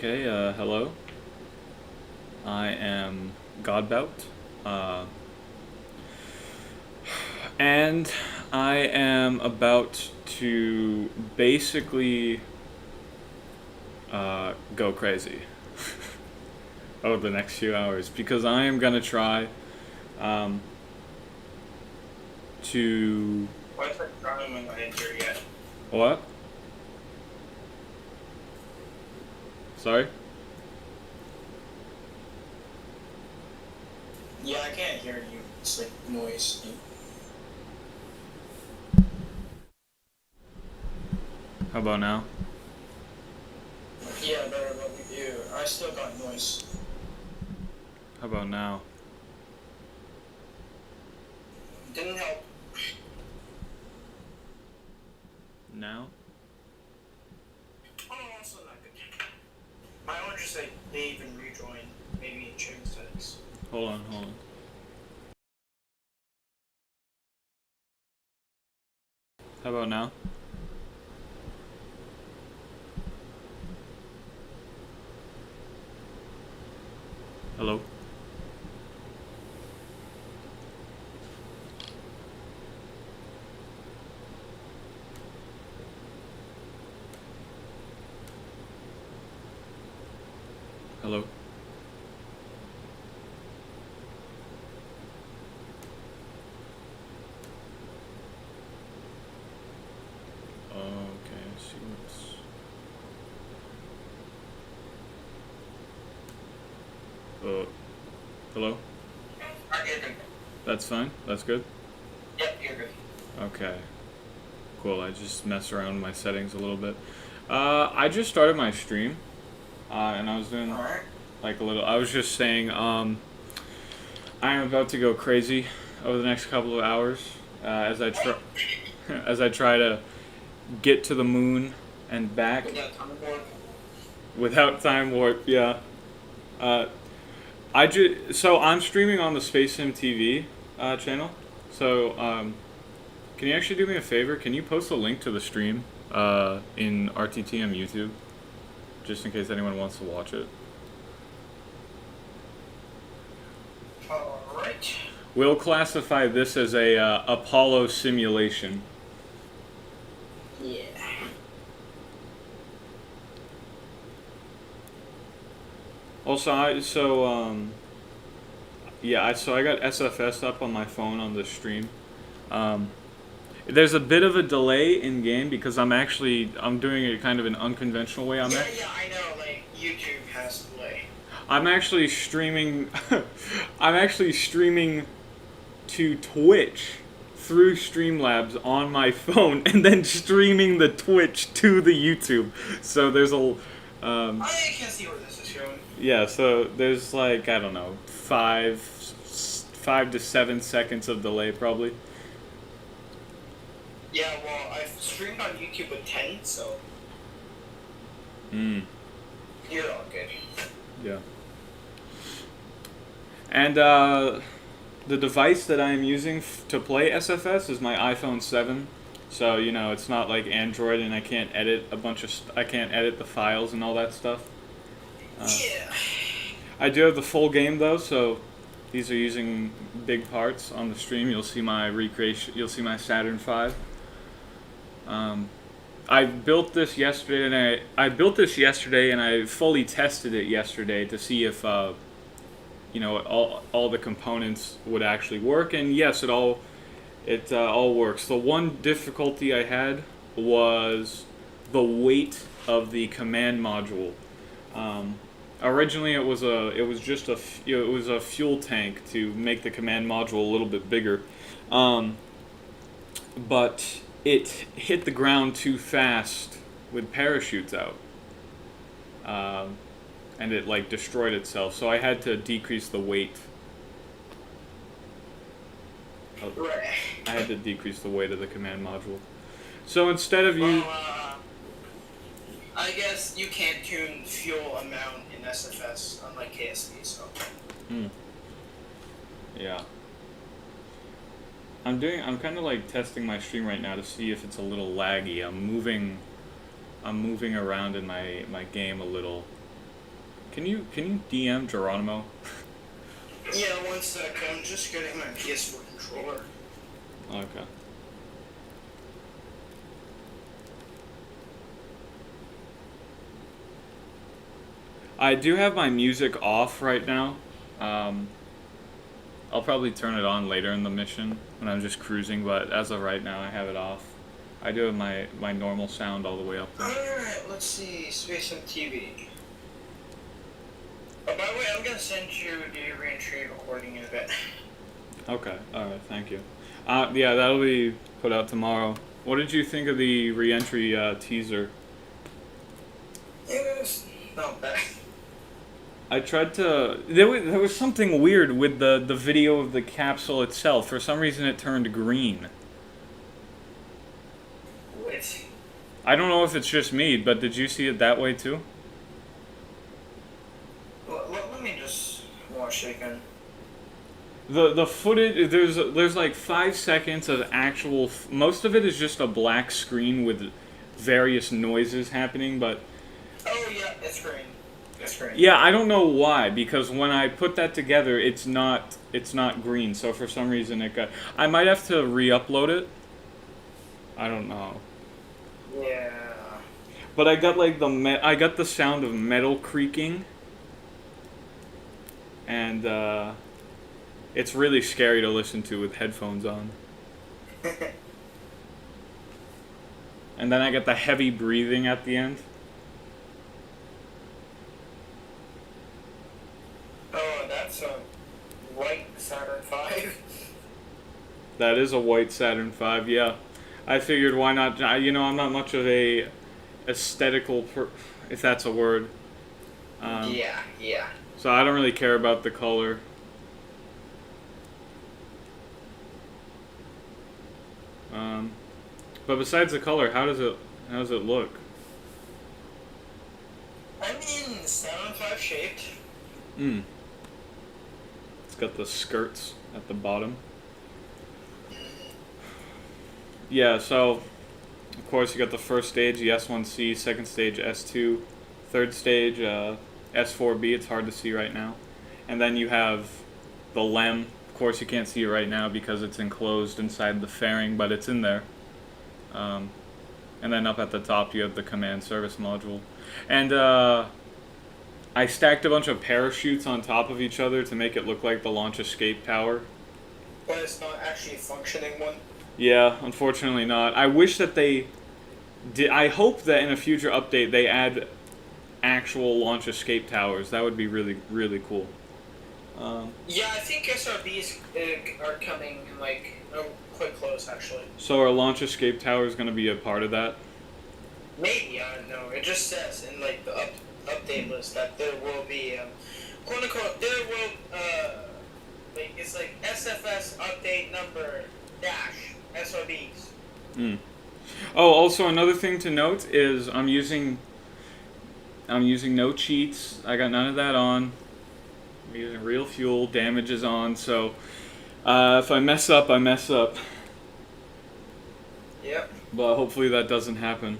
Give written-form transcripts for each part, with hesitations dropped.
Okay, hello. I am Godbout. Uh, and I am about to basically go crazy over the next few hours because I am gonna try um, to. Why is that drawing when I didn't hear yet? What? Sorry? Yeah, I can't hear you. It's like noise. How about now? Yeah, better but with you. I still got noise. How about now? Didn't help. Now? Oh, also not good. I want to just like leave and rejoin. Maybe change settings. Hold on, hold on. How about now? Hello? Hello? Okay, let's see what's. Hello? You're good. That's fine. That's good. Yep, you're good. Okay. Cool. I just messed around with my settings a little bit. I just started my stream, and I was doing Alright. like a little. I was just saying, I am about to go crazy over the next couple of hours as I try as I try to get to the moon and back We got time board. without time warp. Yeah. Uh, so I'm streaming on the Space Sim TV channel. So can you actually do me a favor? Can you post a link to the stream in RTTM YouTube, just in case anyone wants to watch it? Alright. We'll classify this as a Apollo simulation. Yeah. Also, so I got SFS up on my phone on the stream. There's a bit of a delay in game because I'm doing it kind of an unconventional way. Yeah, I know. Like YouTube has delay. I'm actually streaming. I'm actually streaming to Twitch through Streamlabs on my phone, and then streaming the Twitch to the YouTube. So there's a. I can see where this is going. Yeah, so there's like, I don't know, 5 to 7 seconds of delay probably. Yeah, well, I've streamed on YouTube with 10, so Mm, you're all good. yeah. And the device that I'm using to play SFS is my iPhone 7. So, it's not like Android and I can't edit I can't edit the files and all that stuff. Yeah. I do have the full game though, so these are using big parts on the stream. You'll see my recreation. You'll see my Saturn V. I built this yesterday, and I fully tested it yesterday to see if all the components would actually work. And yes, it all works. The one difficulty I had was the weight of the command module. Originally, it was just it was a fuel tank to make the command module a little bit bigger, but it hit the ground too fast with parachutes out, and it like destroyed itself. So I had to decrease the weight. Right. I had to decrease the weight of the command module. So instead of you, Well, I guess you can't tune fuel amount in SFS unlike KSP, so. yeah. I'm kind of like testing my stream right now to see if it's a little laggy. I'm moving around in my game a little, Can you DM Geronimo? Yeah, one sec. I'm just getting my PS4 controller. Okay. I do have my music off right now. Um, I'll probably turn it on later in the mission when I'm just cruising, but as of right now, I have it off. I do have my normal sound all the way up there. Alright, let's see. Space and TV. Oh, by the way, I'm gonna send you the re-entry recording in a bit. Okay, alright, thank you. Yeah, that'll be put out tomorrow. What did you think of the re-entry teaser? It was not bad. I tried to. There was something weird with the video of the capsule itself. For some reason, it turned green. Wait. I don't know if it's just me, but did you see it that way too? Let me just watch it again. The footage, there's like 5 seconds of actual. Most of it is just a black screen with various noises happening, but Oh yeah, it's green. It's green. yeah, I don't know why, because when I put that together, it's not green. So for some reason it got. I might have to re-upload it. I don't know. Yeah. But I got like I got the sound of metal creaking, and it's really scary to listen to with headphones on. And then I get the heavy breathing at the end. Oh, that's a white Saturn V. That is a white Saturn V, yeah. I figured why not, I'm not much of a aesthetical, if that's a word. Yeah. So I don't really care about the color. But besides the color, how does it look? I mean, Saturn V shaped. It's got the skirts at the bottom. Yeah, so of course you got the first stage, the S1C, second stage S2, third stage S4B. It's hard to see right now, and then you have the LEM. Of course you can't see it right now because it's enclosed inside the fairing, but it's in there. And then up at the top you have the command service module, and I stacked a bunch of parachutes on top of each other to make it look like the launch escape tower. But it's not actually a functioning one. Yeah, unfortunately not. I wish that they did. I hope that in a future update they add actual launch escape towers. That would be really, really cool. Yeah, I think SRBs are coming quite close actually. So our launch escape tower is going to be a part of that? Maybe, I don't know. It just says in the update list that there will be quote unquote there will it's like SFS update number dash SRBs. Oh, also another thing to note is I'm using no cheats. I got none of that on. I'm using real fuel. Damage is on. So if I mess up, I mess up. Yep. But hopefully that doesn't happen.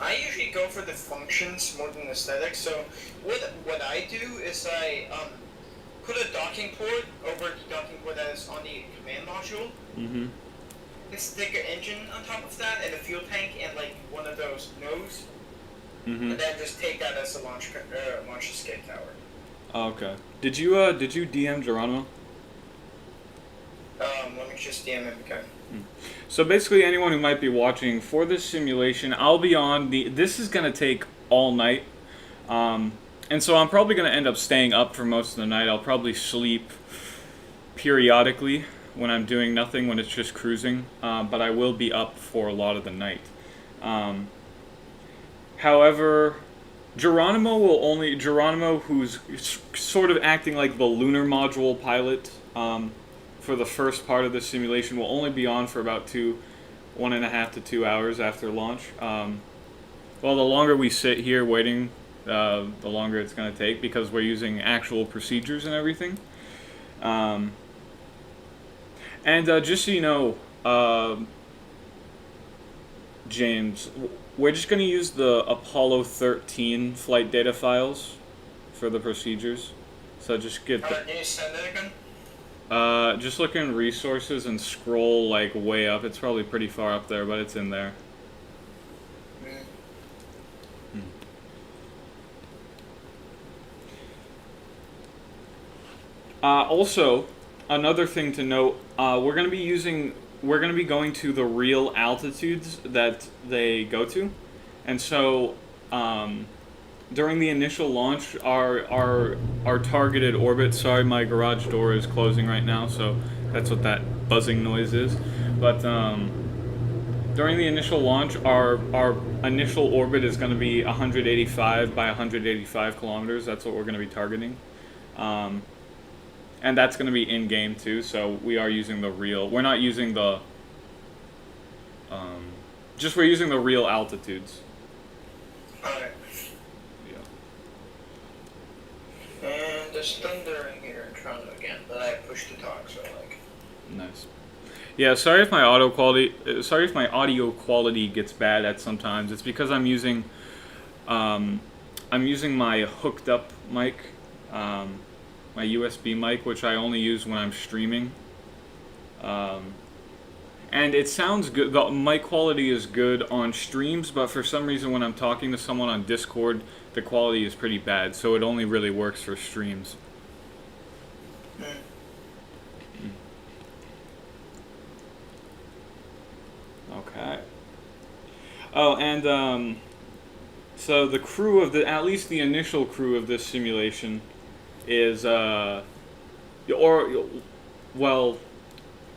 I usually go for the functions more than aesthetics. So what I do is I put a docking port over the docking port that is on the command module. Mm-hmm. Stick an engine on top of that and a fuel tank and one of those nodes. Mm-hmm. And then just take that as a launch escape tower. Oh, okay. Did you DM Geronimo? Let me just DM him again. So basically, anyone who might be watching for this simulation, I'll be on this is gonna take all night, and so I'm probably gonna end up staying up for most of the night. I'll probably sleep periodically when I'm doing nothing, when it's just cruising, but I will be up for a lot of the night. However, Geronimo, who's sort of acting like the lunar module pilot for the first part of the simulation, will only be on for about 1.5 to 2 hours after launch. Well, the longer we sit here waiting, the longer it's going to take because we're using actual procedures and everything. And just so you know, James, we're just going to use the Apollo 13 flight data files for the procedures. So just get the, Alright, can you send it again? just look in resources and scroll like way up. It's probably pretty far up there, but it's in there. Mm. Also, another thing to note, we're gonna be going to the real altitudes that they go to, and so during the initial launch, our targeted orbit. Sorry, my garage door is closing right now, so that's what that buzzing noise is. But during the initial launch, our initial orbit is going to be 185 by 185 kilometers. That's what we're going to be targeting. And that's going to be in game too. So we are using the real. We're not using the. We're using the real altitudes. Alright. Yeah. And there's thunder in here in Toronto again, but I pushed to talk, so like. Nice. Yeah. Sorry if my audio quality gets bad at sometimes. It's because I'm using my hooked up mic. My USB mic, which I only use when I'm streaming. And it sounds good. The mic quality is good on streams, but for some reason when I'm talking to someone on Discord, the quality is pretty bad, so it only really works for streams. Okay. Oh, and so the crew of at least the initial crew of this simulation is well,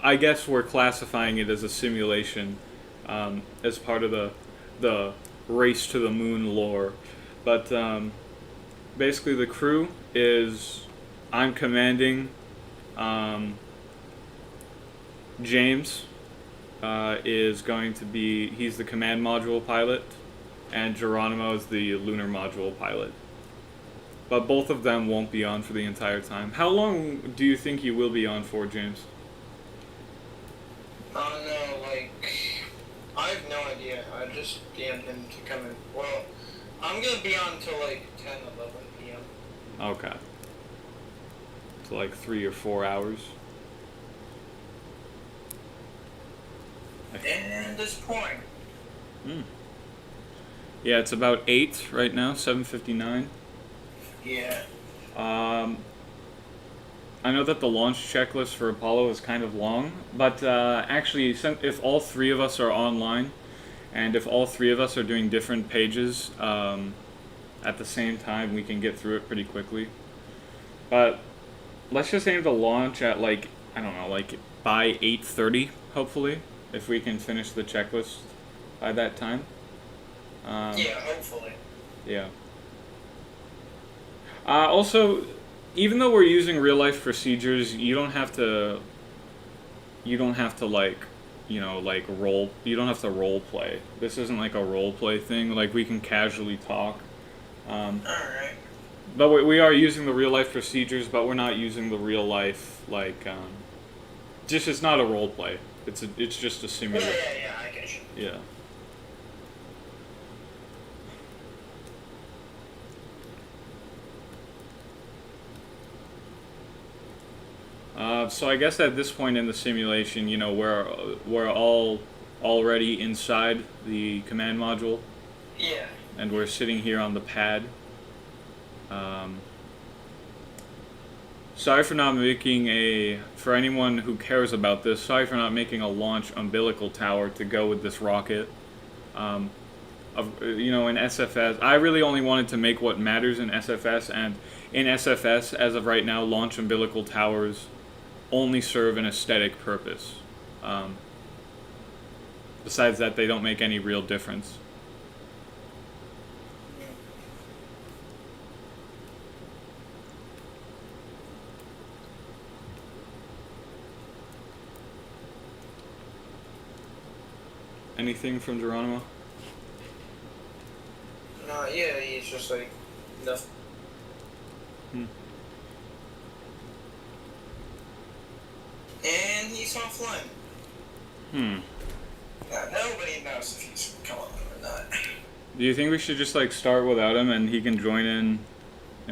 I guess we're classifying it as a simulation, as part of the race to the moon lore, but basically the crew is I'm commanding. James is going to be he's the command module pilot, and Geronimo is the lunar module pilot. But both of them won't be on for the entire time. How long do you think you will be on for, James? No, like, I have no idea. I just DM'd him to come in. Well, I'm gonna be on until like 10, 11 p.m. Okay. So like 3 or 4 hours. And this point. Yeah, it's about 8 right now, 7:59. Yeah. I know that the launch checklist for Apollo is kind of long, but actually, if all three of us are online, and if all three of us are doing different pages at the same time, we can get through it pretty quickly. But let's just aim to launch at like, I don't know, like by 8:30, hopefully, if we can finish the checklist by that time. Yeah, hopefully. Yeah. Also, even though we're using real life procedures, you don't have to like, you don't have to role play. This isn't like a role play thing. Like, we can casually talk. Alright. But we are using the real life procedures, but we're not using the real life, like, it's not a role play. It's just a simulation. Yeah, I get you. Yeah. So I guess at this point in the simulation, we're all already inside the command module. Yeah. And we're sitting here on the pad. Sorry for not making for anyone who cares about this, sorry for not making a launch umbilical tower to go with this rocket. In SFS, I really only wanted to make what matters in SFS, and in SFS, as of right now, launch umbilical towers only serve an aesthetic purpose. Besides that, they don't make any real difference. Anything from Geronimo? No, yeah, he's just like nothing. And he's offline. Nobody knows if he's coming or not. Do you think we should just like start without him and he can join in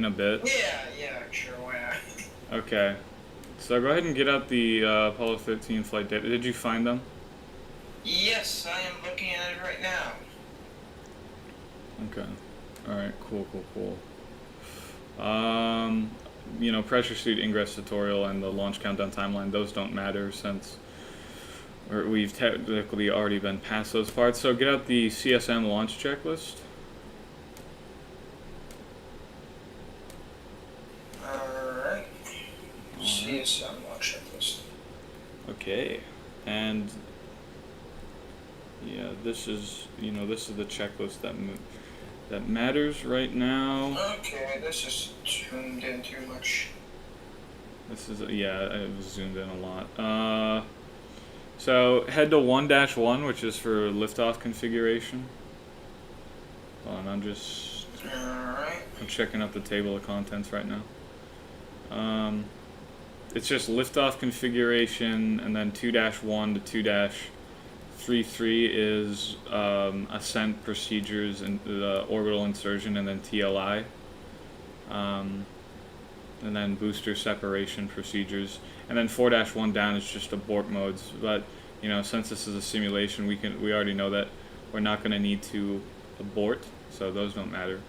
a bit? Yeah, sure, why not? Okay. So go ahead and get out the Apollo 13 flight data. Did you find them? Yes, I am looking at it right now. Okay. Alright, cool. Pressure suit ingress tutorial and the launch countdown timeline, those don't matter since we've technically already been past those parts. So get out the CSM launch checklist. Alright. CSM launch checklist. Okay. And yeah, this is the checklist that matters right now. Okay, this is zoomed in too much. This is, yeah, it was zoomed in a lot. So head to 1-1, which is for liftoff configuration. Hold on, I'm checking up the table of contents right now. It's just liftoff configuration, and then 2-1 to 2-33 is ascent procedures and orbital insertion, and then TLI. And then booster separation procedures, and then 4-1 down is just abort modes. But since this is a simulation, we already know that we're not going to need to abort, so those don't matter.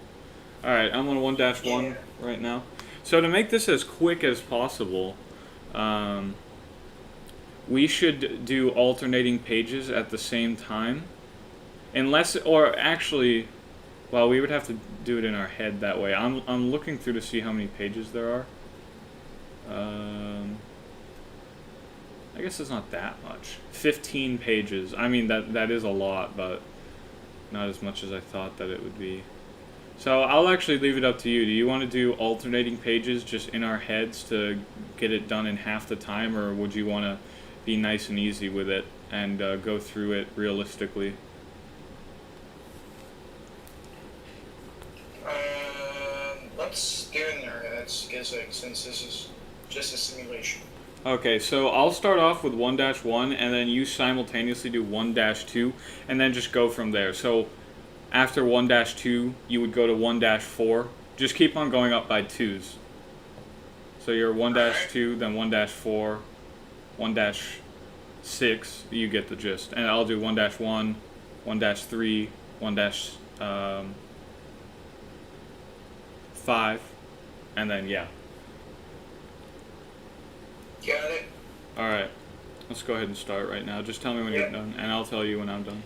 All right, I'm on 1-1 right now. So to make this as quick as possible, we should do alternating pages at the same time, well, we would have to do it in our head that way. I'm looking through to see how many pages there are. I guess it's not that much. 15 pages. I mean, that is a lot, but not as much as I thought that it would be. So I'll actually leave it up to you. Do you want to do alternating pages just in our heads to get it done in half the time, or would you want to be nice and easy with it and go through it realistically? Let's do it in our heads, because since this is just a simulation. Okay, so I'll start off with 1-1, and then you simultaneously do 1-2, and then just go from there. So after 1-2, you would go to 1-4. Just keep on going up by 2s. So you're 1-2, then 1-4, 1-6. You get the gist. And I'll do 1-1, 1-3, 1-5, and then yeah. Got it. Alright, let's go ahead and start right now. Just tell me when you're done, and I'll tell you when I'm done.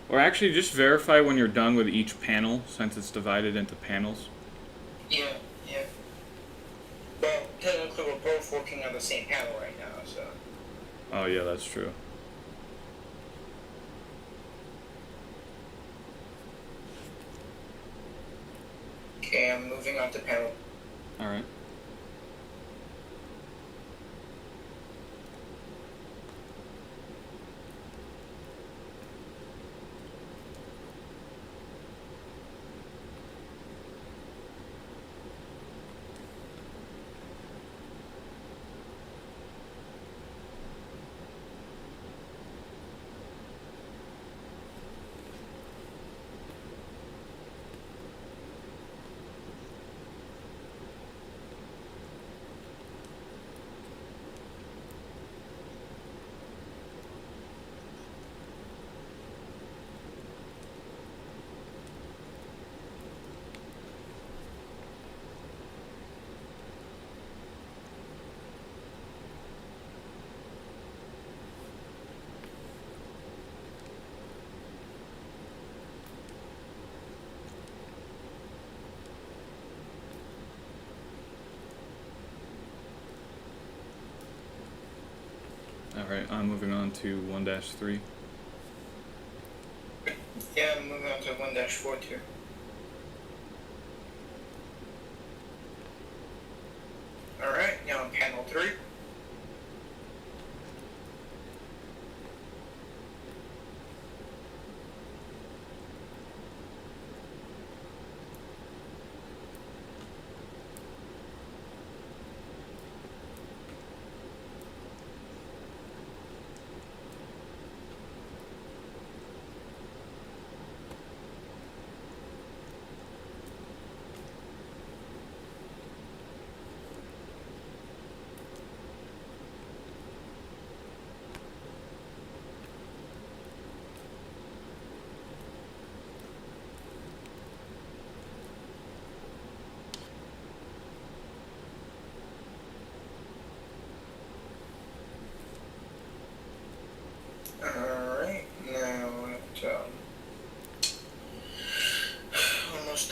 Or actually, just verify when you're done with each panel, since it's divided into panels. Yeah. Well, technically we're both working on the same panel right now, so. Oh yeah, that's true. Okay, I'm moving on to panel. Alright. Alright, I'm moving on to 1-3. Yeah, I'm moving on to 1-4 too. Alright, now on panel 3.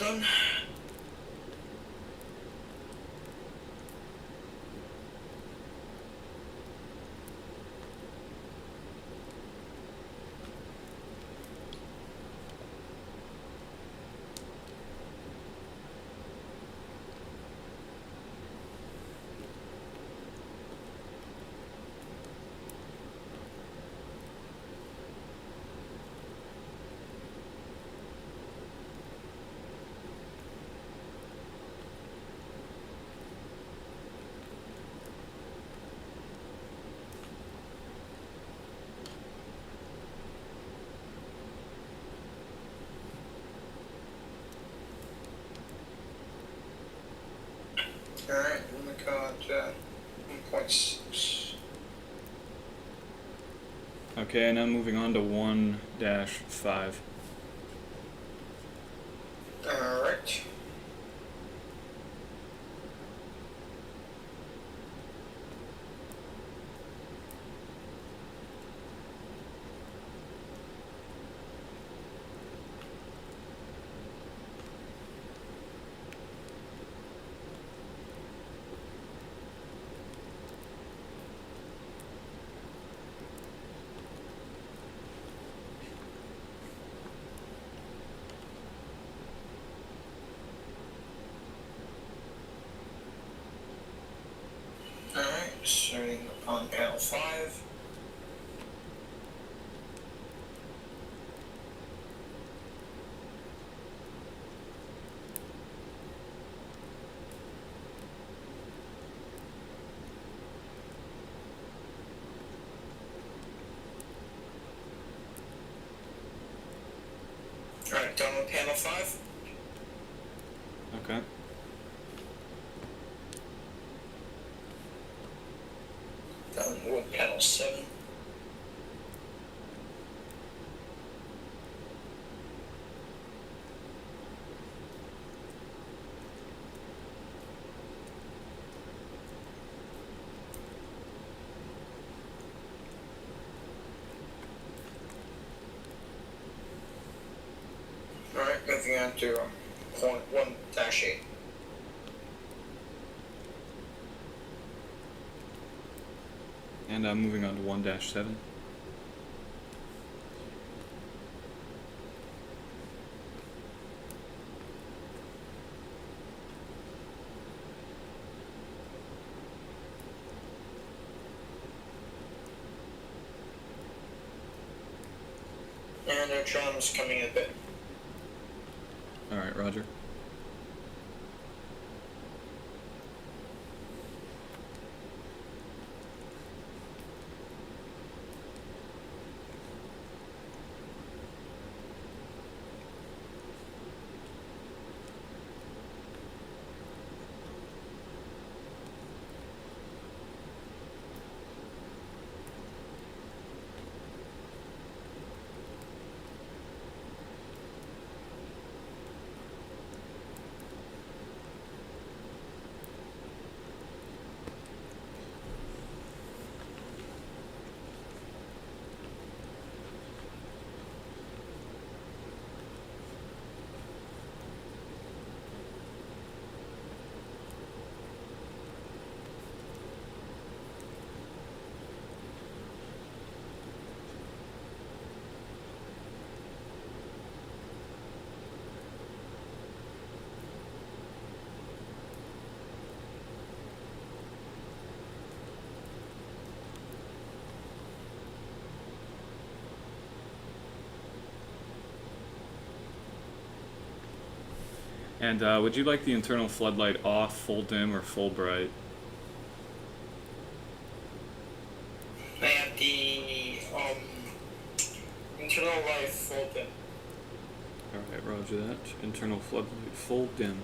almost done. Alright, oh my god, 1.6. Okay, now moving on to 1-5. Alright. Alright, starting on panel 5. Alright, done with panel 5. Okay. Done with panel 7. Alright, moving on to point 1-8. And moving on to 1-7. And our drum's coming in a bit. Alright, Roger. And would you like the internal floodlight off, full dim, or full bright? I have the internal light full dim. Alright, roger that. Internal floodlight, full dim.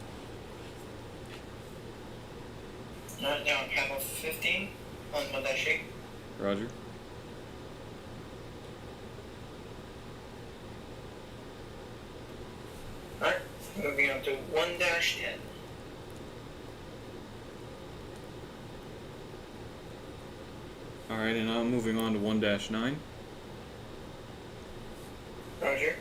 Alright, now panel 15 on 1-8. Roger. Alright, moving on to 1-10. Alright, and now moving on to 1-9. Roger.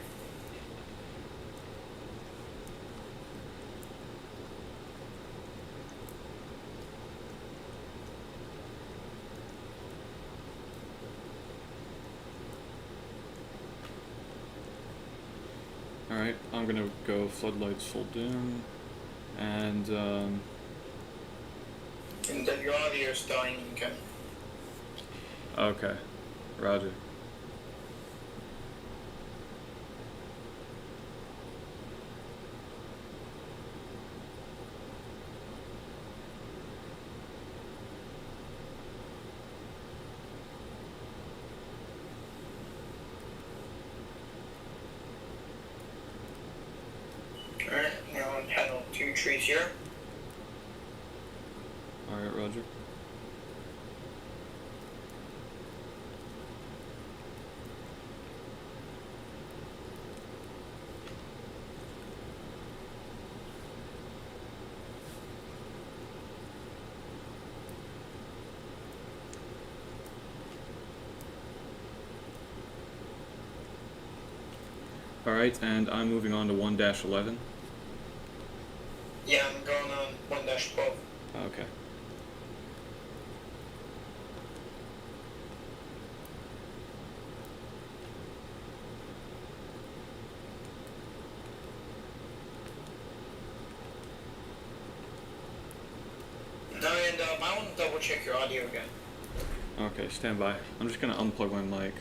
Alright, I'm gonna go floodlights full dim. And, And then your audio is dying again. okay. Roger. Alright, now on panel 2 trees here. Alright, Roger. Alright, and I'm moving on to 1-11. Yeah, I'm going on 1-12. Okay. No, and I want to double check your audio again. Okay, stand by. I'm just gonna unplug my mic.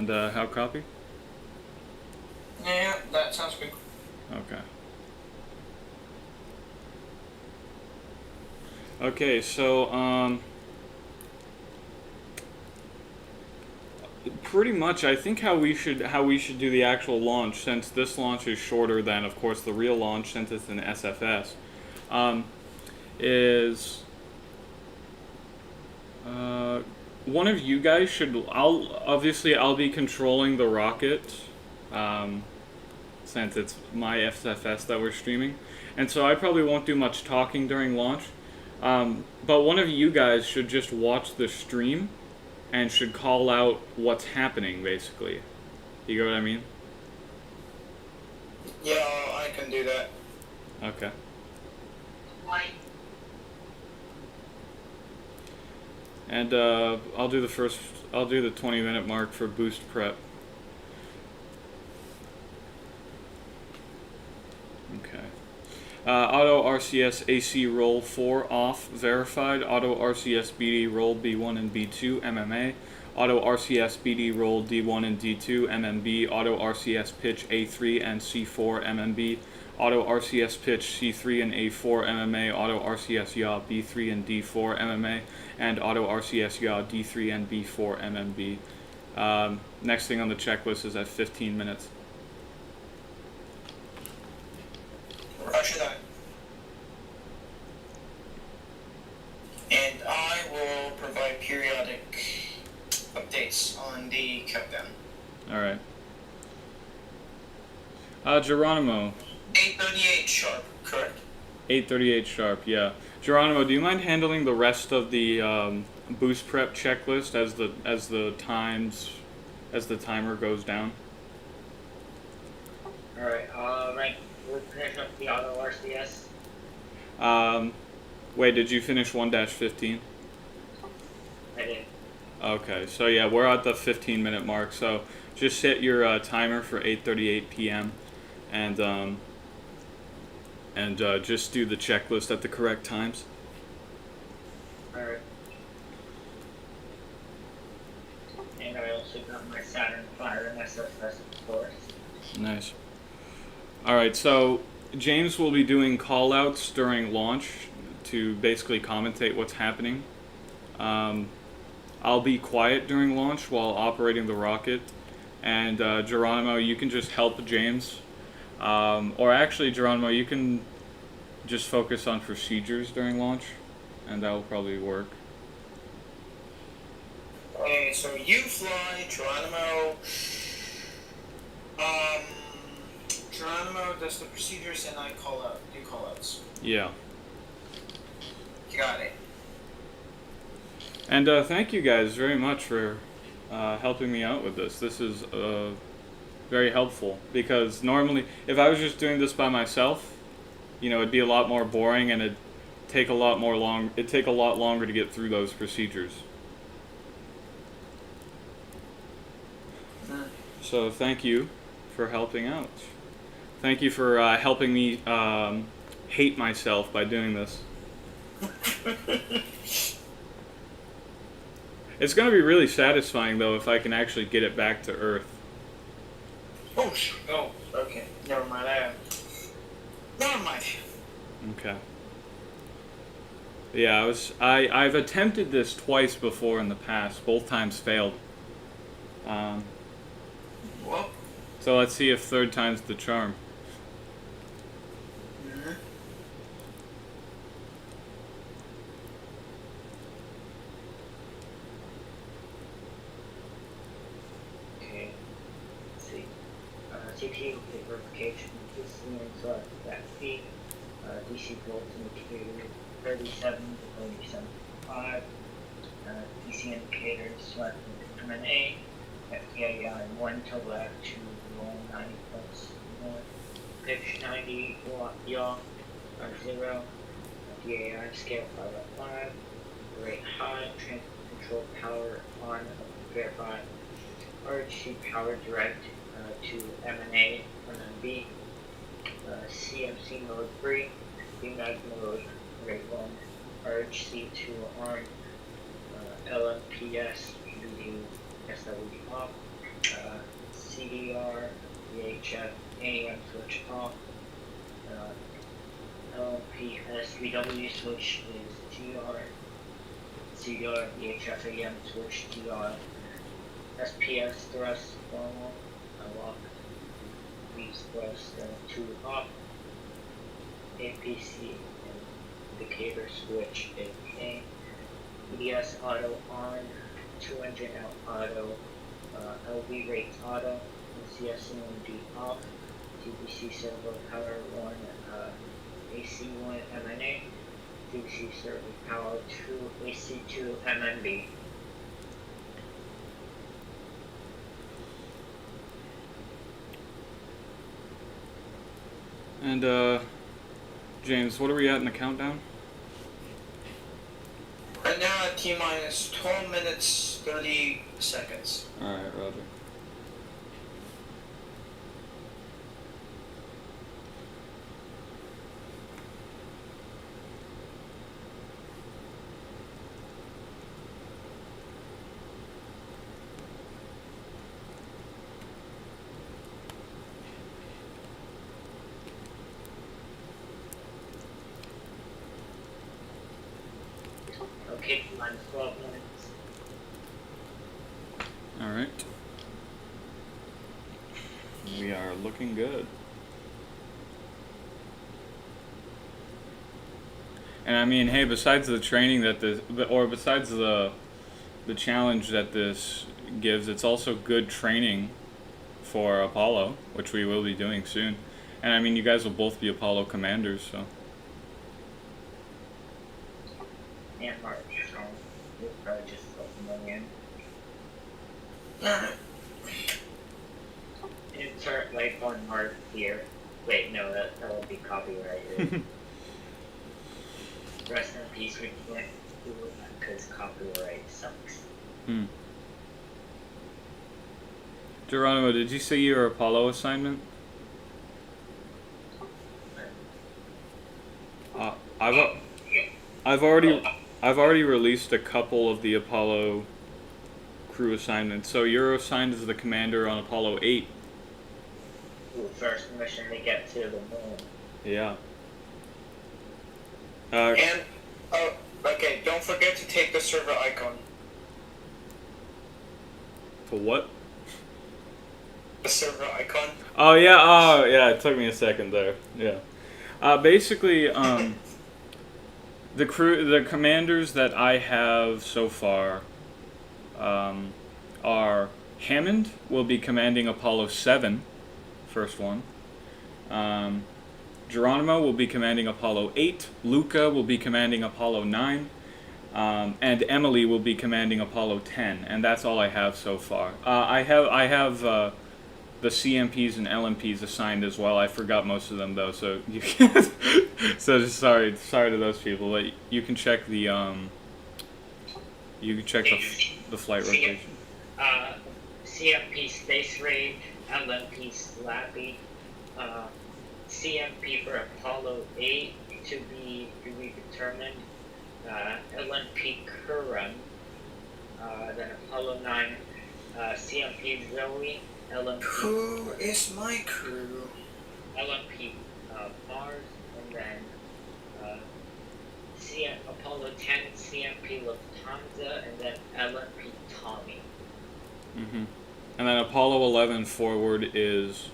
And how copy? Yeah, that sounds good. Okay. Okay, so pretty much I think how we should do the actual launch, since this launch is shorter than, of course, the real launch, since it's an SFS, is one of you guys should. I'll be controlling the rocket, since it's my SFS that we're streaming, and so I probably won't do much talking during launch. But one of you guys should just watch the stream and should call out what's happening, basically. You get what I mean? Yeah, I can do that. Okay. Why? And I'll do the 20-minute mark for boost prep. Okay. Auto RCS AC roll 4 off verified. Auto RCS BD roll B1 and B2 MMA. Auto RCS BD roll D1 and D2 MMB. Auto RCS pitch A3 and C4 MMB. Auto RCS pitch C3 and A4 MMA. Auto RCS yaw B3 and D4 MMA. And auto RCS yaw D3 and B4 MMB. Next thing on the checklist is at 15 minutes. Roger that. And I will provide periodic updates on the countdown. Alright. Geronimo. 8:38 sharp, correct? 8:38 sharp, yeah. Geronimo, do you mind handling the rest of the boost prep checklist as the timer goes down? Alright, right. We'll finish up the auto RCS. Wait, did you finish 1-15? I did. Okay, so yeah, we're at the 15-minute mark, so just set your timer for 8:38 p.m. and just do the checklist at the correct times. Alright. And I also got my Saturn Fire and SFS, of course. Nice. Alright, so James will be doing call-outs during launch to basically commentate what's happening. I'll be quiet during launch while operating the rocket, and Geronimo, you can just help James. Or actually, Geronimo, you can just focus on procedures during launch, and that will probably work. Okay, so you fly, Geronimo. Geronimo does the procedures and I do call outs. Yeah. Got it. And thank you guys very much for helping me out with this. This is very helpful, because normally, if I was just doing this by myself, it'd be a lot more boring, and it'd take a lot longer to get through those procedures. So thank you for helping out. Thank you for helping me hate myself by doing this. It's going to be really satisfying, though, if I can actually get it back to Earth. Oh, okay. Never mind. Never mind. Okay. Yeah, I've attempted this twice before in the past. Both times failed. Well. So let's see if third time's the charm. CPU verification is select that feed, DC volts indicator 37 to 37.5, DC indicator select MNA, FTAI 1 to left to roll 90 plus north, pitch 90 watt yaw, 0, FTAI scale 5 rate high, transfer control power on, verify, RHC power direct to MNA, MMB, CMC mode 3, DMAG mode rate 1, RHC to on, LMPS, UU, SWD off, VHF AM switch off. LP SVW switch is GR. CR VHF AM switch GR. SPS thrust normal. Unlock. These thrust 2 off. APC indicator switch AK. EDS auto on. 2 engine out auto. LV rates auto. CSMD off. TBC servo power 1. AC1 MNA. TBC servo power 2. AC2 MNB. And James, what are we at in the countdown? Right now at T-minus 12 minutes, 30 seconds. Alright, Roger. Okay, minus 12 minutes. Alright. We are looking good. And I mean, hey, besides the training that this, or besides the challenge that this gives, it's also good training for Apollo, which we will be doing soon. And I mean, you guys will both be Apollo commanders, so. And March, so we'll probably just put them in. Alright. Insert like one mark here. Wait, no, that would be copyrighted. Rest in peace, we can't do it because copyright sucks. Geronimo, did you see your Apollo assignment? I've already released a couple of the Apollo crew assignments. So you're assigned as the commander on Apollo 8. Ooh, first mission to get to the moon. Yeah. And, oh, okay, don't forget to take the server icon. For what? The server icon. Oh yeah, it took me a second there. Yeah. Basically, the commanders that I have so far are Hammond will be commanding Apollo 7, first one. Geronimo will be commanding Apollo 8. Luca will be commanding Apollo 9. And Emily will be commanding Apollo 10. And that's all I have so far. I have the CMPs and LMPs assigned as well. I forgot most of them though, so you can so just sorry to those people. But you can check the the flight rotation. CMP Space Raid, LMP Slappy, CMP for Apollo 8 to be determined, LMP Curran, then Apollo 9, CMP Zoe, LMP. Who is my crew? LMP Mars, and then Apollo 10 CMP Lufthansa, and then LMP Tommy. Mm-hmm. And then Apollo 11 forward is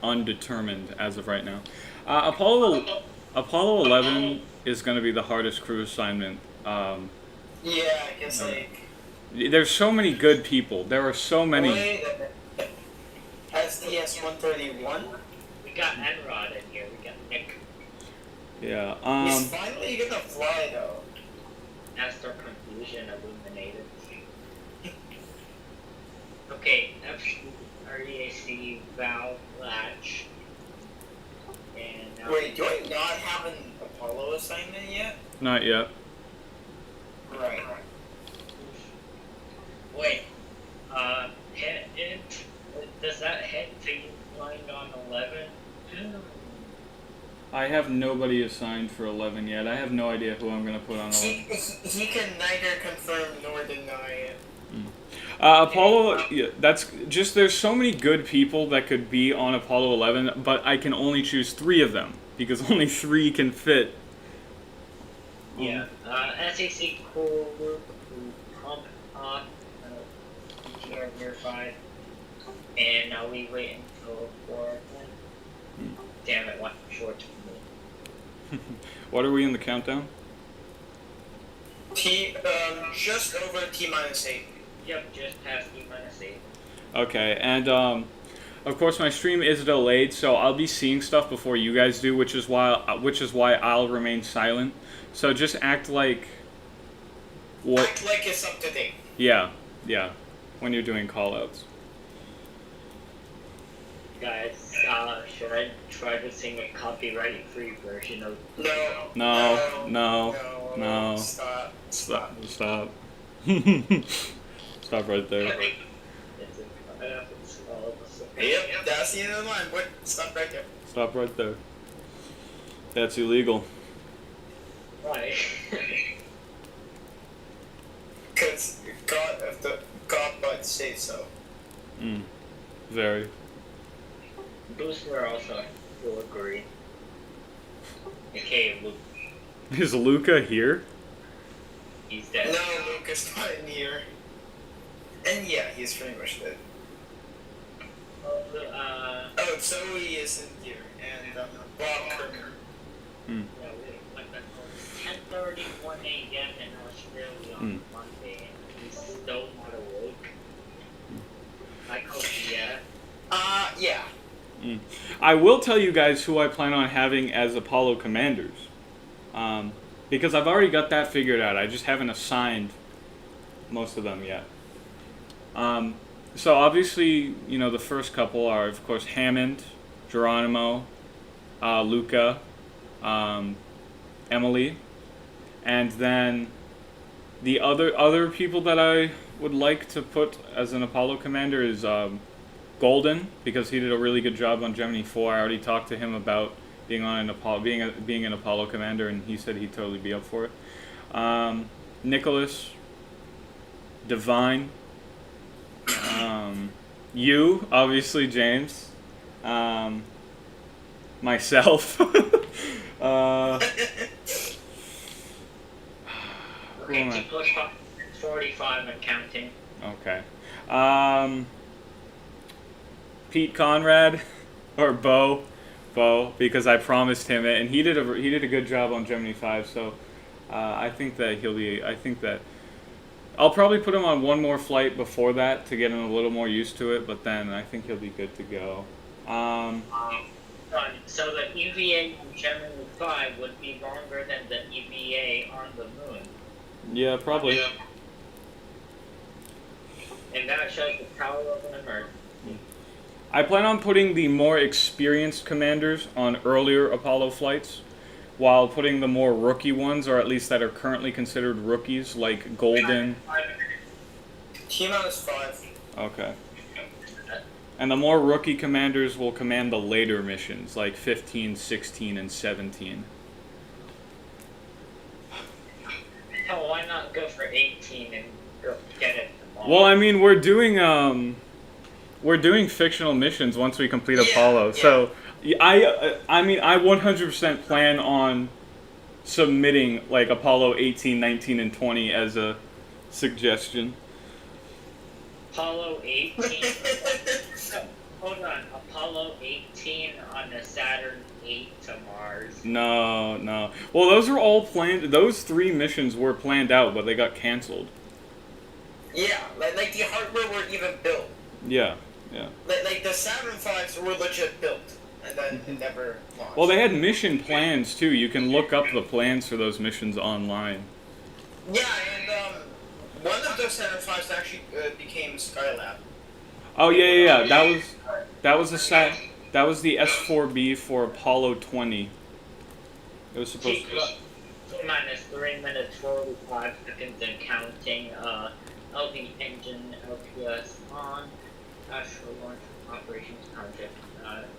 undetermined as of right now. Apollo 11 is going to be the hardest crew assignment. Yeah, I guess there's so many good people. There are so many. SDS 131. We got Enrod in here. We got Nick. Yeah. He's finally gonna fly though. Astro Confusion illuminated. Okay, REAC valve latch. And now wait, do I not have an Apollo assignment yet? Not yet. Right. Wait. Does that hit to you flying on 11? I have nobody assigned for 11 yet. I have no idea who I'm going to put on 11. He can neither confirm nor deny it. Apollo, yeah, that's just there's so many good people that could be on Apollo 11, but I can only choose 3 of them because only 3 can fit. Yeah. SEC Cool, Pump Hot, GTR Near 5, and now we wait until 4. Damn it, what short for me. What are we in the countdown? Just over T-8. Yep, just past D-8. Okay, and of course my stream is delayed, so I'll be seeing stuff before you guys do, which is why I'll remain silent. So just act like Act like it's up to date. Yeah, when you're doing callouts. Guys, should I try to sing a copyright-free version of... No. Stop. Stop right there. Yep, that's the end of the line. What? Stop right there. Stop right there. That's illegal. Why? Because God but say so. Very. Booster also will agree. Okay, Luke. Is Luca here? He's dead. No, Lucas not in here. And yeah, he's pretty much dead. Oh, Zoe is in here, and Bob Kirker. Yeah, like that 10:31 a.m. in Australia on Monday, and he's still not awake. I hope, yeah. Yeah. I will tell you guys who I plan on having as Apollo commanders. Because I've already got that figured out. I just haven't assigned most of them yet. So obviously, the first couple are, of course, Hammond, Geronimo, Luca, Emily, and then the other people that I would like to put as an Apollo commander is Golden, because he did a really good job on Gemini 4. I already talked to him about being on an Apollo, being an Apollo commander, and he said he'd totally be up for it. Nicholas, Divine, you, obviously, James, myself. Okay, to push 45 and counting. Okay. Pete Conrad, or Bo, because I promised him it, and he did a good job on Gemini 5. So I think that I'll probably put him on one more flight before that to get him a little more used to it. But then I think he'll be good to go. So the EVA on Gemini 5 would be longer than the EVA on the moon. Yeah, probably. And that shows the power of an emergency. I plan on putting the more experienced commanders on earlier Apollo flights, while putting the more rookie ones, or at least that are currently considered rookies, like Golden. T-5. Okay. And the more rookie commanders will command the later missions, like 15, 16, and 17. Oh, why not go for 18 and go get it tomorrow? Well, I mean, we're doing fictional missions once we complete Apollo. Yeah. So I mean, I 100% plan on submitting like Apollo 18, 19, and 20 as a suggestion. Apollo 18. Hold on, Apollo 18 on the Saturn 8 to Mars. No. Well, those are all planned. Those 3 missions were planned out, but they got canceled. Yeah, like the hardware were even built. Yeah. Like the Saturn V's were legit built, and then it never launched. Well, they had mission plans too. You can look up the plans for those missions online. Yeah, and one of those Saturn V's actually became Skylab. Oh yeah. That was the S4B for Apollo 20. It was supposed to. Minus 3 minutes 45 seconds and counting. LV engine LPS on. Astral launch operations project.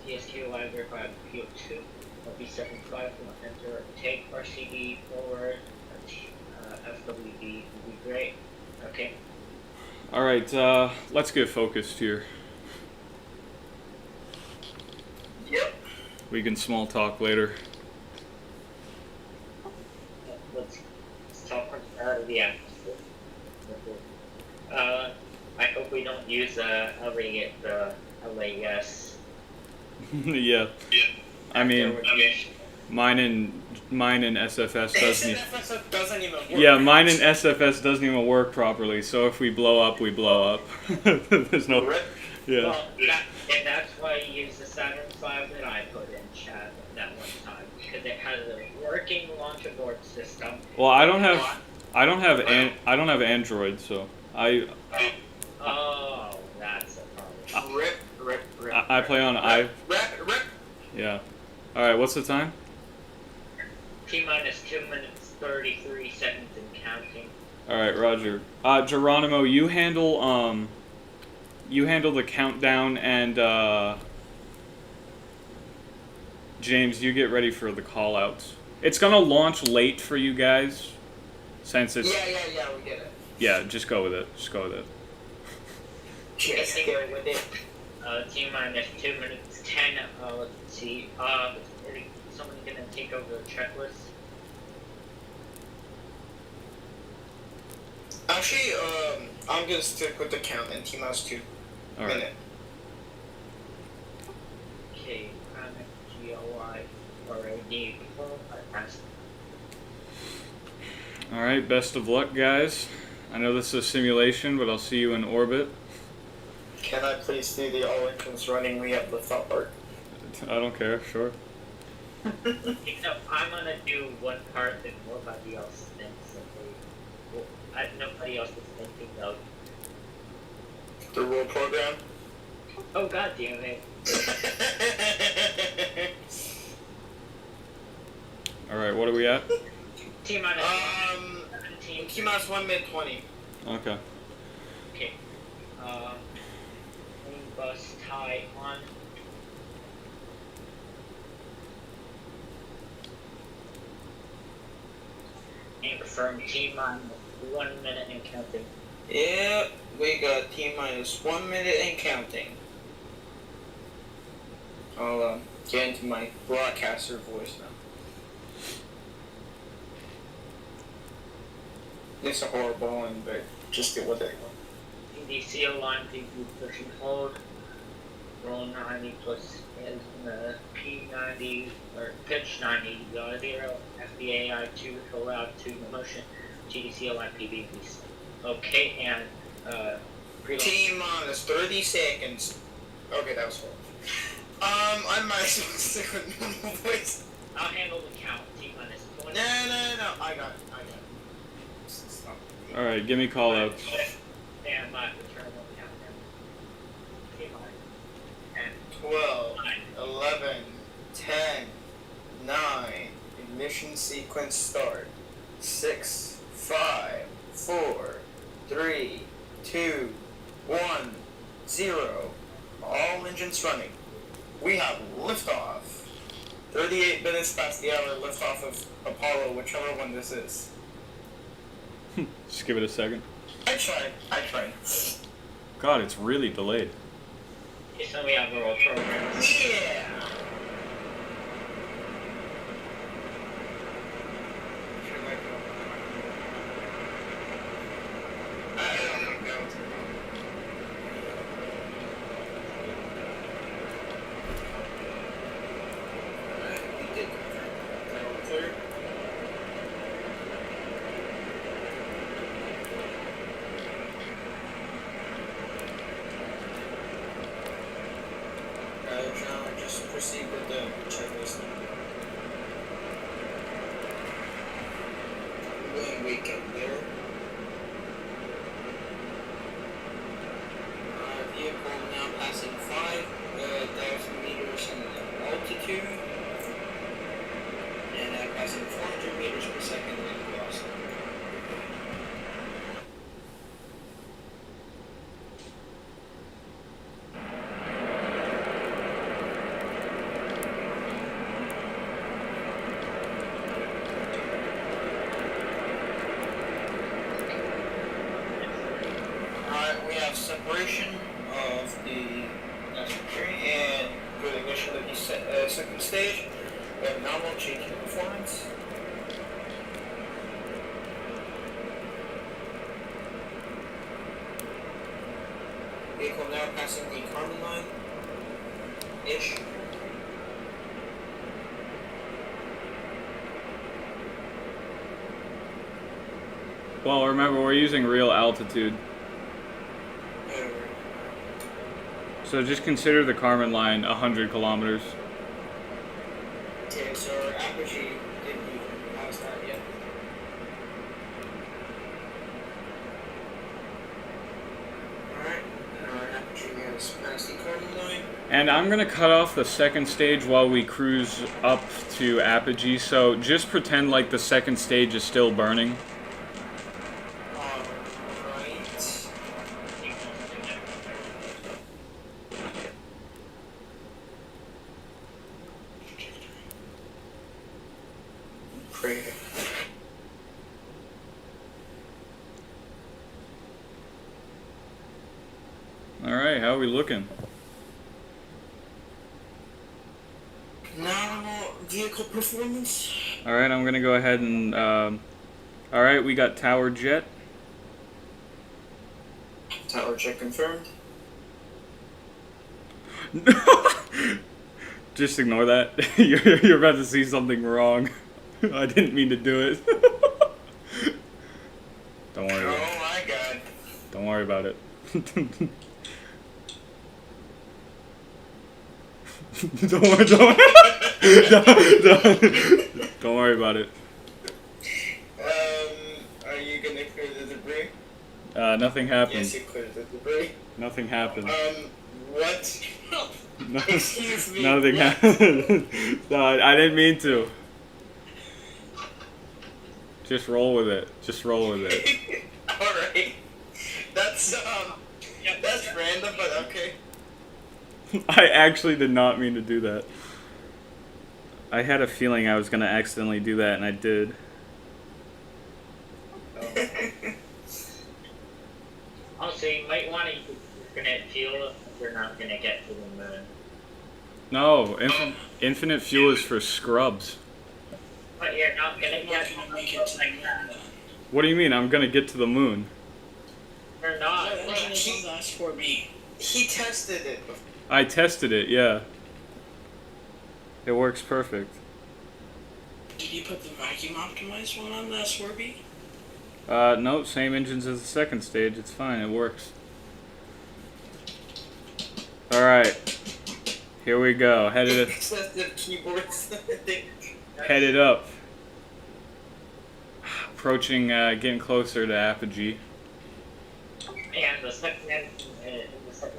TSQ live verified PO2. LV75 will enter. Take RCD forward. FWB will be great. Okay. All right, let's get focused here. Yep. We can small talk later. Let's talk about the atmosphere. I hope we don't use LAS. Yeah. I mean, mine in SFS doesn't. SFS doesn't even work. Yeah, mine in SFS doesn't even work properly. So if we blow up, we blow up. There's no. Rip. Yeah. Well, and that's why I used the Saturn V that I put in chat that one time, because it has a working launch abort system. Well, I don't have Android, so Oh, that's a problem. Rip. I play on Rip. Yeah. All right. What's the time? T-minus 2 minutes 33 seconds and counting. All right, Roger. Geronimo, you handle the countdown, and James, you get ready for the call outs. It's gonna launch late for you guys, since it's Yeah, we get it. yeah. Just go with it. Just go with it. Just go with it. T-minus 2 minutes 10. Let's see. Is someone gonna take over the checklist? Actually, I'm gonna stick with the count in T-minus 2 All right. minute. Okay, GLI already. All right. Best of luck, guys. I know this is a simulation, but I'll see you in orbit. Can I please see the all engines running? We have liftoff part. I don't care. Sure. Except I'm gonna do one part that nobody else thinks of. Nobody else is thinking of. The rule program. Oh god damn it. All right. What are we at? T-minus 17. T-minus 1 minute 20. Okay. Okay. Main bus tie on. And confirm T-minus 1 minute and counting. Yep, we got T-minus 1 minute and counting. I'll get into my broadcaster voice now. It's a horrible one, but just get with it. DCO line PV push and hold. Roll 90 plus in the P90 or pitch 90 0 FBAI 2 allowed to motion TDCO line PV please. Okay, and preload. T-minus 30 seconds. Okay, that was horrible. I might as well stick with normal voice. I'll handle the count. T-minus 20. No, I got it. Stop. All right. Give me call outs. And my return on countdown. T-minus 10. 12, 11, 10, 9, ignition sequence start. 6, 5, 4, 3, 2, 1, 0. All engines running. We have liftoff. 38 minutes past the hour liftoff of Apollo, whichever one this is. Just give it a second. I tried. God, it's really delayed. Okay, so we have a roll program. Yeah! John, just proceed with the checklist. Going weekend there. Vehicle now passing 5,000 meters in altitude and passing 400 meters per second in velocity. nominal GQ performance. Vehicle now passing the Carmen line. Ish. Well, remember, we're using real altitude. So just consider the Carmen line 100 kilometers. Okay, so our apogee didn't even pass that yet. Alright, and our apogee has passed the Carmen line. And I'm going to cut off the second stage while we cruise up to apogee, so just pretend like the second stage is still burning. Alright. Great. Alright, how are we looking? Nominal vehicle performance. Alright, I'm going to go ahead and... Alright, we got tower jet. Tower check confirmed. Just ignore that. You're about to see something wrong. I didn't mean to do it. Don't worry about it. Oh my god. Don't worry about it. Don't worry about it. Are you gonna clear the debris? Nothing happened. Yes, you cleared the debris. Nothing happened. What? No, Excuse me. nothing what? happened. No, I didn't mean to. Just roll with it. Just roll with it. Alright. That's random, but okay. I actually did not mean to do that. I had a feeling I was going to accidentally do that, and I did. Also, you might want to use infinite fuel if you're not going to get to the moon. No, infinite fuel is for scrubs. But you're not going to get to the moon like that. What do you mean? I'm going to get to the moon. You're not. He tested it before. I tested it, yeah. It works perfect. Did you put the vacuum optimized one on the Swerby? No, same engines as the second stage. It's fine. It works. Alright. Here we go. Excessive keyboards thing. Headed up. Approaching, getting closer to apogee. And the second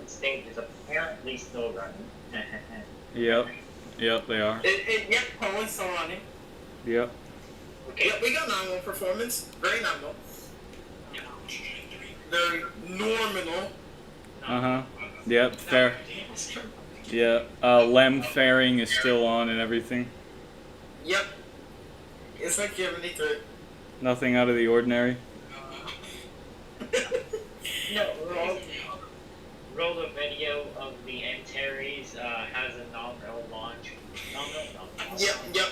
stage is apparently still running. Yep. Yep, they are. Yep, Poland's still running. Yep. Okay. Yep, we got nominal performance. Very nominal. Very nominal. Uh-huh. Yep, fair. Yeah. Lem fairing is still on and everything. Yep. It's like you have anything. Nothing out of the ordinary. No, roll the video of the Antares has a nominal launch. Yep, yep.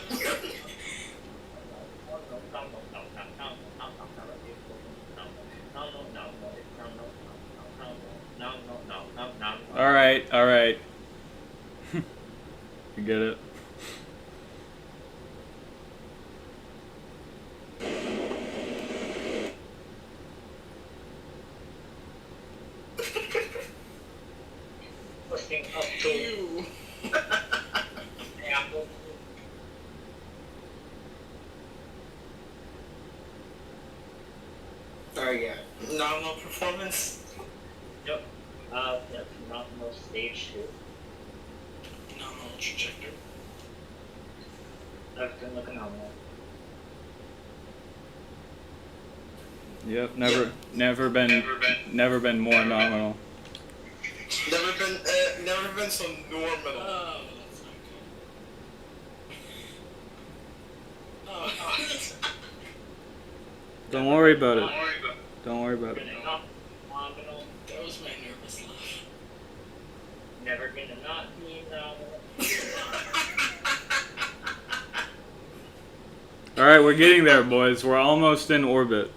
Alright, alright. You get it? Pushing up to Ew. Apple. Oh yeah. Nominal performance. Yep. Yep, nominal stage 2. Nominal trajectory. Everything looking nominal. Yep, never been more nominal. Never been so normal. Oh, that's not good. Oh. Don't worry about it. Don't worry about it. Nominal. That was my nervous laugh. Never gonna not be nominal. All right, we're getting there, boys. We're almost in orbit.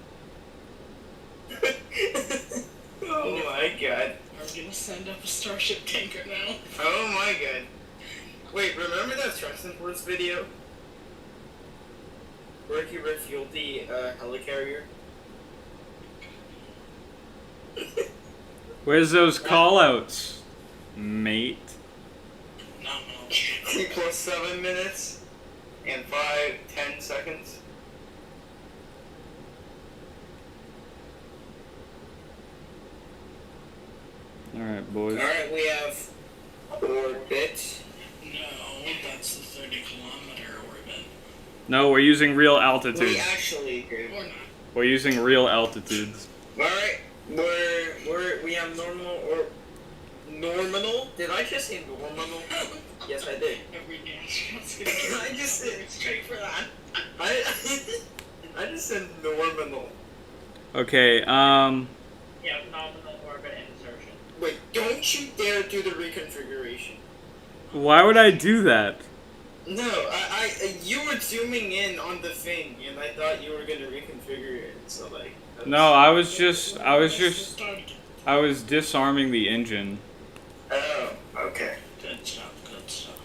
Oh my god. We're gonna send up a Starship tanker now. Oh my god. Wait, remember that Trust and Force video? Where he refueled the helicarrier? Where's those callouts, mate? Nominal. T plus 7 minutes and 10 seconds. All right, boys. Alright, we have orbit. No, that's the 30-kilometer orbit. No, we're using real We altitudes. actually do. Or not. We're using real altitudes. Alright, we have normal? Did I just say normal? Yes, I did. Every astronaut's gonna get I just said straight for that. I just said normal. Okay. Yeah, nominal orbit insertion. Wait, don't you dare do the reconfiguration. Why would I do that? No, you were zooming in on the thing, and I thought you were gonna reconfigure it. So like. No, I was disarming the engine. Oh, okay. Good stuff, good stuff.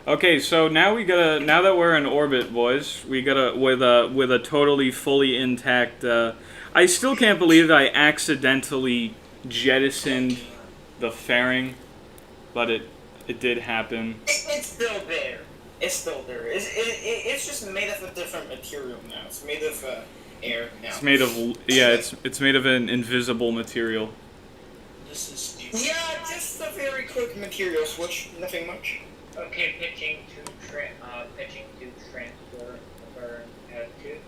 Okay, so now that we're in orbit, boys, we gotta with a totally fully intact. I still can't believe I accidentally jettisoned the fairing, but it did happen. It's still there. It's still there. It's just made of a different material now. It's made of air now. It's made of it's made of an invisible material. This is stupid. Yeah, just a very quick material switch. Nothing much. Okay, pitching to transfer over to.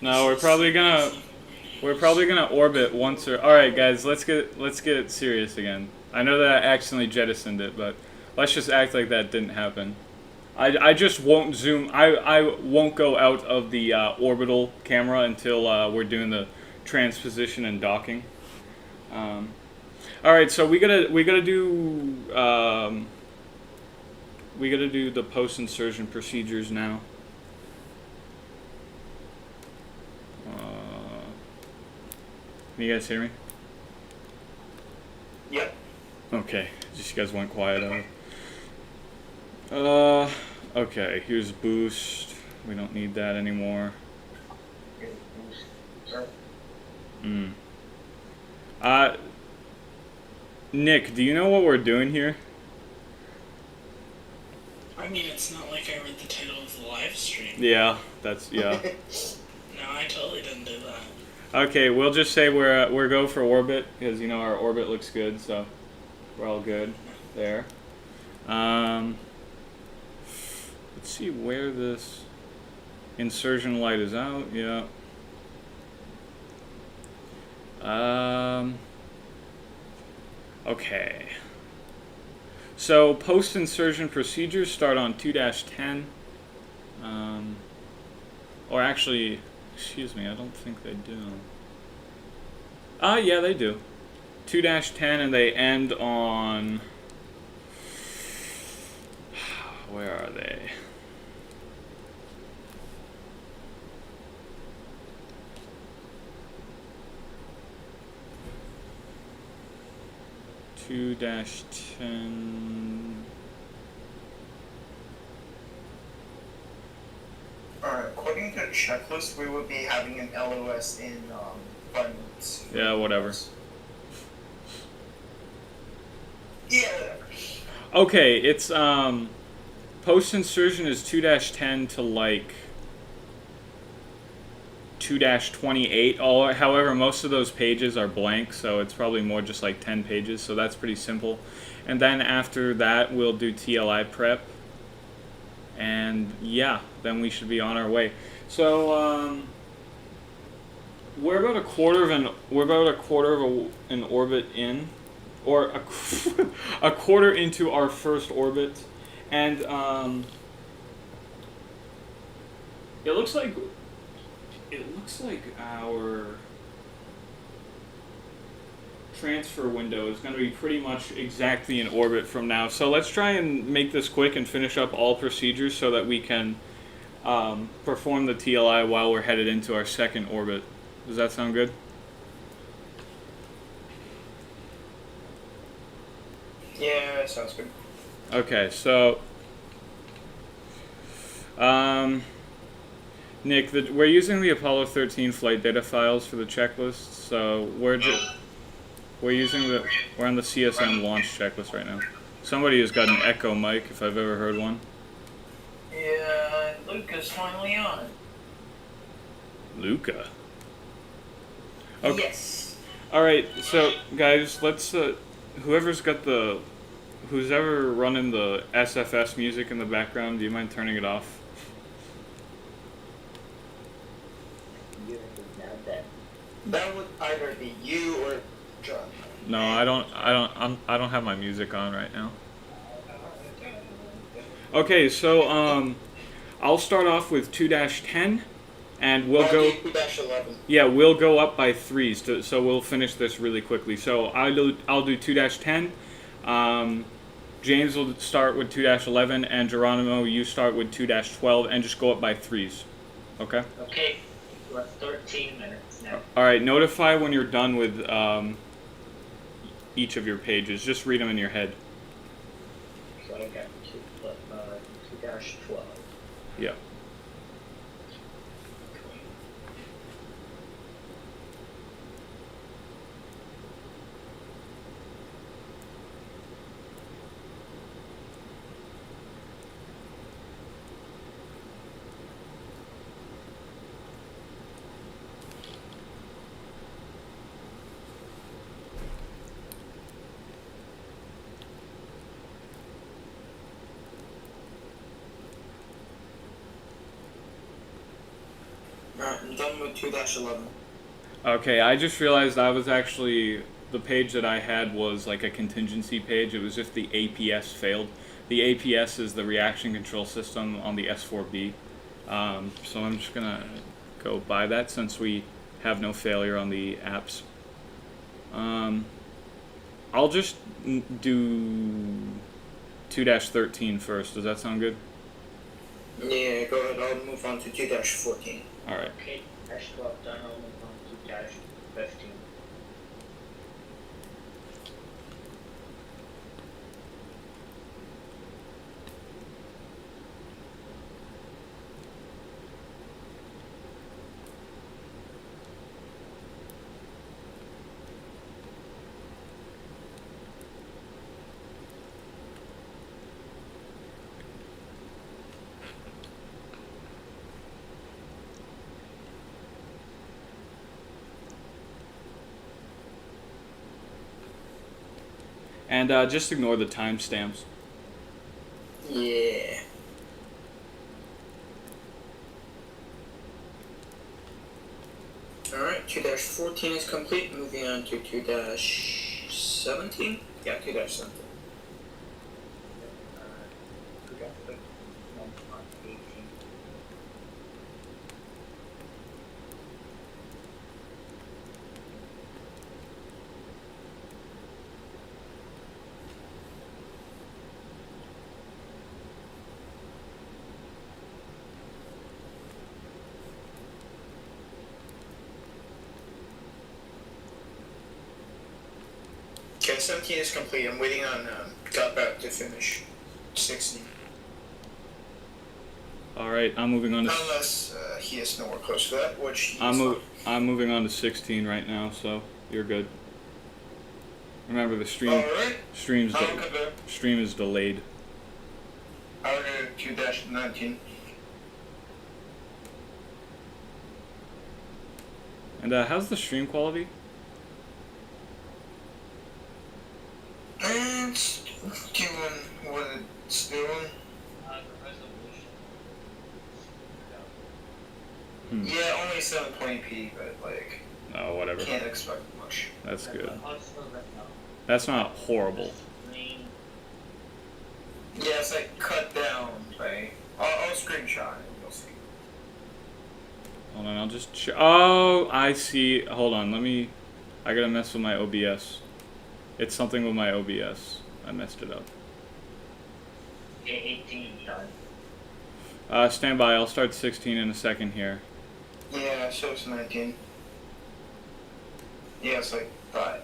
No, we're probably gonna orbit once or. All right, guys, let's get serious again. I know that I accidentally jettisoned it, but let's just act like that didn't happen. I just won't zoom. I won't go out of the orbital camera until we're doing the transposition and docking. All right, so we gotta do the post insertion procedures now. Can you guys hear me? Yep. Okay, just you guys went quiet on it. Okay, here's boost. We don't need that anymore. Nick, do you know what we're doing here? I mean, it's not like I read the title of the live stream. Yeah. No, I totally didn't do that. Okay, we'll just say we're go for orbit because our orbit looks good, so we're all good there. Let's see where this insertion light is out. Yeah. Okay. So post-insertion procedures start on 2-10. Or actually, excuse me, I don't think they do. Yeah, they do. 2-10 and they end on... Where are they? -10. Alright, according to the checklist, we would be having an LOS in 5 minutes. Yeah, whatever. Yeah, whatever. Okay, it's post insertion is 2-10 to like 2-28. However, most of those pages are blank, so it's probably more just like 10 pages, so that's pretty simple. And then after that, we'll do TLI prep. And yeah, then we should be on our way. So we're about a quarter of an orbit in, or a quarter into our first orbit, and it looks like transfer window is going to be pretty much exactly in orbit from now. So let's try and make this quick and finish up all procedures so that we can perform the TLI while we're headed into our second orbit. Does that sound good? Yeah, sounds good. Okay, so Nick, we're using the Apollo 13 flight data files for the checklist. So we're on the CSM launch checklist right now. Somebody has got an echo mic, if I've ever heard one. Yeah, Luca's finally on. Luca. Okay. Yes. All right, so guys, let's who's ever running the SFS music in the background, do you mind turning it off? That would either be you or John. No, I don't have my music on right now. Okay, so I'll start off with 2-10 and we'll go 2-11. Yeah, we'll go up by threes, so we'll finish this really quickly. So I'll do 2-10. James will start with 2-11, and Geronimo, you start with 2-12, and just go up by threes. Okay? Okay, we're 13 minutes now. All right, notify when you're done with each of your pages. Just read them in your head. So I got 2-12. Yeah. Alright, I'm done with 2-11. Okay, I just realized I was actually, the page that I had was like a contingency page. It was if the APS failed. The APS is the reaction control system on the S4B. So I'm just gonna go by that since we have no failure on the apps. I'll just do 2-13 first. Does that sound good? Yeah, go ahead. I'll move on to 2-14. All right. Okay, -12 done, I'll move on to -15. And just ignore the timestamps. Yeah. Alright, 2-14 is complete. Moving on to 2-17? Yeah, 2-17. We got 15 on 18. Okay, 17 is complete. I'm waiting on Godback to finish 16. All right, I'm moving on to. Unless he is nowhere close to that, which he I'm is not. I'm moving on to 16 right now, so you're good. Remember the stream. Alright, Stream's I'll come back. stream is delayed. I'll do 2-19. And how's the stream quality? And it's doing what it's doing. The resolution. Yeah, only 720p, but like, Oh, whatever. can't expect much. That's good. Also, right now, That's not horrible. screen. Yeah, it's like cut down by. I'll screenshot it, you'll see. Hold on, I'll just. Oh, I see. Hold on, I gotta mess with my OBS. It's something with my OBS. I messed it up. Okay, 18 done. Stand by. I'll start 16 in a second here. Yeah, it shows 19. Yeah, it's like that.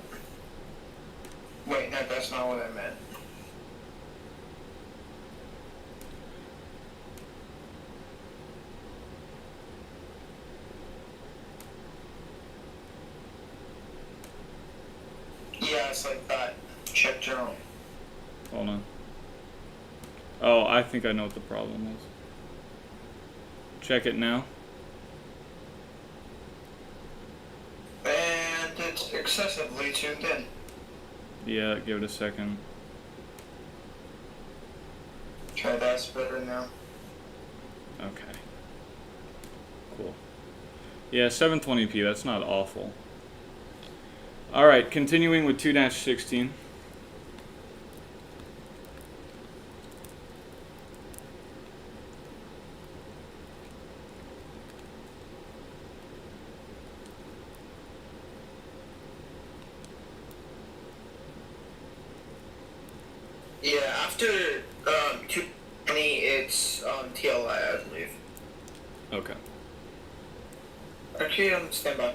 Wait, no, that's not what I meant. Yeah, it's like that. Check your own. Hold on. Oh, I think I know what the problem is. Check it now. And it's excessively tuned in. Yeah, give it a second. Try that's better now. Okay. Cool. Yeah, 720p, that's not awful. Alright, continuing with 2-16. Yeah, after 220, it's TLI, I believe. Okay. Actually, stand by.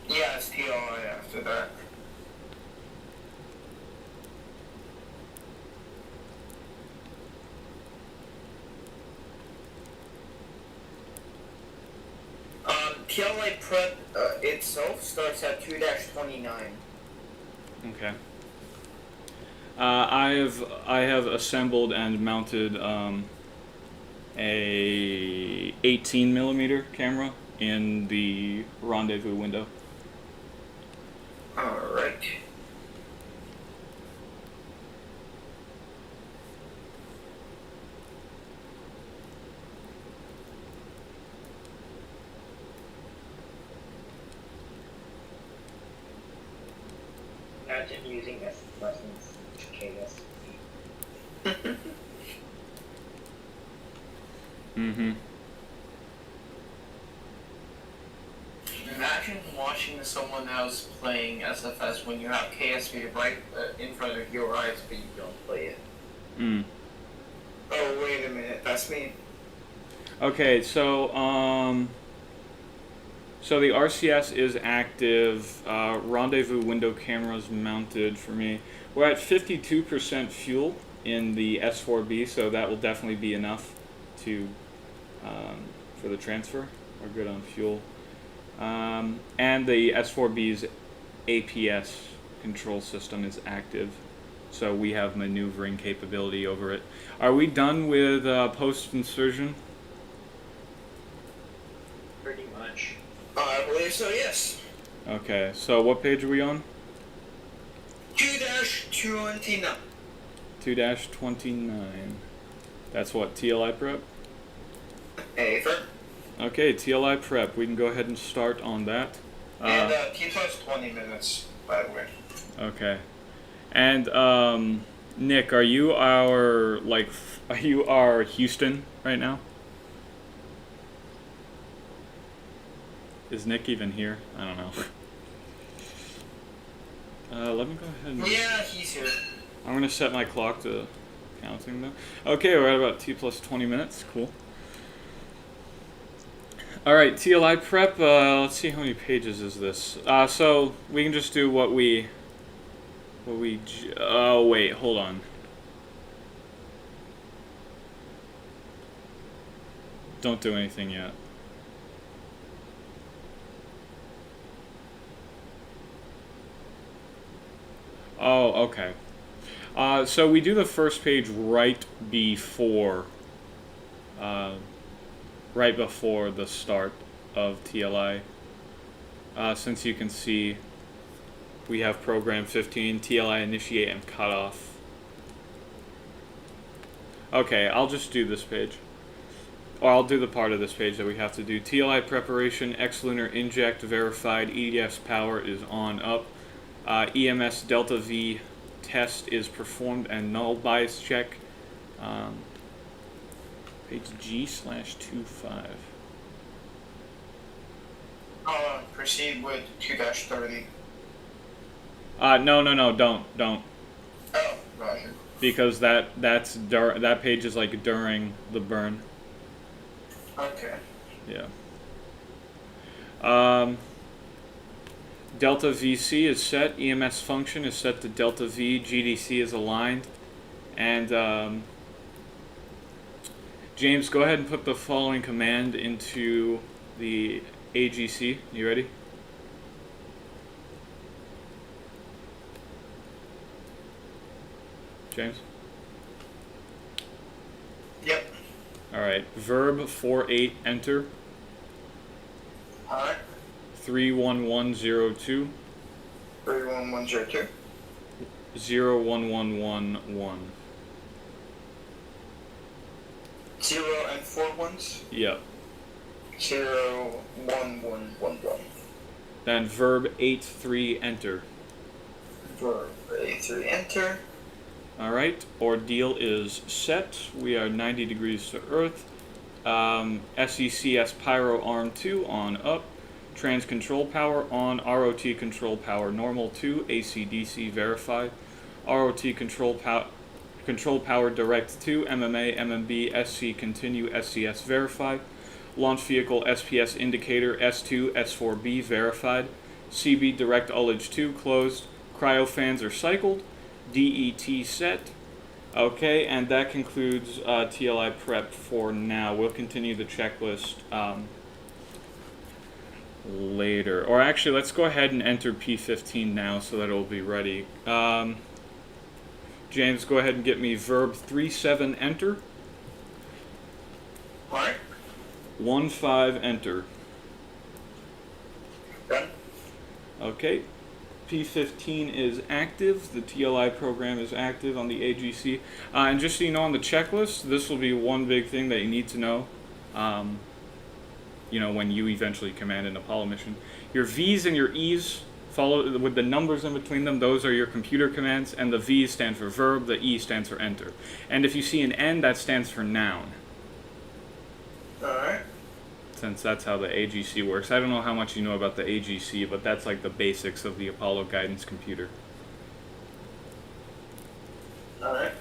Yeah, it's TLI after that. TLI prep itself starts at 2-29. Okay. I have assembled and mounted a 18mm camera in the rendezvous window. Alright. Imagine using S lessons. KS. Mm-hmm. Imagine watching someone else playing SFS when you have KSV right in front of your eyes, but you don't play it. Mm. Oh, wait a minute, that's me. Okay, so so the RCS is active. Rendezvous window cameras mounted for me. We're at 52% fuel in the S4B, so that will definitely be enough to for the transfer. We're good on fuel. And the S4B's APS control system is active, so we have maneuvering capability over it. Are we done with post-insertion? Pretty much. I believe so, yes. Okay, so what page are we on? 2-29. 2-29. That's what, TLI prep? Hey, for Okay, TLI prep. We can go ahead and start on that. and T plus 20 minutes, by the way. Okay. And Nick, are you our Houston right now? Is Nick even here? I don't know. Let me go ahead and... Yeah, he's here. I'm going to set my clock to counting though. Okay, we're at about T plus 20 minutes. Cool. Alright, TLI prep. Let's see how many pages is this. So we can just do what we... Oh, wait, hold on. Don't do anything yet. Oh, okay. So we do the first page right before the start of TLI. Since you can see we have program 15, TLI initiate and cut off. Okay, I'll just do this page. Or I'll do the part of this page that we have to do. TLI preparation, X-Lunar inject verified, EDS power is on up. EMS Delta V test is performed and null bias check. Page G/25. Oh, proceed with 2-30. No, don't. Oh, Roger. Because that page is like during the burn. Okay. Yeah. Delta VC is set. EMS function is set to Delta V. GDC is aligned. And James, go ahead and put the following command into the AGC. You ready? James? Yep. Alright. Verb 48, enter. Alright. 31102. 31102. 01111. 0 and 4 ones. Yep. 01111. Then verb 83, enter. Verb 83, enter. Alright, ordeal is set. We are 90 degrees to Earth. SECS Pyro Arm 2 on up. Trans control power on. ROT control power normal 2. ACDC verified. ROT control power direct 2. MMA, MMB, SC continue, SCS verified. Launch vehicle SPS indicator S2, S4B verified. CB direct ullage 2 closed. Cryofans are cycled. DET set. Okay, and that concludes TLI prep for now. We'll continue the checklist later. Or actually, let's go ahead and enter P15 now so that it'll be ready. James, go ahead and get me verb 37, enter. Alright. 15, enter. Done. Okay. P15 is active. The TLI program is active on the AGC. And just so you know, on the checklist, this will be one big thing that you need to know. When you eventually command an Apollo mission. Your V's and your E's, follow with the numbers in between them. Those are your computer commands, and the V stand for verb, the E stands for enter. And if you see an N, that stands for noun. Alright. Since that's how the AGC works. I don't know how much you know about the AGC, but that's like the basics of the Apollo guidance computer. Alright.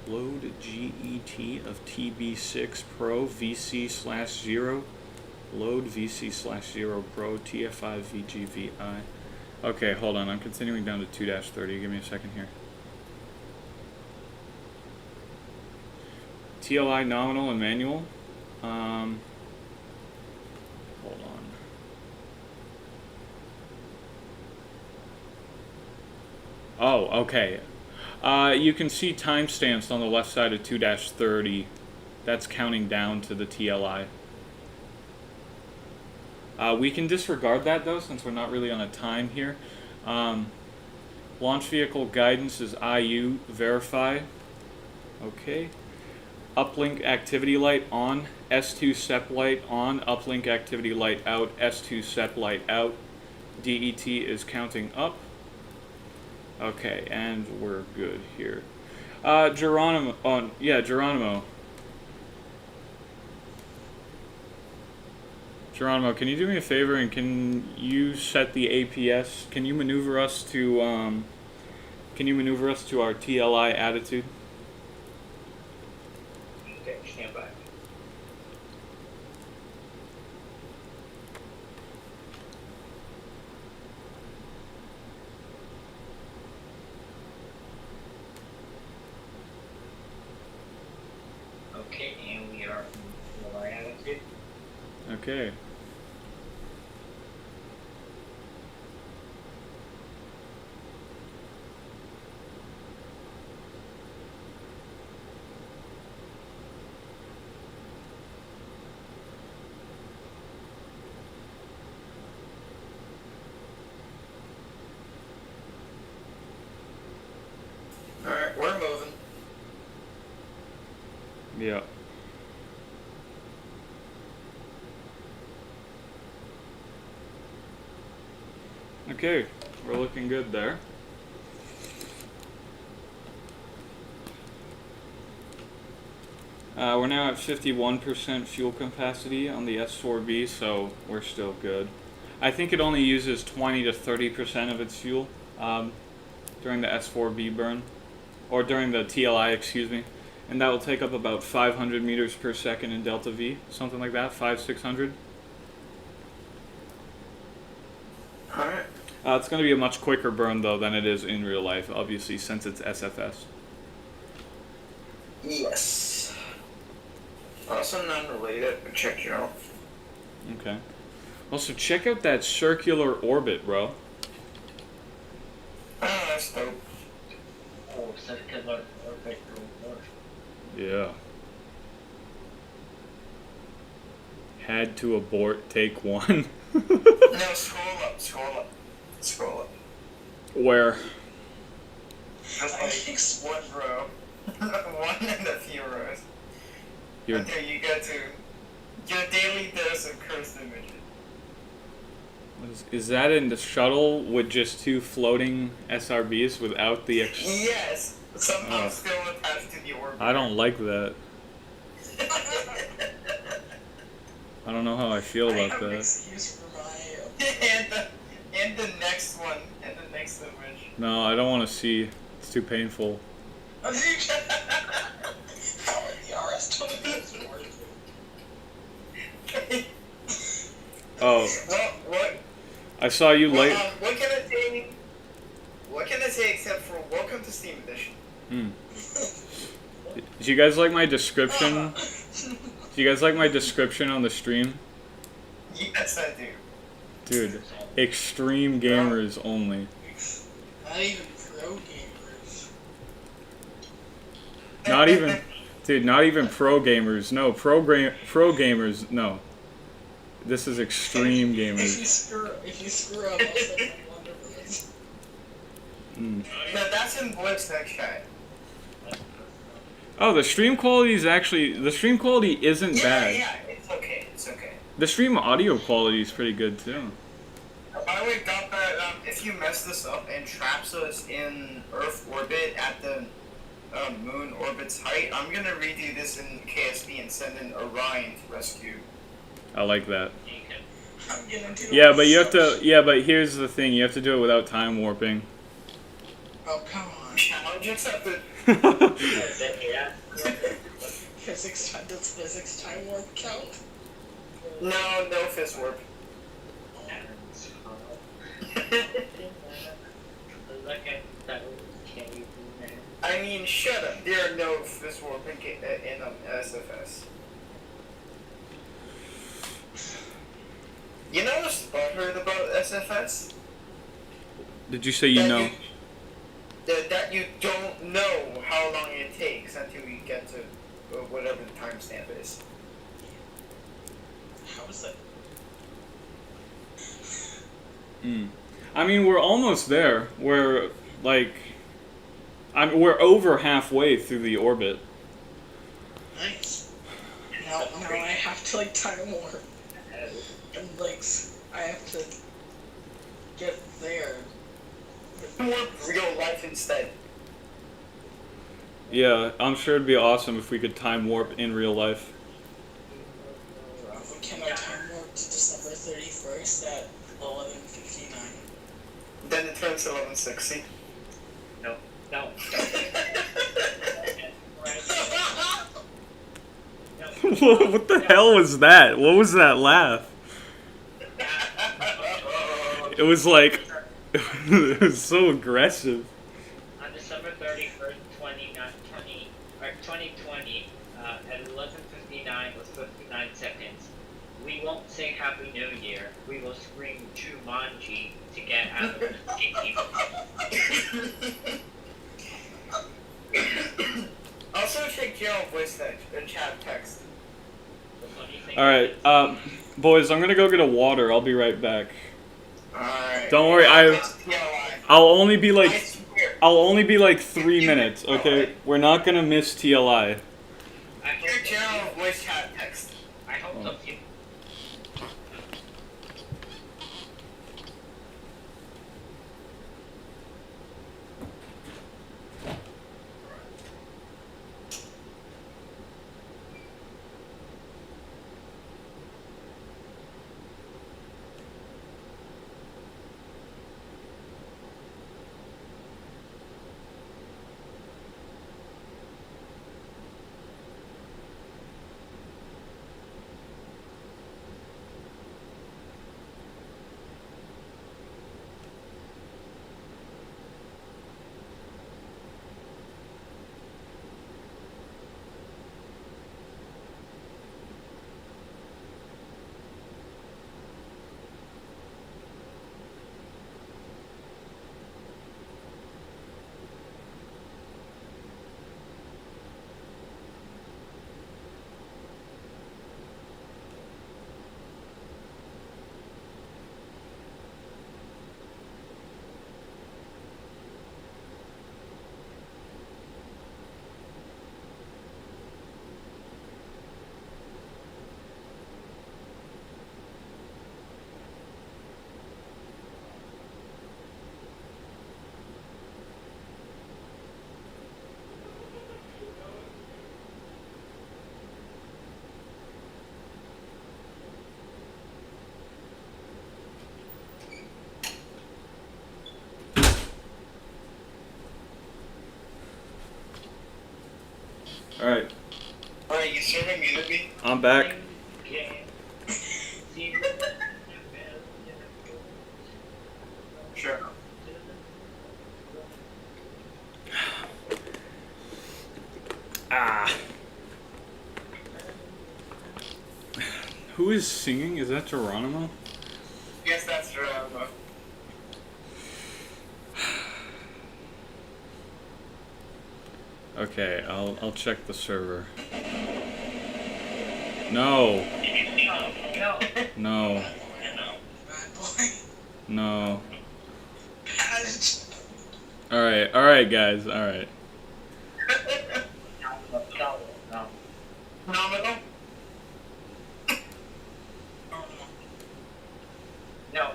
Load GET of TB6 Pro VC/0. Load VC/0 Pro TFI VGVI. Okay, hold on. I'm continuing down to 2-30. Give me a second here. TLI nominal and manual. Hold on. Oh, okay. You can see timestamps on the left side of 2-30. That's counting down to the TLI. We can disregard that though, since we're not really on a time here. Launch vehicle guidance is IU verify. Okay. Uplink activity light on. S2 SEP light on. Uplink activity light out. S2 SEP light out. DET is counting up. Okay, and we're good here. Geronimo. Geronimo. Geronimo, can you do me a favor and can you set the APS? Can you maneuver us to our TLI attitude? Okay, stand by. Okay, and we are in TLI attitude. Okay. Alright, we're moving. Yeah. Okay, we're looking good there. We're now at 51% fuel capacity on the S4B, so we're still good. I think it only uses 20 to 30% of its fuel during the S4B burn, or during the TLI, excuse me, and that will take up about 500 meters per second in delta V, something like that, 600. Alright. It's going to be a much quicker burn though than it is in real life, obviously, since it's SFS. Yes. Also non-related, but check your own. Okay. Also, check out that circular orbit, bro. Oh, that's dope. Oh, circular orbit rover. Yeah. Had to abort take one. No, scroll up. Where? Just like one row. One and a few rows. Your Until you get to your daily dose of cursed images. is that in the shuttle with just two floating SRBs without the Yes! Somehow Oh. still attached to the orbit. I don't like that. I don't know how I feel I about have an that. excuse for my. and the next one, and the next image. No, I don't want to see. It's too painful. How are the RS-20 worth Oh, Well, what? I saw you Well, late. what can I say? What can I say except for welcome to Steam Edition? Did you guys like my description? Do you guys like my description on the stream? Yes, I do. Dude, extreme gamers only. Not even pro gamers. Not even, dude, not even pro gamers. No, pro gamers, no. This is extreme If you gamers. screw up, I'll send my Wonder Woman. No, that's in Blitz next chat. Oh, the stream quality isn't bad. Yeah, it's okay. It's okay. The stream audio quality is pretty good too. By the way, got that. If you mess this up and traps us in Earth orbit at the Moon orbit's height, I'm gonna redo this in KSP and send in Orion to rescue. I like that. I'm getting to Yeah, but you have to. Yeah, but here's the thing: you have to do it without time warping. Oh, come on. Challenge accepted. Yeah. Physics, does physics time warp count? No fist warp. Look at that cave, man. I mean, shut up. There are no fist warp in SFS. You know what's butthurt about SFS? Did you say you know? That you don't know how long it takes until you get to whatever the timestamp is. How is that? I mean, we're almost there. We're like, we're over halfway through the orbit. Nice. Now I have to like time warp. And like, I have to get there. More real life instead. Yeah, I'm sure it'd be awesome if we could time warp in real life. Can I time warp to December 31st at 11:59? Then it turns 1160. No. What the hell was that? What was that laugh? It was like, it was so aggressive. On December 31st, 2020, at 11:59 with 59 seconds, we won't say Happy New Year. We will scream Jumanji to get out of the cave. Also check general voice text, chat text. Alright, boys, I'm gonna go get a water. I'll be right back. Alright. Don't worry, I'll only be like 3 minutes, okay? We're not gonna miss TLI. Your general voice chat text. I hope so. Alright, Alright, you sure muted me? I'm back. Sure. Ah. Who is singing? Is that Geronimo? Yes, that's Geronimo. Okay, I'll check the server. No. No. Bad boy. No. Bad. Alright, guys, alright. Nominal? No.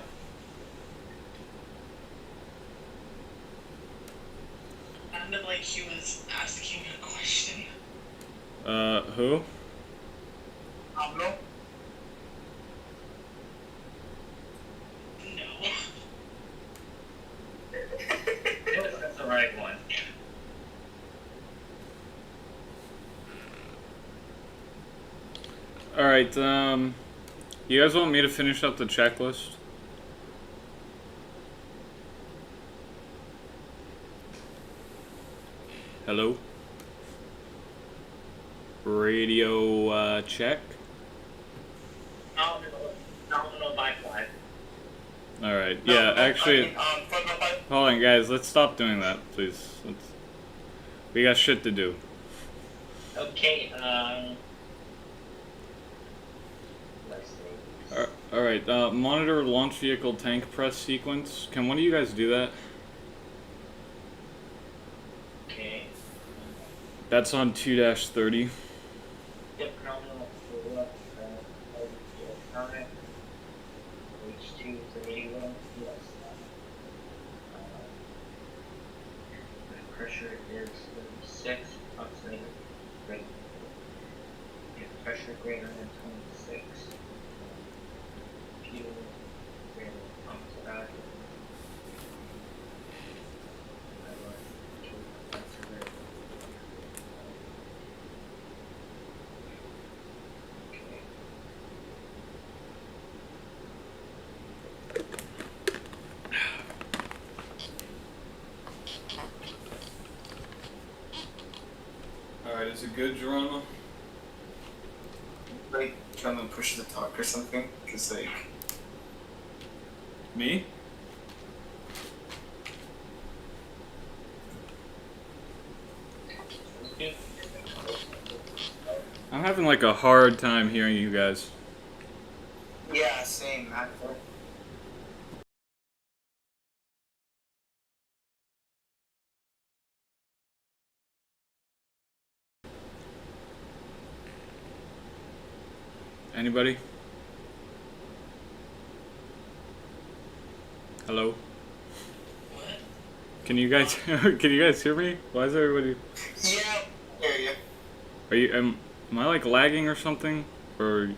Sounded like he was asking a question. Who? Nominal? No. That's the right one. Alright, you guys want me to finish up the checklist? Hello? Radio, check? Nominal by 5. Alright, yeah, actually, from the pipe. hold on, guys, let's stop doing that, please. We got shit to do. Okay, let's see. Alright, monitor launch vehicle tank press sequence. Can one of you guys do that? Okay. That's on 2-30. Yep, nominal for what? Comment. H2 is 81. Yes. The pressure is 36. Oxidative rate. If pressure greater than 26. Fuel greater than oxidative. Alright, is it good, Geronimo? Like, trying to push the talk or something? Cause like... Me? I'm having like a hard time hearing you guys. Yeah, same, actually. Anybody? Hello? What? Can you guys can you guys hear me? Why is everybody Yeah, hear you. Are you am I like lagging or something? Or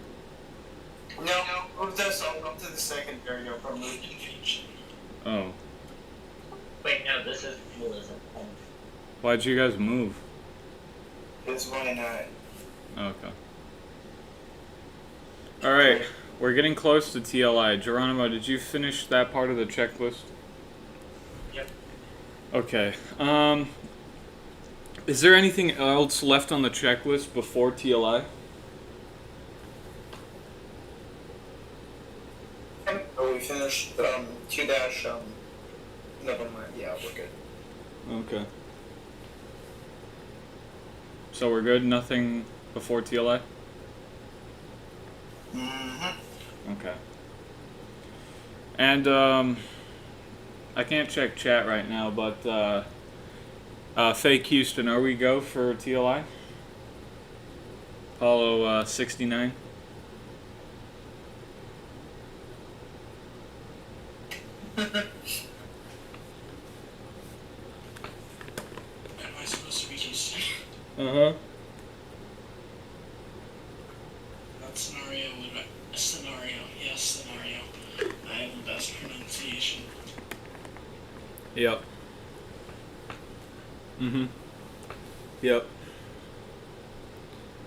No, move this up to the second area probably. oh. Wait, no, this is dualism. Why'd you guys move? Because why not? Okay. Alright, we're getting close to TLI. Geronimo, did you finish that part of the checklist? Yep. Okay. Is there anything else left on the checklist before TLI? Oh, we finished 2 dash never mind. Yeah, we're good. Okay. So we're good? Nothing before TLI? Mm-hmm. Okay. And I can't check chat right now, but Fake Houston, are we go for TLI? Apollo 69? Am I supposed to be Houston? Uh-huh. That scenario would... Scenario. Yes, scenario. I have the best pronunciation. Yep. Mm-hmm. Yep.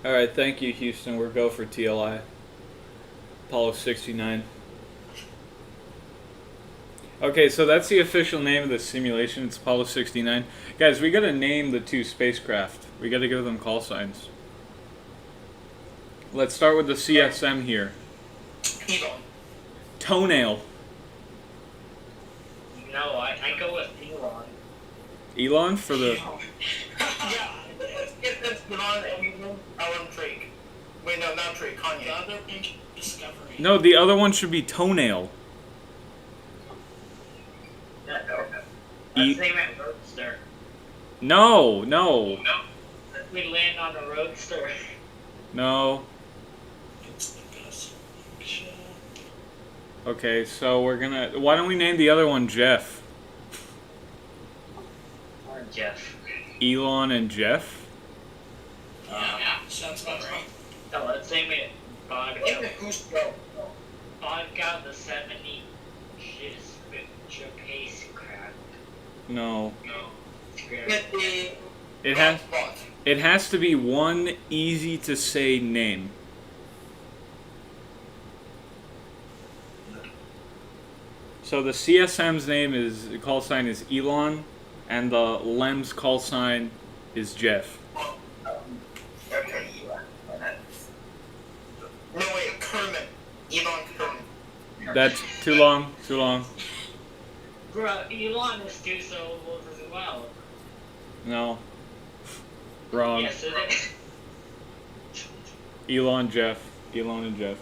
All right, thank you, Houston. We'll go for TLI. Apollo 69. Okay, so that's the official name of the simulation. It's Apollo 69. Guys, we gotta name the two spacecraft. We gotta give them call signs. Let's start with the CSM here. Elon. Toenail. No, I go with Elon. Elon for the. Yeah, it's Elon and Alan Drake. Wait, no, not Drake, The Kanye. other pink discovery. No, the other one should be toenail. Let's E- name it Roadster. No. We land on a Roadster. No. It's the best. Okay, so we're gonna. Why don't we name the other one Jeff? Or Jeff. Elon and Jeff? Yeah, sounds about right. No, let's name it Vodka. Gusto. Vodka the 70 spacecraft. No. Get the It has. spot. It has to be one easy to say name. So the CSM's name is call sign is Elon, and the LEM's call sign is Jeff. Okay. No, wait, Kermit. Elon Kermit. That's too long. Too long. Bruh, Elon is 2 syllables as well. No. Wrong. Yes, it is. Elon, Jeff. Elon and Jeff.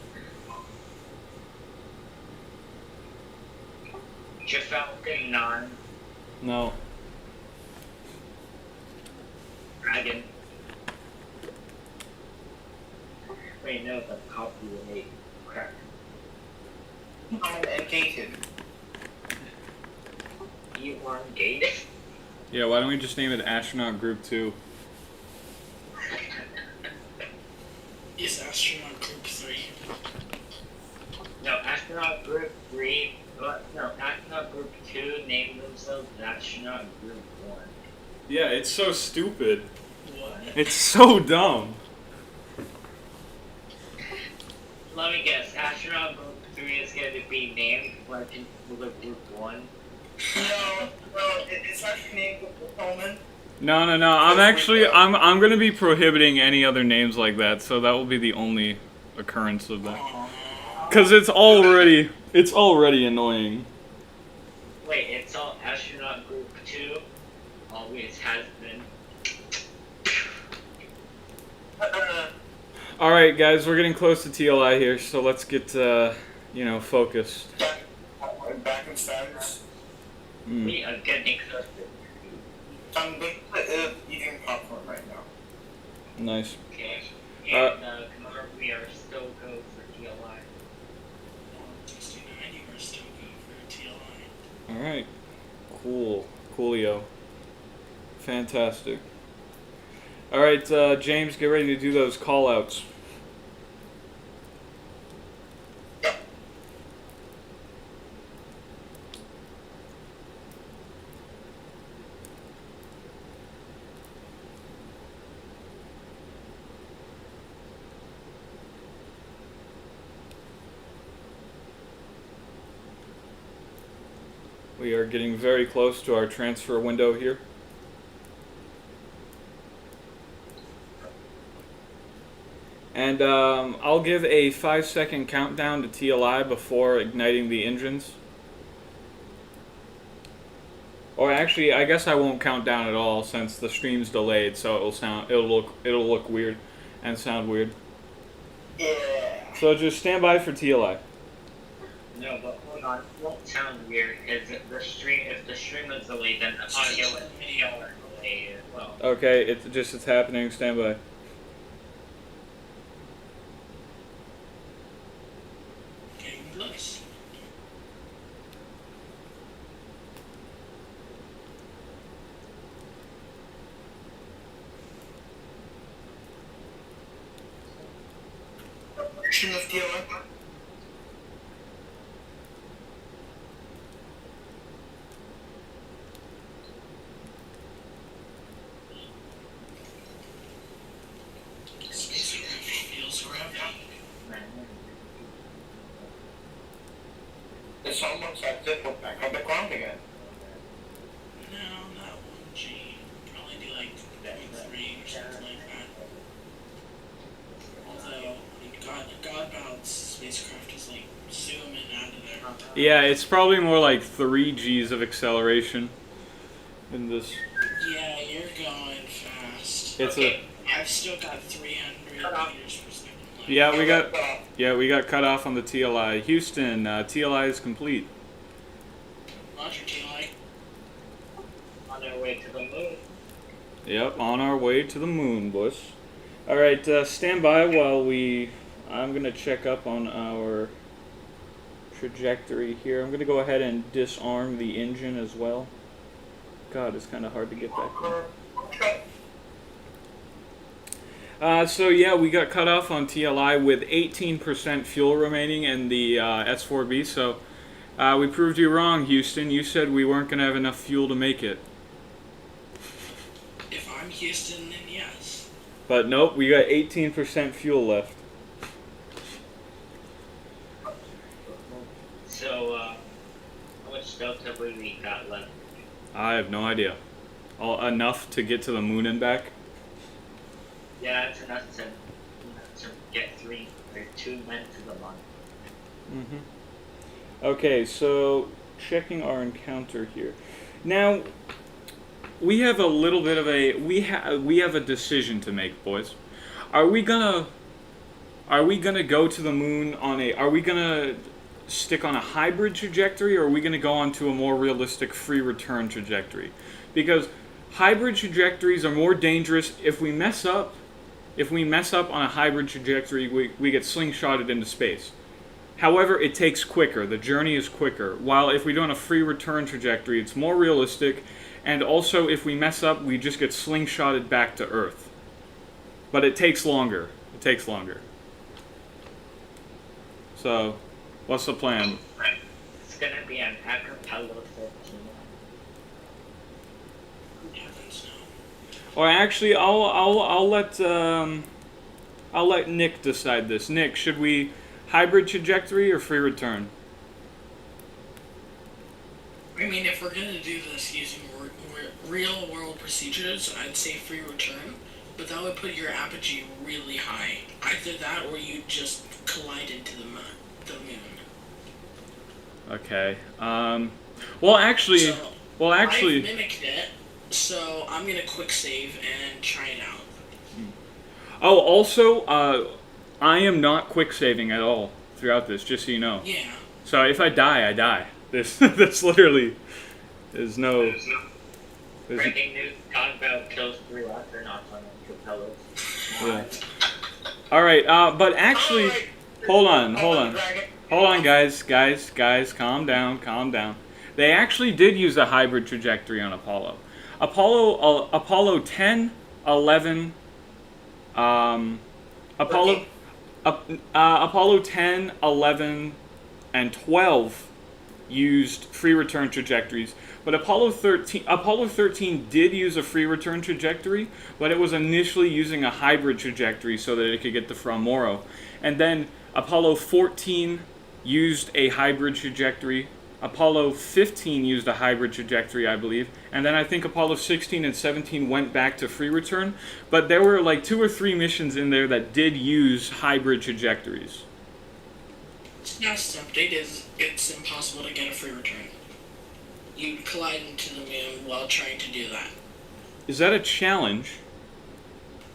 Falcon 9. No. Dragon. Wait, no, the copy will make crap. And gated. Elongated? Yeah. Why don't we just name it Astronaut Group 2? Is astronaut group 3. No, Astronaut Group 3. No, Astronaut Group 2 named themselves Astronaut Group 1. Yeah, it's so stupid. What? It's so dumb. Let me guess, Astronaut Group 3 is going to be named like Group 1. No, it's actually named Coleman. No. I'm gonna be prohibiting any other names like that. So that will be the only occurrence of that. Cause it's already annoying. Wait, it's all Astronaut Group 2? Always has been. All right, guys, we're getting close to TLI here, so let's get focused. Back in status. We are getting close to. I'm eating popcorn right now. Nice. Okay. And tomorrow we are still go for TLI. 69, you are still go for TLI. All right. Coolio. Fantastic. All right, James, get ready to do those call outs. We are getting very close to our transfer window here. And I'll give a 5-second countdown to TLI before igniting the engines. Or actually, I guess I won't count down at all since the stream's delayed, so it'll look weird and sound weird. Yeah. So just stand by for TLI. No, but hold on. It won't sound weird because if the stream is delayed, then the audio and video are delayed as well. Okay, it's happening. Stand by. Getting close. Action of dealing. Space It's almost as if we're back on the ground again. No, not 1G. Probably do like 0.3 or something like that. Although, God Balance spacecraft is like zooming out of there. Yeah, it's probably more like 3 Gs of acceleration in this. Yeah, you're going fast. It's Okay. I've still got 300 meters per second left. we got cut off on the TLI. Houston, TLI is complete. Roger, TLI. On our way to the moon. Yep, on our way to the moon, boys. All right, stand by while I'm gonna check up on our trajectory here. I'm gonna go ahead and disarm the engine as well. God, it's kind of hard to get back on. So yeah, we got cut off on TLI with 18% fuel remaining in the S4B. So we proved you wrong, Houston. You said we weren't gonna have enough fuel to make it. If I'm Houston, then yes. But nope, we got 18% fuel left. So, how much delta would we got left? I have no idea. Enough to get to the moon and back? Yeah, it's enough to get 2 men to the moon. Mm-hmm. Okay, so checking our encounter here. Now, we have a little bit of we have a decision to make, boys. Are we gonna go to the moon are we gonna stick on a hybrid trajectory, or are we gonna go on to a more realistic free return trajectory? Because hybrid trajectories are more dangerous. If we mess up on a hybrid trajectory, we get slingshotted into space. However, it takes quicker. The journey is quicker. While if we do on a free return trajectory, it's more realistic. And also, if we mess up, we just get slingshotted back to Earth. But it takes longer. It takes longer. So, what's the plan? It's gonna be an acapella 13. Heavens no. Or actually, I'll let Nick decide this. Nick, should we hybrid trajectory or free return? I mean, if we're gonna do this using real world procedures, I'd say free return, but that would put your apogee really high. Either that or you just collide into the moon. Okay. Well, actually, I've mimicked it, so I'm gonna quick save and try it out. Oh, also, I am not quick saving at all throughout this, just so you know. Yeah. So if I die, I die. This literally is no. Breaking news: Gunboat kills 3 astronauts on propellers. Yeah. All right, but actually, hold on, guys, calm down. They actually did use a hybrid trajectory on Apollo. Apollo 10, 11, Apollo 10, 11, and 12 used free return trajectories, but Apollo 13 did use a free return trajectory, but it was initially using a hybrid trajectory so that it could get to From Morrow. And then Apollo 14 used a hybrid trajectory. Apollo 15 used a hybrid trajectory, I believe. And then I think Apollo 16 and 17 went back to free return. But there were like 2 or 3 missions in there that did use hybrid trajectories. Last update is it's impossible to get a free return. You collide into the moon while trying to do that. Is that a challenge?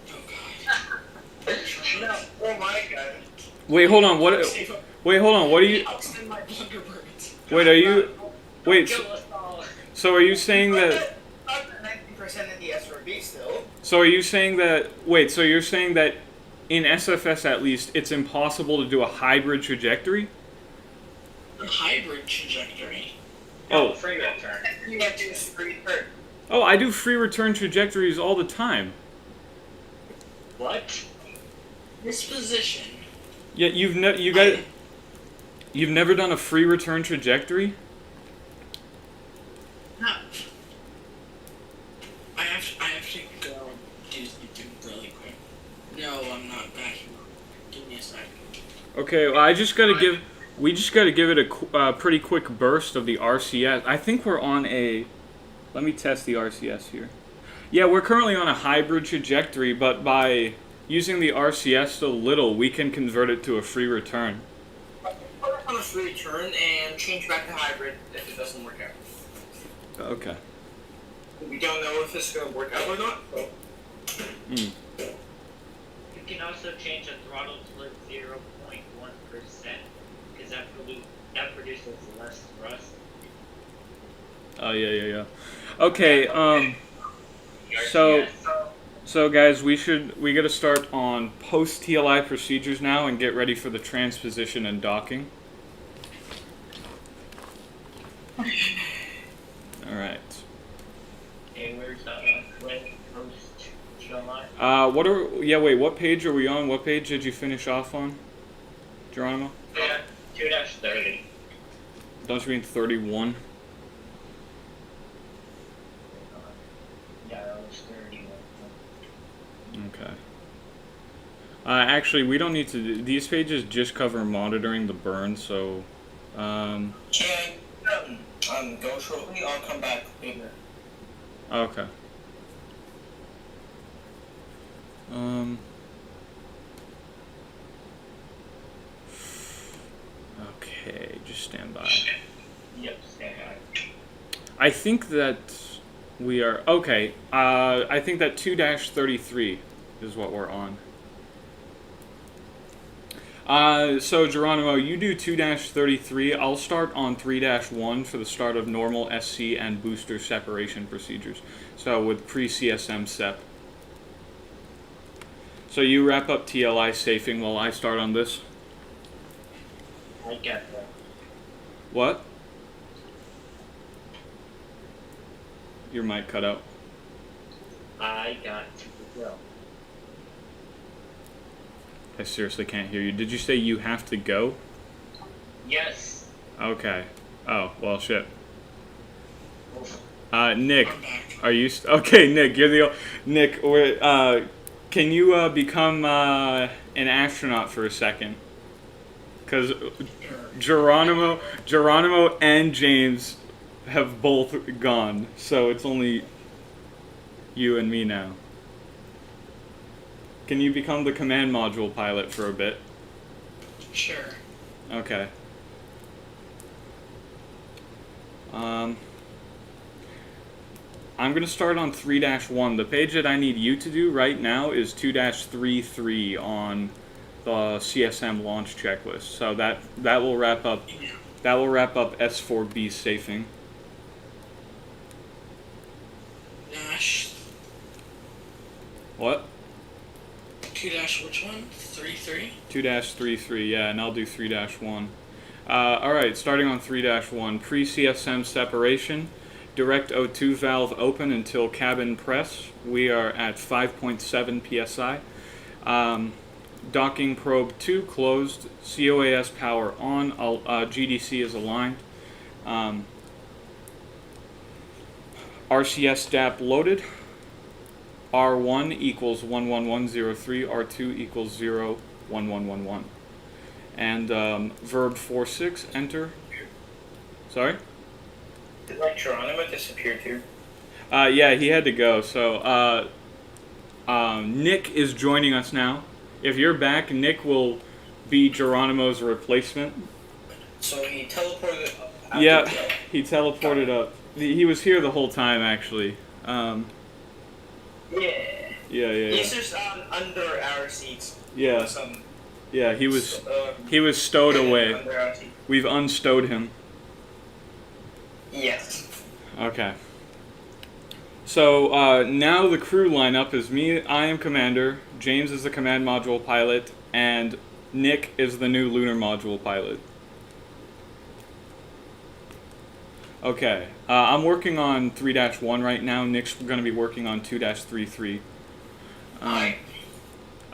Oh god. No, oh my god. Wait, hold on. What are you? I'll send my Thunderbirds. Wait, are you? Wait. Kill us all. So are you saying that? Up to 90% in the SRB still. So are you saying that? Wait. So you're saying that in SFS at least, it's impossible to do a hybrid trajectory? A hybrid trajectory. Oh. Free return. You have to use free return. Oh, I do free return trajectories all the time. What? This position. Yeah, you've never done a free return trajectory? No. I have to go do something really quick. No, I'm not back. Give me a sec. Okay, well, I just gotta give. We just got to give it a pretty quick burst of the RCS. I think we're on a. Let me test the RCS here. Yeah, we're currently on a hybrid trajectory, but by using the RCS a little, we can convert it to a free return. Put it on a free return and change back to hybrid if it doesn't work out. Okay. We don't know if it's going to work out or not. So. Mm. You can also change the throttle to like 0.1% because that produces less thrust. Oh yeah. Okay. So Yes. so guys, we got to start on post TLI procedures now and get ready for the transposition and docking. All right. Okay, where's when post July? What page are we on? What page did you finish off on, Geronimo? Yeah, 2-30. Don't you mean 31? Yeah, that was 31. Okay. Actually, we don't need to. These pages just cover monitoring the burn, so. Can go shortly. I'll come back later. Okay. Okay, just stand by. Yep, stand by. I think that we are okay. I think that 2-33 is what we're on. So Geronimo, you do 2-33. I'll start on 3-1 for the start of normal SC and booster separation procedures. So with pre-CSM SEP. So you wrap up TLI safing while I start on this. I get that. What? Your mic cut out. I got to go. I seriously can't hear you. Did you say you have to go? Yes. Okay. Oh, well, shit. Nick, I'm back. are you... Okay, Nick, you're the... Nick, can you become an astronaut for a second? Because Geronimo and James have both gone, so it's only you and me now. Can you become the command module pilot for a bit? Sure. Okay. I'm going to start on 3-1. The page that I need you to do right now is 2-33 on the CSM launch checklist. So that will wrap up S4B safing. Dash. What? 2 dash which one? 3-3? 2-33, yeah, and I'll do 3-1. Alright, starting on 3-1. Pre-CSM separation. Direct O2 valve open until cabin press. We are at 5.7 psi. Docking probe 2 closed. COAS power on. GDC is aligned. RCS DAP loaded. R1 equals 11103. R2 equals 01111. And verb 46 enter. Sorry? Did like Geronimo disappear too? Yeah, he had to go. So Nick is joining us now. If you're back, Nick will be Geronimo's replacement. So he teleported up. Yeah, he teleported up. He was here the whole time, actually. Yeah. Yeah. He's just under our seats. Yeah. Yeah, he was stowed away. Under our seats. We've unstowed him. Yes. Okay. So now the crew lineup is me. I am commander. James is the command module pilot, and Nick is the new lunar module pilot. Okay. I'm working on 3-1 right now. Nick's going to be working on 2-33. Hi.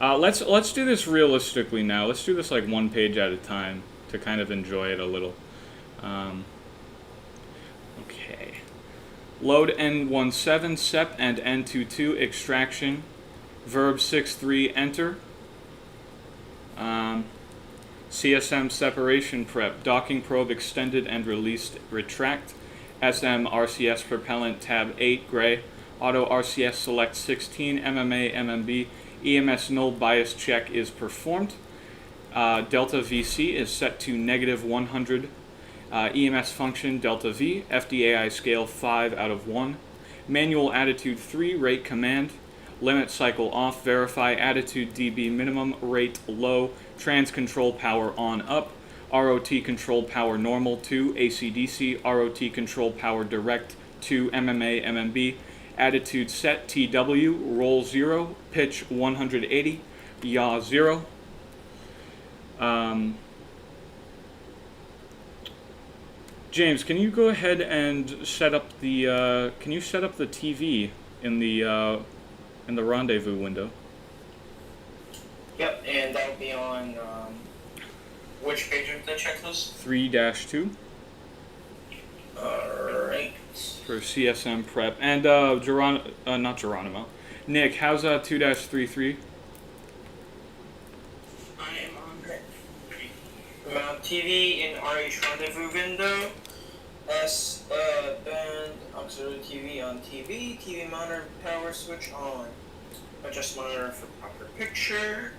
Let's do this realistically now. Let's do this like one page at a time to kind of enjoy it a little. Okay. Load N17 SEP and N22 extraction. Verb 63 enter. CSM separation prep, docking probe extended and released, retract, SM RCS propellant tab 8 gray, auto RCS select 16, MMA MMB, EMS null bias check is performed, delta VC is set to negative 100, EMS function delta V, FDAI scale 5 out of 1, manual attitude 3, rate command, limit cycle off, verify attitude dB minimum, rate low, trans control power on up, ROT control power normal 2, ACDC, ROT control power direct 2, MMA MMB, attitude set TW, roll 0, pitch 180, yaw 0. James, can you go ahead and set up the TV in the rendezvous window? Yep, and that'll be on which page of the checklist? 3-2 Alright. for CSM prep. And not Geronimo. Nick, how's 2-33? I am on Mount TV in RH rendezvous window. S band auxiliary TV on TV monitor power switch on. Adjust monitor for proper picture.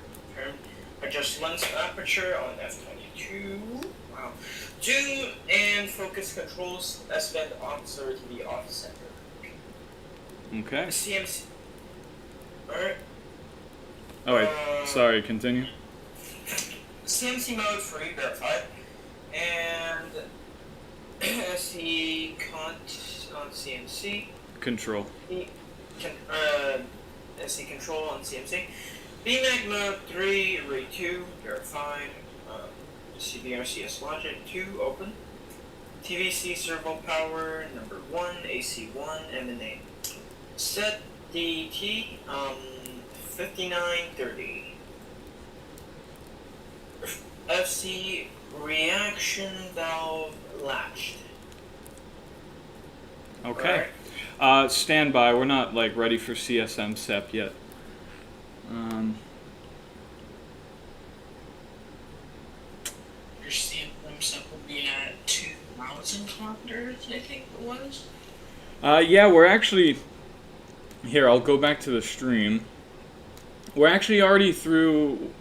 Adjust lens aperture on f22. Wow. Zoom and focus controls S band auxiliary TV off center. Okay. CMC. Alright. Oh wait, sorry, continue. CMC mode free, verified. And SE cont on CMC. Control. SE control on CMC. BMAC mode 3, array 2, verified. CBRCS logic 2, open. TVC servo power number 1, AC1, MNA. Set DT 5930. FC reaction valve latched. Okay. Stand by. We're not ready for CSM SEP yet. your CSM stuff will be at 2,000 kilometers, I think it was. Yeah, we're actually. Here, I'll go back to the stream. We're actually already through.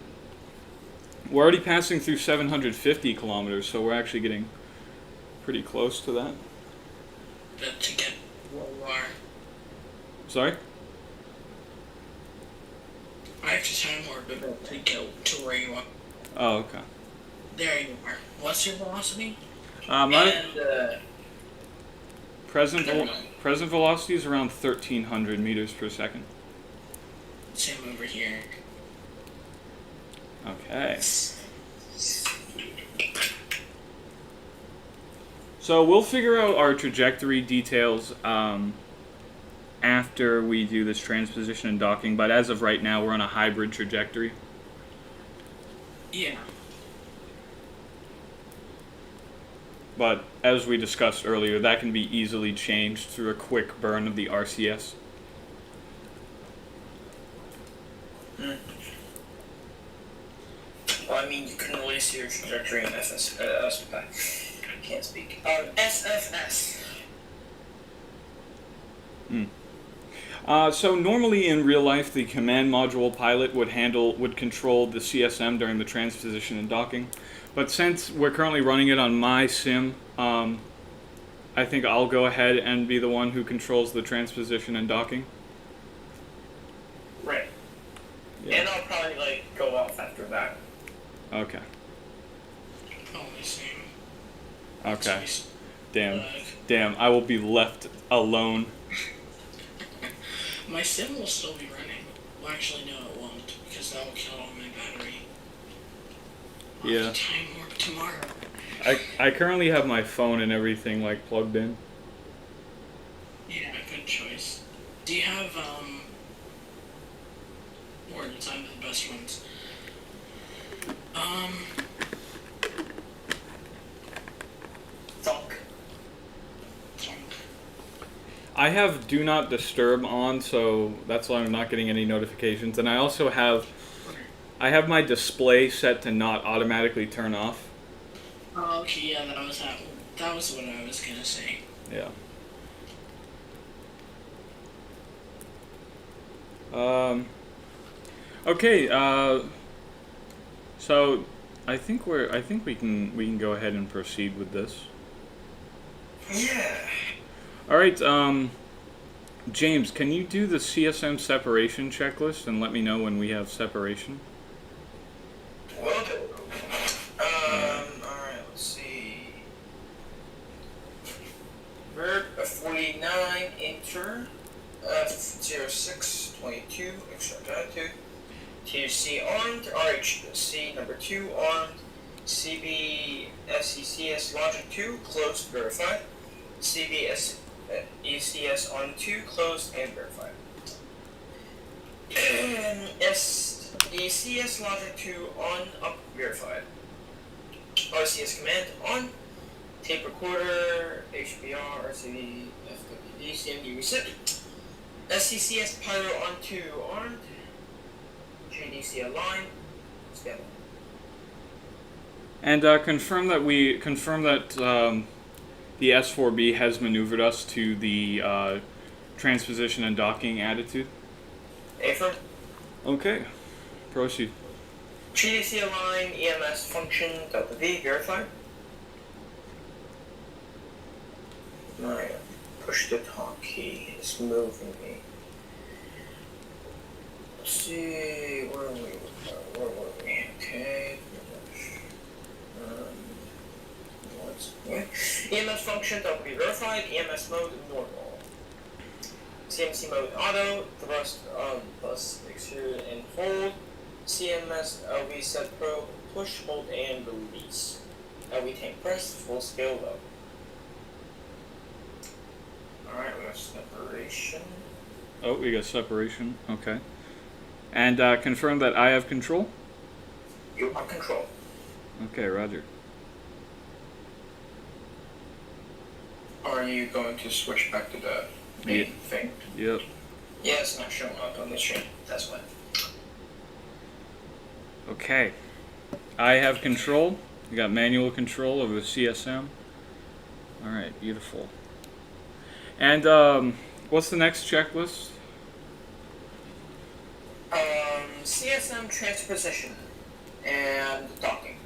We're already passing through 750 kilometers, so we're actually getting pretty close to that. To get where you are. Sorry? I have to time more to get to where you are. Oh, okay. There you are. What's your velocity? My present never mind. present velocity is around 1,300 meters per second. Same over here. Okay. So we'll figure out our trajectory details after we do this transposition and docking, but as of right now, we're on a hybrid trajectory. Yeah. But as we discussed earlier, that can be easily changed through a quick burn of the RCS. Well, I mean, you can really see your trajectory in SFS. I can't speak. SFS. So normally in real life, the command module pilot would control the CSM during the transposition and docking. But since we're currently running it on my sim, I think I'll go ahead and be the one who controls the transposition and docking. Right. Yeah. And I'll probably go off after that. Okay. Only same. Okay. It's Damn, I will be left alone. my sim will still be running. Well, actually, no, it won't, because that will kill all my battery. I'll Yeah. have to time warp tomorrow. I currently have my phone and everything plugged in. Yeah, good choice. Do you have, words? I'm the best ones. Thunk. I have Do Not Disturb on, so that's why I'm not getting any notifications. And I also have I have my display set to not automatically turn off. Oh, okay, yeah, that was what I was gonna say. Yeah. Um. Okay. So I think we can go ahead and proceed with this. Yeah. All right. James, can you do the CSM separation checklist and let me know when we have separation? Will do. Alright, let's see. Verb 49, enter. F06, 22, extract attitude. THC armed, RHC number 2 armed. CB SECS logic 2, closed, verified. CB ECS on 2, closed and verified. ECS logic 2 on, up, verified. RCS command on. Tape recorder, HBR, RCD, FWD, CMD reset. SCCS pyro on 2 armed. JDC align. Stand. And confirm that the S4B has maneuvered us to the transposition and docking attitude. Affirm. Okay, proceed. GDC align, EMS function, Delta V, verified. My push to talk key is moving me. Let's see, where are we? Okay. EMS function, Delta V, verified. EMS mode, normal. CMC mode, auto. Thrust on bus, extrude and hold. CMS LV set probe, push, hold, and release. LV tank press, full scale low. Alright, we have separation. Oh, we got separation. Okay. And confirm that I have control. You have control. Okay, Roger. Are you going to switch back to the main thing? Yep. Yeah, it's not showing up on the screen. That's why. Okay. I have control. We got manual control over the CSM. All right, beautiful. And what's the next checklist? CSM transposition and docking.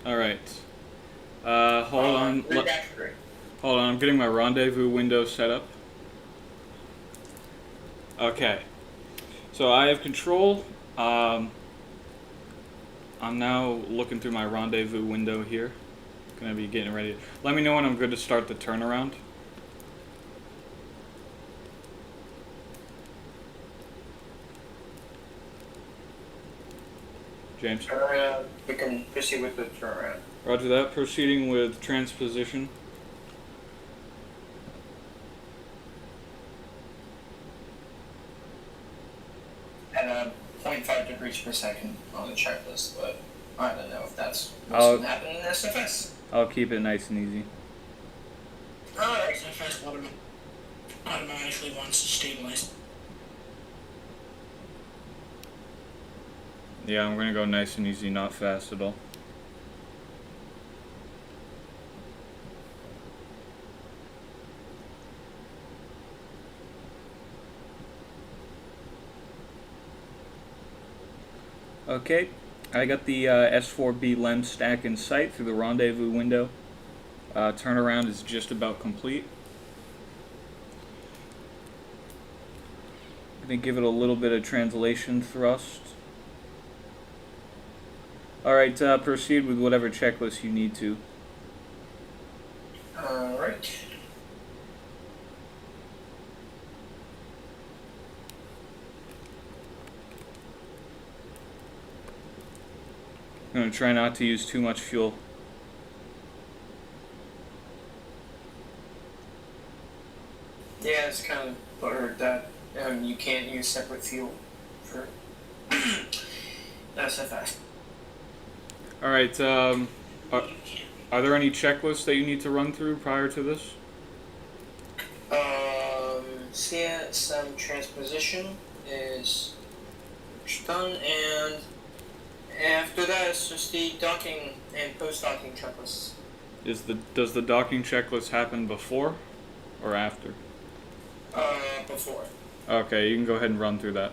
All right. Hold on. Hold on. I'm getting my rendezvous window set up. Okay. So I have control. I'm now looking through my rendezvous window here. Gonna be getting ready. Let me know when I'm good to start the turnaround. James. We can proceed with the turnaround. Roger that. Proceeding with transposition. At 0.5 degrees per second on the checklist, but I don't know if that's what's going to happen in SFS. I'll keep it nice and easy. Alright. SFS automatically wants to stabilize. Yeah, I'm gonna go nice and easy, not fast at all. Okay, I got the S4B LEM stack in sight through the rendezvous window. Turnaround is just about complete. Gonna give it a little bit of translation thrust. Alright, proceed with whatever checklist you need to. Alright. I'm gonna try not to use too much fuel. Yeah, it's kind of buttered that you can't use separate fuel for SFS. Alright, are there any checklists that you need to run through prior to this? CSM transposition is done, and after that it's just the docking and post-docking checklist. Does the docking checklist happen before or after? Before. Okay, you can go ahead and run through that.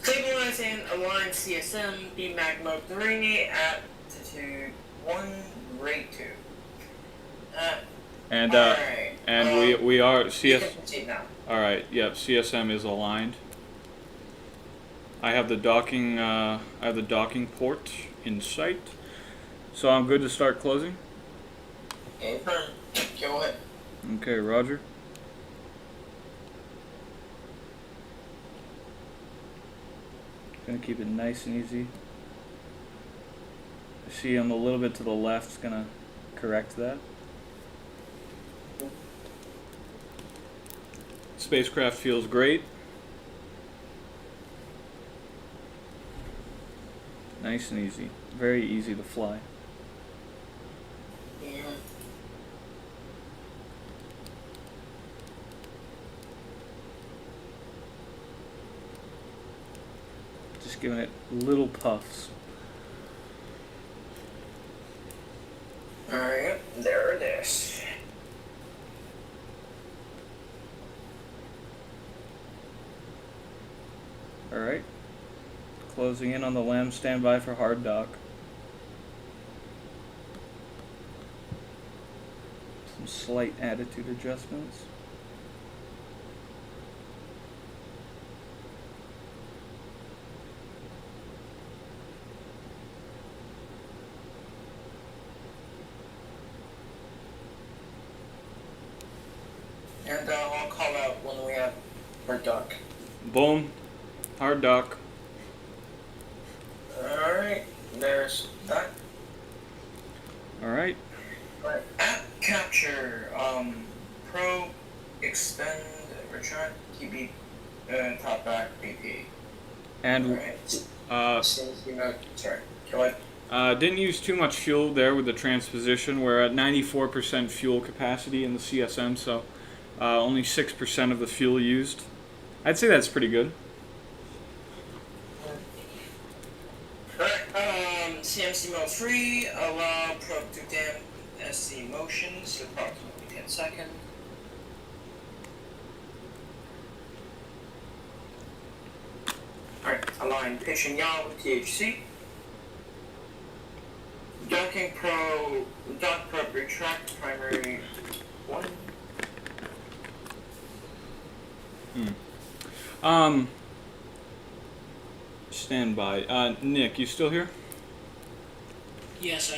Stabilize and align CSM, BMAG mode 3, altitude 1, rate 2. And Alright. we are You CS. can proceed now. All right. Yep. CSM is aligned. I have the docking. I have the docking port in sight, so I'm good to start closing. Confirm. Go ahead. Okay, Roger. Gonna keep it nice and easy. I see him a little bit to the left. It's gonna correct that. Spacecraft feels great. Nice and easy. Very easy to fly. Yeah. Just giving it little puffs. Alright, there it is. Alright. Closing in on the LAM, standby for hard dock. Some slight attitude adjustments. And I'll call out when we have our dock. Boom. Hard dock. Alright, there's that. Alright. Right. App capture, probe, extend, return, TB, top back, BP. And Alright. Sorry, go ahead. didn't use too much fuel there with the transposition. We're at 94% fuel capacity in the CSM, so only 6% of the fuel used. I'd say that's pretty good. Alright, CMC mode 3, allow probe to damp SC motions, approximately 10 seconds. Alright, align pitch and yaw with THC. Docking dock probe retract primary 1. Stand by. Nick, you still here? Yes, I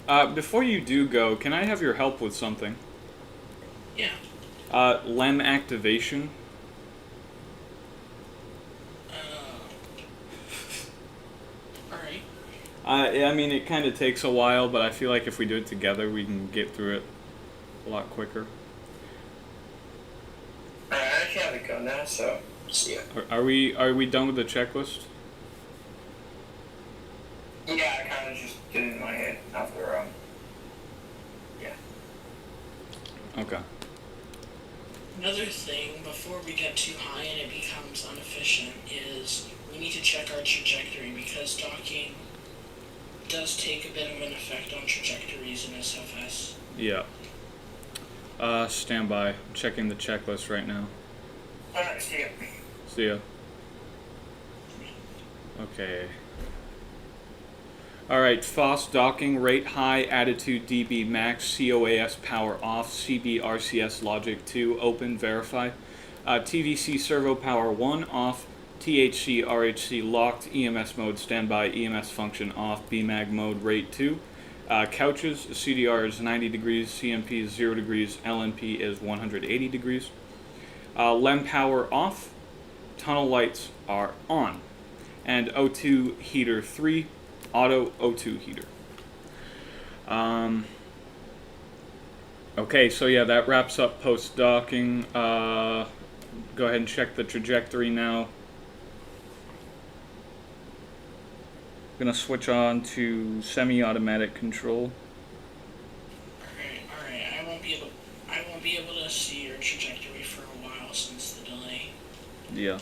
am. Before you do go, can I have your help with something? Yeah. LEM activation. Alright. I mean, it kind of takes a while, but I feel like if we do it together, we can get through it a lot quicker. I actually have to go now, so see ya. Are we done with the checklist? Yeah, I kind of just did it in my head after, yeah. Okay. Another thing, before we get too high and it becomes inefficient, is we need to check our trajectory, because docking does take a bit of an effect on trajectories in SFS. Yeah. Stand by. I'm checking the checklist right now. Alright, see ya. See ya. Okay. Alright, FOSS docking, rate high, attitude DB max, COAS power off, CB RCS logic 2, open, verify. TVC servo power 1 off, THC RHC locked, EMS mode standby, EMS function off, BMAG mode rate 2. Couches, CDR is 90 degrees, CMP is 0 degrees, LNP is 180 degrees. LEM power off, tunnel lights are on. And O2 heater 3, auto O2 heater. Okay, so yeah, that wraps up post-docking. Go ahead and check the trajectory now. Gonna switch on to semi-automatic control. Alright, I won't be able to see your trajectory for a while since the delay. Yeah,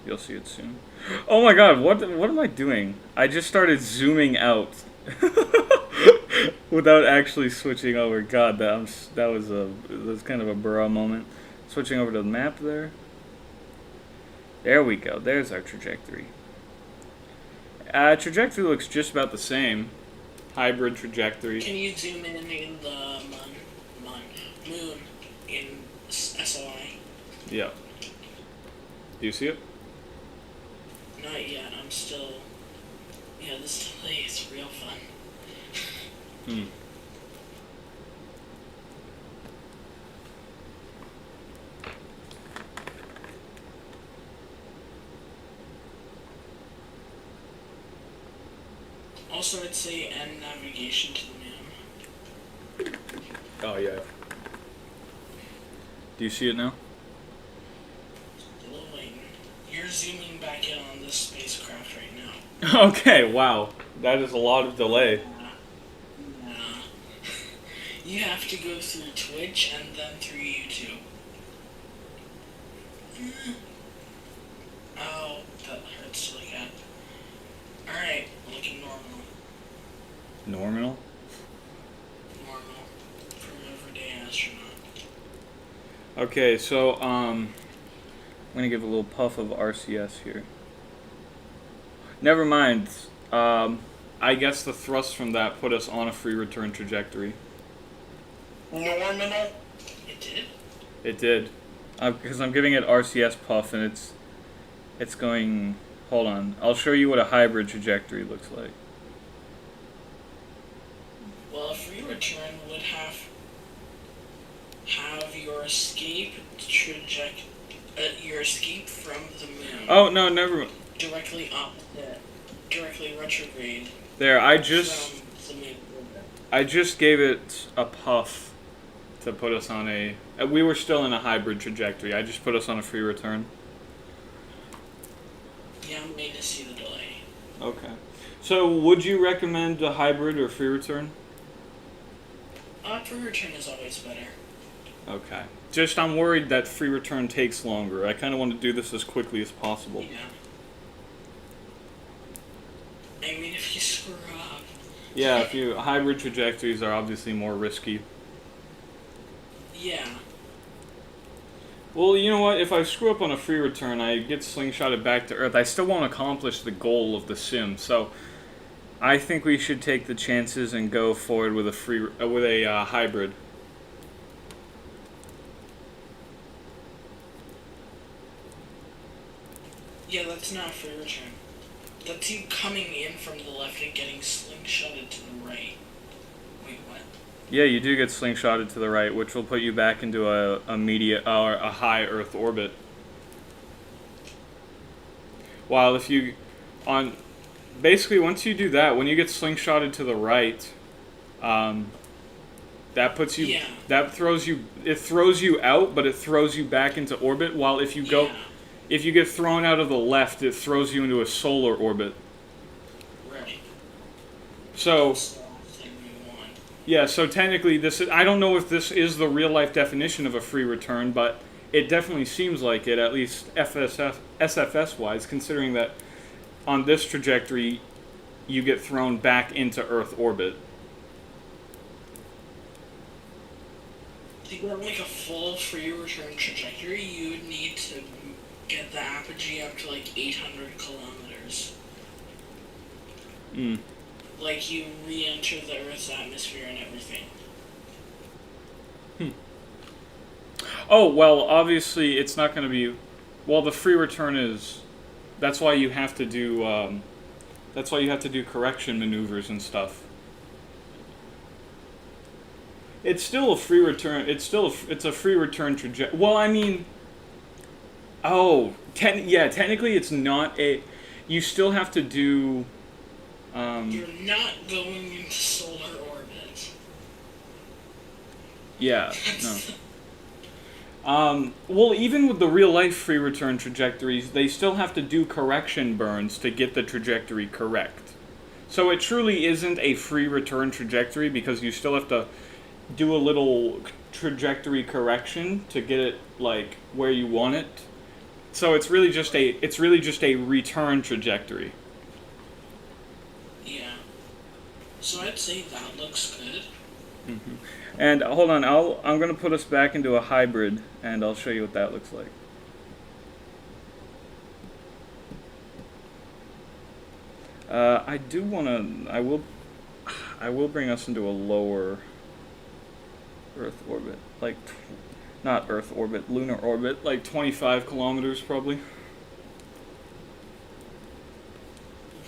you'll see it soon. Oh my god, what am I doing? I just started zooming out without actually switching over. God, that was kind of a bra moment. Switching over to the map there. There we go. There's our trajectory. Trajectory looks just about the same. Hybrid trajectory. Can you zoom in the moon in SOI? Yeah. Do you see it? Not yet. I'm still. Yeah, this delay is real fun. Hmm. Also, I'd say end navigation to the moon. Oh yeah. Do you see it now? Still waiting. You're zooming back in on this spacecraft right now. Okay. Wow. That is a lot of delay. Yeah. You have to go through Twitch and then through YouTube. Oh, that hurts to look at. Alright, looking normal. Normal. Normal. For an everyday astronaut. Okay, so I'm gonna give a little puff of RCS here. Never mind. I guess the thrust from that put us on a free return trajectory. Nominal? It did? It did, because I'm giving it RCS puff, and it's going. Hold on, I'll show you what a hybrid trajectory looks like. Well, a free return would have your escape your escape from the moon. Oh no, never mind. Directly opposite, directly retrograde. There, From the moon. I just gave it a puff to put us on a. We were still in a hybrid trajectory. I just put us on a free return. Yeah, I'm waiting to see the delay. Okay. So, would you recommend a hybrid or free return? Free return is always better. Okay. Just, I'm worried that free return takes longer. I kind of want to do this as quickly as possible. Yeah. I mean, if you screw up. Yeah, hybrid trajectories are obviously more risky. Yeah. Well, you know what? If I screw up on a free return, I get slingshotted back to Earth. I still won't accomplish the goal of the sim. So, I think we should take the chances and go forward with a hybrid. Yeah, that's not a free return. That's you coming in from the left and getting slingshotted to the right. Wait, what? Yeah, you do get slingshotted to the right, which will put you back into a high Earth orbit. While if you basically once you do that, when you get slingshotted to the right, that puts you Yeah. that throws you out, but it throws you back into orbit. While if you get thrown out of the left, it throws you into a solar orbit. Right. So. That's the last thing we want. Yeah, so technically I don't know if this is the real life definition of a free return, but it definitely seems like it, at least SFS wise, considering that on this trajectory you get thrown back into Earth orbit. To get like a full free return trajectory, you would need to get the apogee up to like 800 kilometers. Like you re-enter the Earth's atmosphere and everything. Oh, well, obviously it's not going to be. Well, the free return is. That's why you have to do. That's why you have to do correction maneuvers and stuff. It's still a free return. It's a free return trajectory. Well, I mean. Oh, technically it's not a. You still have to do. You're not going into solar orbit. Yeah. No. Well, even with the real-life free return trajectories, they still have to do correction burns to get the trajectory correct. So it truly isn't a free return trajectory because you still have to do a little trajectory correction to get it, like, where you want it. so it's really just a return trajectory. Yeah. So I'd say that looks good. And hold on, I'm gonna put us back into a hybrid, and I'll show you what that looks like. I do wanna, I will bring us into a lower Earth orbit, like, not Earth orbit, lunar orbit, like 25 kilometers probably. It'd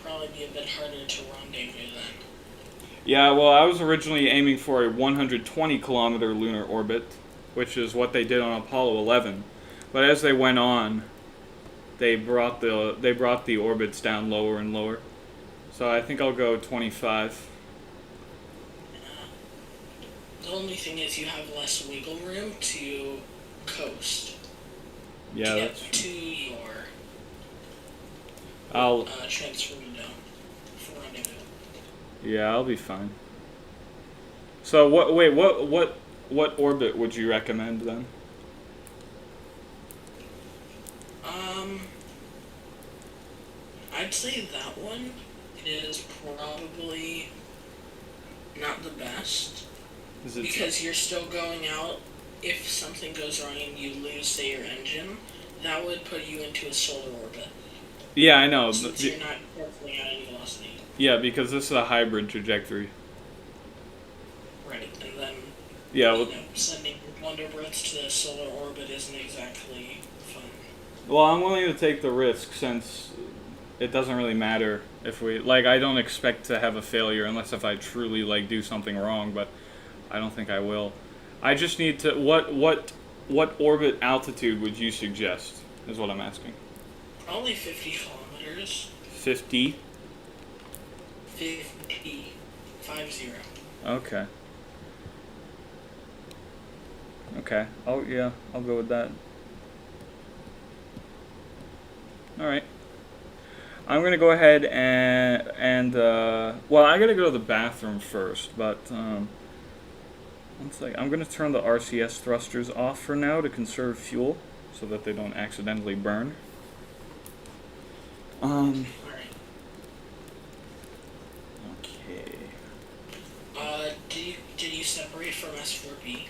probably be a bit harder to rendezvous then. Yeah, well, I was originally aiming for a 120 kilometer lunar orbit, which is what they did on Apollo 11. But as they went on, they brought the orbits down lower and lower. So I think I'll go 25. The only thing is you have less wiggle room to coast Yeah, to that's get true. to your I'll transfer window for rendezvous. Yeah, I'll be fine. So what? Wait, what orbit would you recommend then? Um, I'd say that one is probably not the best Is it? because you're still going out. If something goes wrong and you lose, say, your engine, that would put you into a solar orbit Yeah, I know. since you're not canceling out any velocity. Yeah, because this is a hybrid trajectory. Right, and then Yeah. you Well, know sending Wonder Breaths to the solar orbit isn't exactly fun. well, I'm willing to take the risk since it doesn't really matter if we like. I don't expect to have a failure unless if I truly like do something wrong, but I don't think I will. I just need to. What orbit altitude would you suggest? Is what I'm asking. Probably 50 kilometers. 50. 50. 50. Okay. Okay. Oh yeah, I'll go with that. All right. I'm gonna go ahead and well, I gotta go to the bathroom first, but one sec. I'm gonna turn the RCS thrusters off for now to conserve fuel, so that they don't accidentally burn. Um. Alright. Okay. Did you separate from S4B?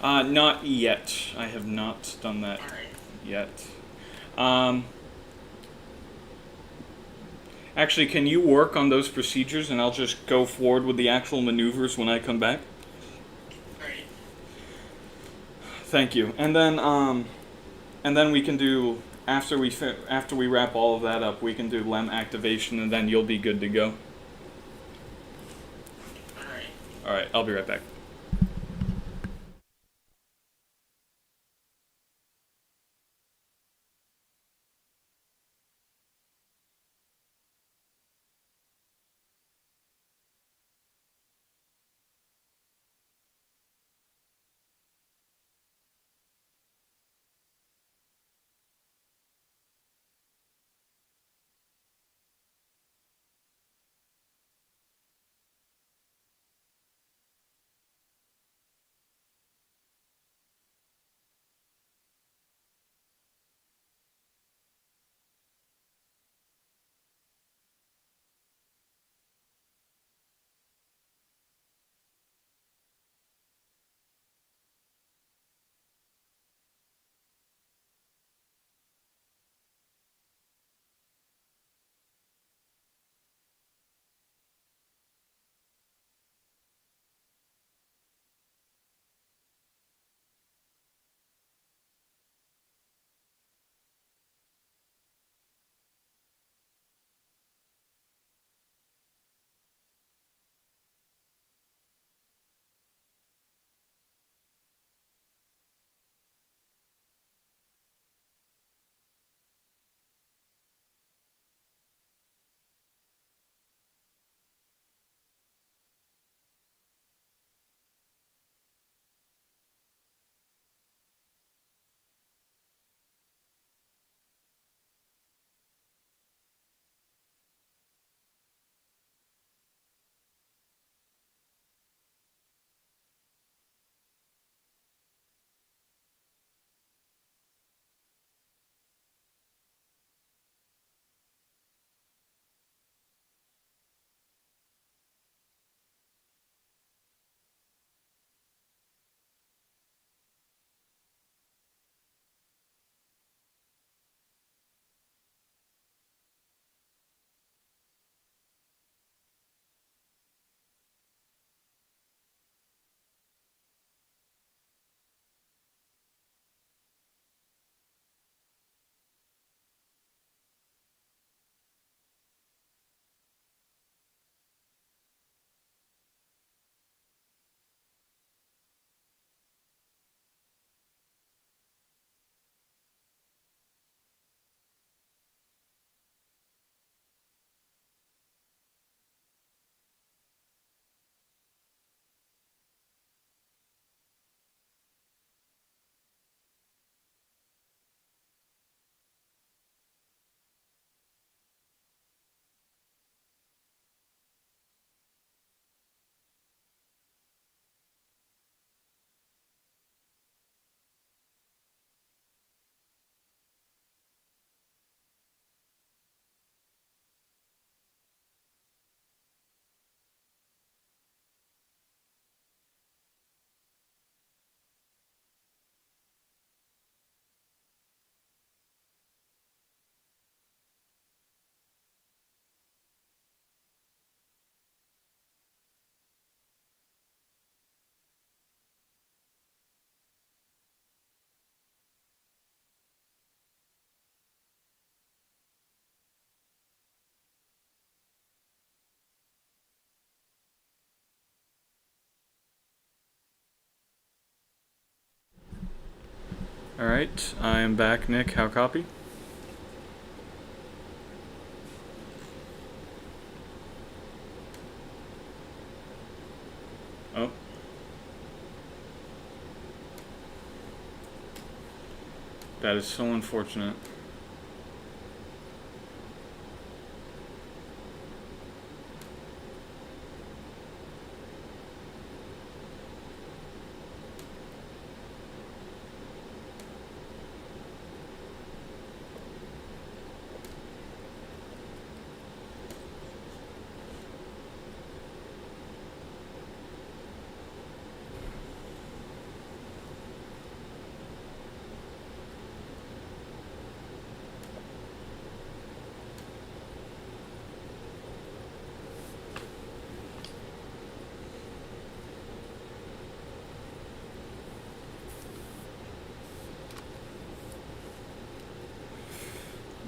Not yet. I have not done that Alright. yet. Um. Actually, can you work on those procedures, and I'll just go forward with the actual maneuvers when I come back? Alright. Thank you. And then we can do after we wrap all of that up, we can do LEM activation, and then you'll be good to go. Alright. All right, I'll be right back. Alright, I am back, Nick. How copy? Oh. That is so unfortunate.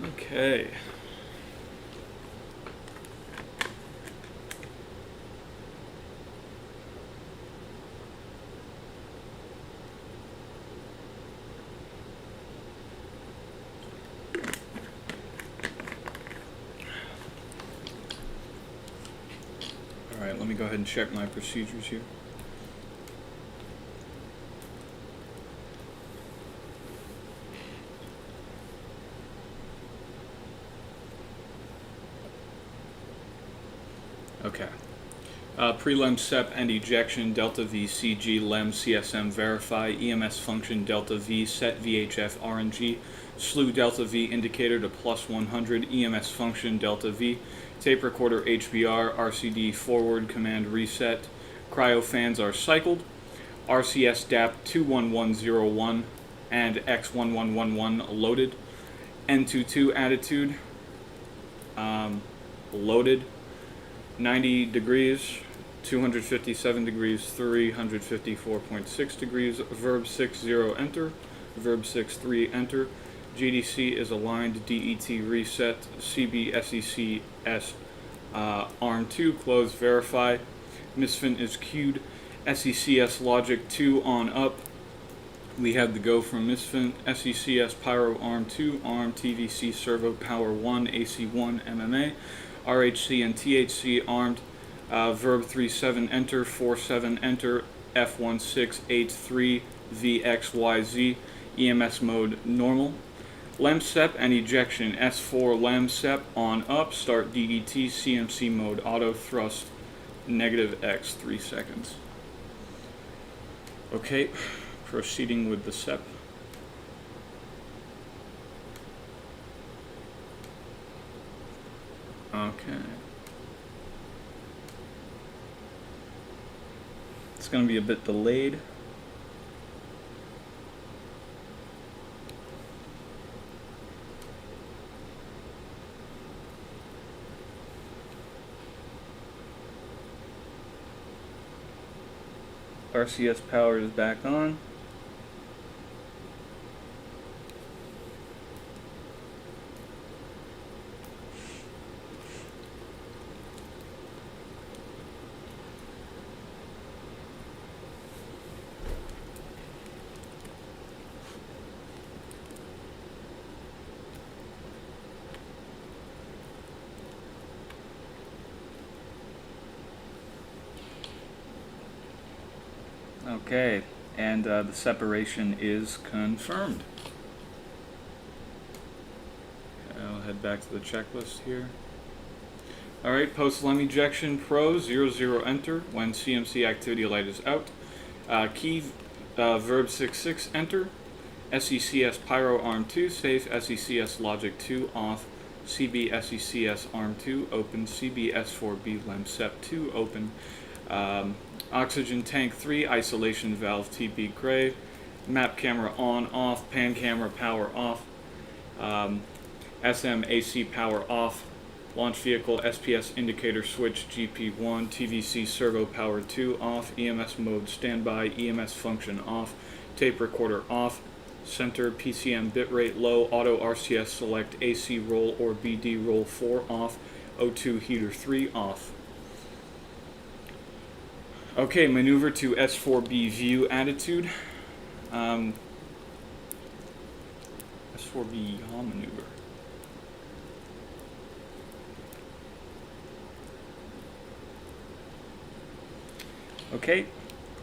Okay. Alright, let me go ahead and check my procedures here. Okay. Pre-lem SEP and ejection, delta V CG lem CSM verify, EMS function delta V set VHF RNG, slew delta V indicator to plus 100, EMS function delta V, tape recorder HBR, RCD forward command reset, cryo fans are cycled, RCS DAP 21101 and X1111 loaded, N22 attitude loaded, 90 degrees, 257 degrees, 354.6 degrees, verb 60 enter, verb 63 enter, GDC is aligned, DET reset, CB SECS ARM 2 close verify, misfin is queued, SECS logic 2 on up. We have the go from misfin, SECS pyro ARM 2, ARM TVC servo power 1, AC1 MMA, RHC and THC armed, verb 37 enter, 47 enter, F1683 VXYZ, EMS mode normal. Lem SEP and ejection, S4 Lem SEP on up, start DET, CMC mode auto thrust, negative X 3 seconds. Okay, proceeding with the SEP. Okay. It's going to be a bit delayed. RCS power is back on. Okay, and the separation is confirmed. Okay, I'll head back to the checklist here. Alright, post-lem ejection pro 00 enter when CMC activity light is out. Key verb 66 enter. SECS pyro arm 2 safe. SECS logic 2 off. CB SECS arm 2 open. CB S4B lem sep 2 open. Oxygen tank 3 isolation valve TP gray. Map camera on off. Pan camera power off. SM AC power off. Launch vehicle SPS indicator switch GP1, TVC servo power 2 off, EMS mode standby, EMS function off, tape recorder off, center PCM bitrate low, auto RCS select AC roll or BD roll 4 off, O2 heater 3 off. Okay, maneuver to S4B view attitude. S4B yaw maneuver. Okay,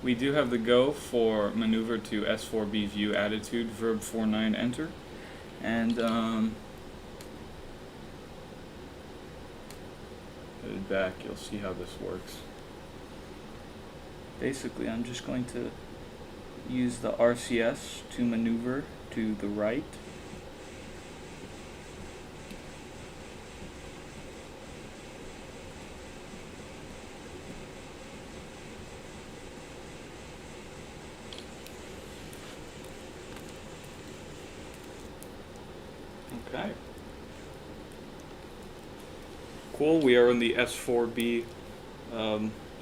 we do have the go for maneuver to S4B view attitude, verb 49 enter. And headed back, you'll see how this works. Basically, I'm just going to use the RCS to maneuver to the right. Okay. Cool, we are in the S4B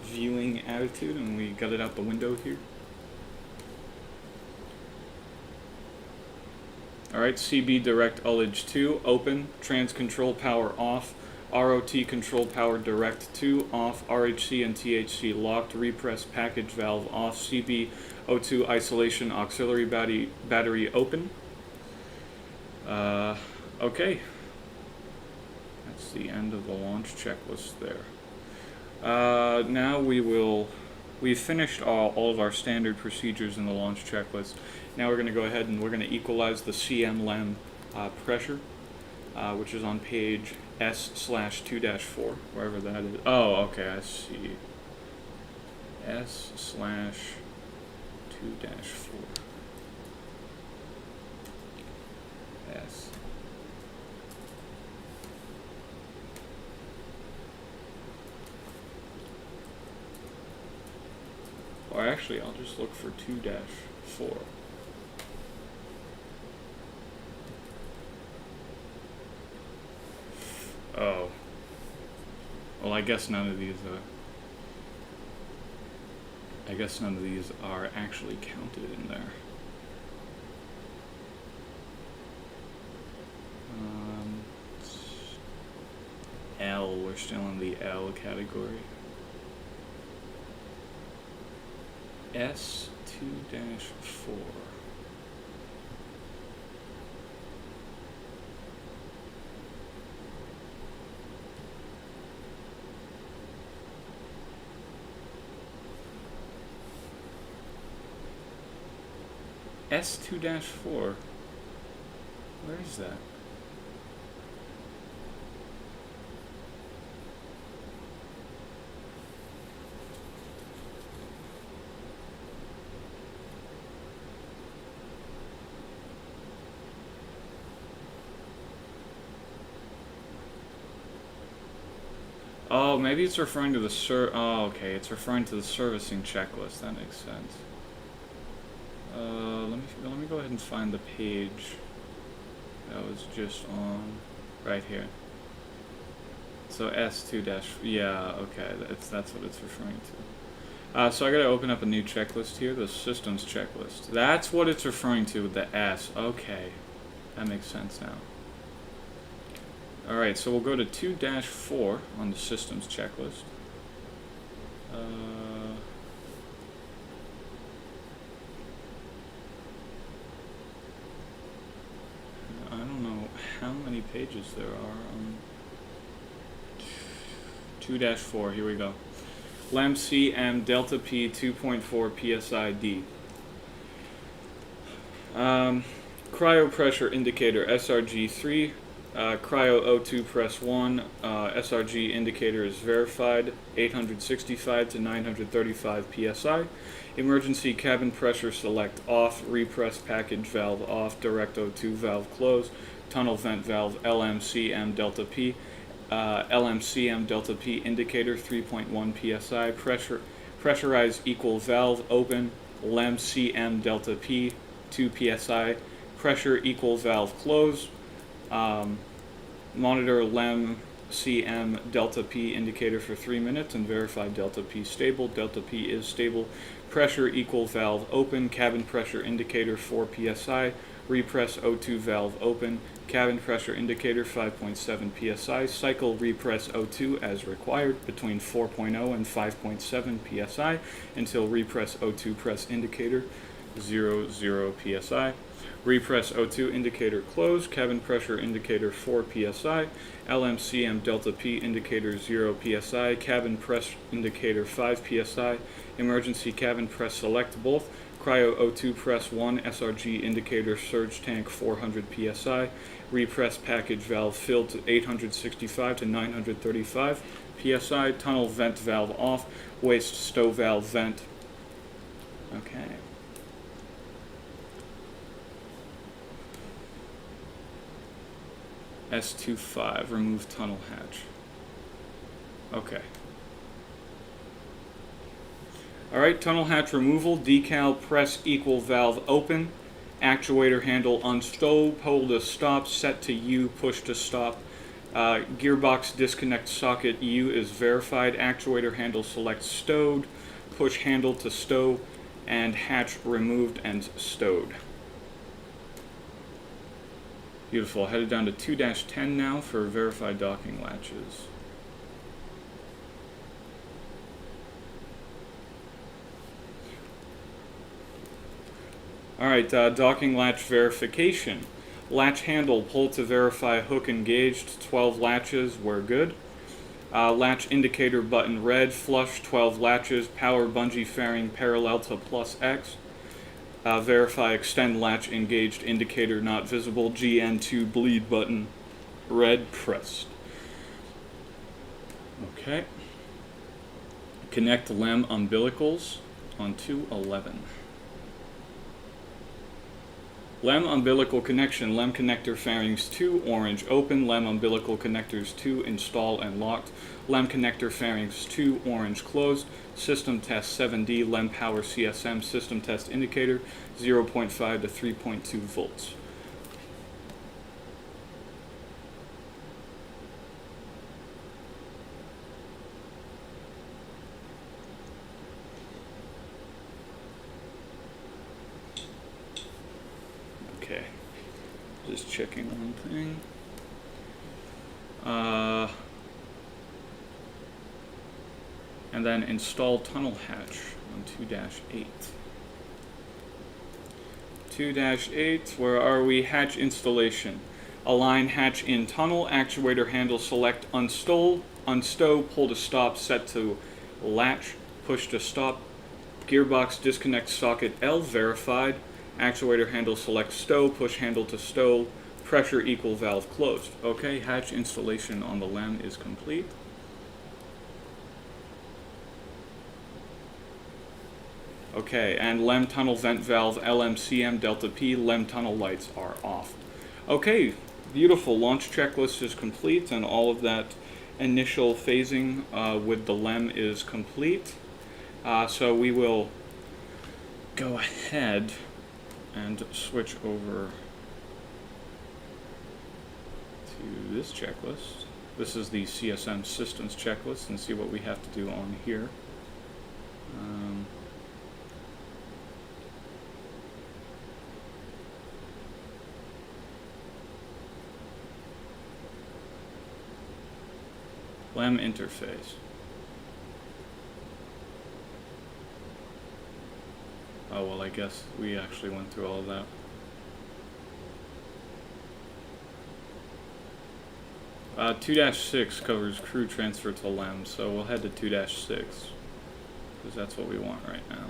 viewing attitude, and we got it out the window here. Alright, CB direct ullage 2, open, trans control power off, ROT control power direct 2, off, RHC and THC locked, repress package valve off, CB O2 isolation auxiliary battery open. Okay. That's the end of the launch checklist there. Now we've finished all of our standard procedures in the launch checklist. Now we're going to go ahead and we're going to equalize the CM-LEM pressure, which is on page S/2-4, wherever that is. Oh, okay, I see. S/2-4. S. Or actually, I'll just look for 2-4. Oh. Well, I guess none of these are actually counted in there. L, we're still in the L category. S/2-4. S/2-4. Where is that? Oh, maybe it's referring to the oh, okay, it's referring to the servicing checklist. That makes sense. Let me go ahead and find the page that was just on right here. So S/2-, yeah, okay, that's what it's referring to. So I gotta open up a new checklist here, the systems checklist. That's what it's referring to with the S. Okay, that makes sense now. Alright, so we'll go to 2-4 on the systems checklist. I don't know how many pages there are on 2-4, here we go. LEM CM delta P 2.4 PSI D. Cryo pressure indicator SRG 3. Cryo O2 press 1, SRG indicator is verified, 865 to 935 psi. Emergency cabin pressure select off, repress package valve off, direct O2 valve closed, tunnel vent valve LMCM delta P, LMCM delta P indicator 3.1 psi, pressurized equal valve open, LEM CM delta P 2 psi, pressure equal valve closed. Monitor LEM CM delta P indicator for 3 minutes and verify delta P stable. Delta P is stable. Pressure equal valve open. Cabin pressure indicator 4 psi. Repress O2 valve open. Cabin pressure indicator 5.7 psi. Cycle repress O2 as required between 4.0 and 5.7 psi until repress O2 press indicator 0 psi. Repress O2 indicator closed. Cabin pressure indicator 4 psi. LMCM delta P indicator 0 psi. Cabin press indicator 5 psi. Emergency cabin press select both. Cryo O2 press 1. SRG indicator surge tank 400 psi. Repress package valve filled to 865 to 935 psi. Tunnel vent valve off. Waste stow valve vent. Okay. S25, remove tunnel hatch. Okay. Alright, tunnel hatch removal, decal press equal valve open, actuator handle unstow, pull to stop, set to U, push to stop. Gearbox disconnect socket U is verified, actuator handle select stowed, push handle to stow, and hatch removed and stowed. Beautiful. Headed down to 2-10 now for verified docking latches. Alright, docking latch verification. Latch handle, pull to verify hook engaged, 12 latches, we're good. Latch indicator button red, flush, 12 latches, power bungee fairing parallel to +X. Verify extend latch engaged indicator not visible, GN2 bleed button red pressed. Okay. Connect LEM umbilicals on 211. LEM umbilical connection, LEM connector fairings 2, orange open, LEM umbilical connectors 2, install and locked, LEM connector fairings 2, orange closed, system test 7D, LEM power CSM system test indicator 0.5 to 3.2 volts. Okay, just checking one thing. And then install tunnel hatch on 2-8. 2-8, where are we? Hatch installation. Align hatch in tunnel, actuator handle select unstow, pull to stop, set to latch, push to stop, gearbox disconnect socket L verified, actuator handle select stow, push handle to stow, pressure equal valve closed. Okay, hatch installation on the LEM is complete. Okay, and LEM tunnel vent valve LMCM delta P, LEM tunnel lights are off. Okay, beautiful. Launch checklist is complete, and all of that initial phasing with the LEM is complete. So we will go ahead and switch over to this checklist. This is the CSM systems checklist, and see what we have to do on here. LEM interface. Oh, well, I guess we actually went through all of that. Uh, 2-6 covers crew transfer to LEM, so we'll head to 2-6, because that's what we want right now.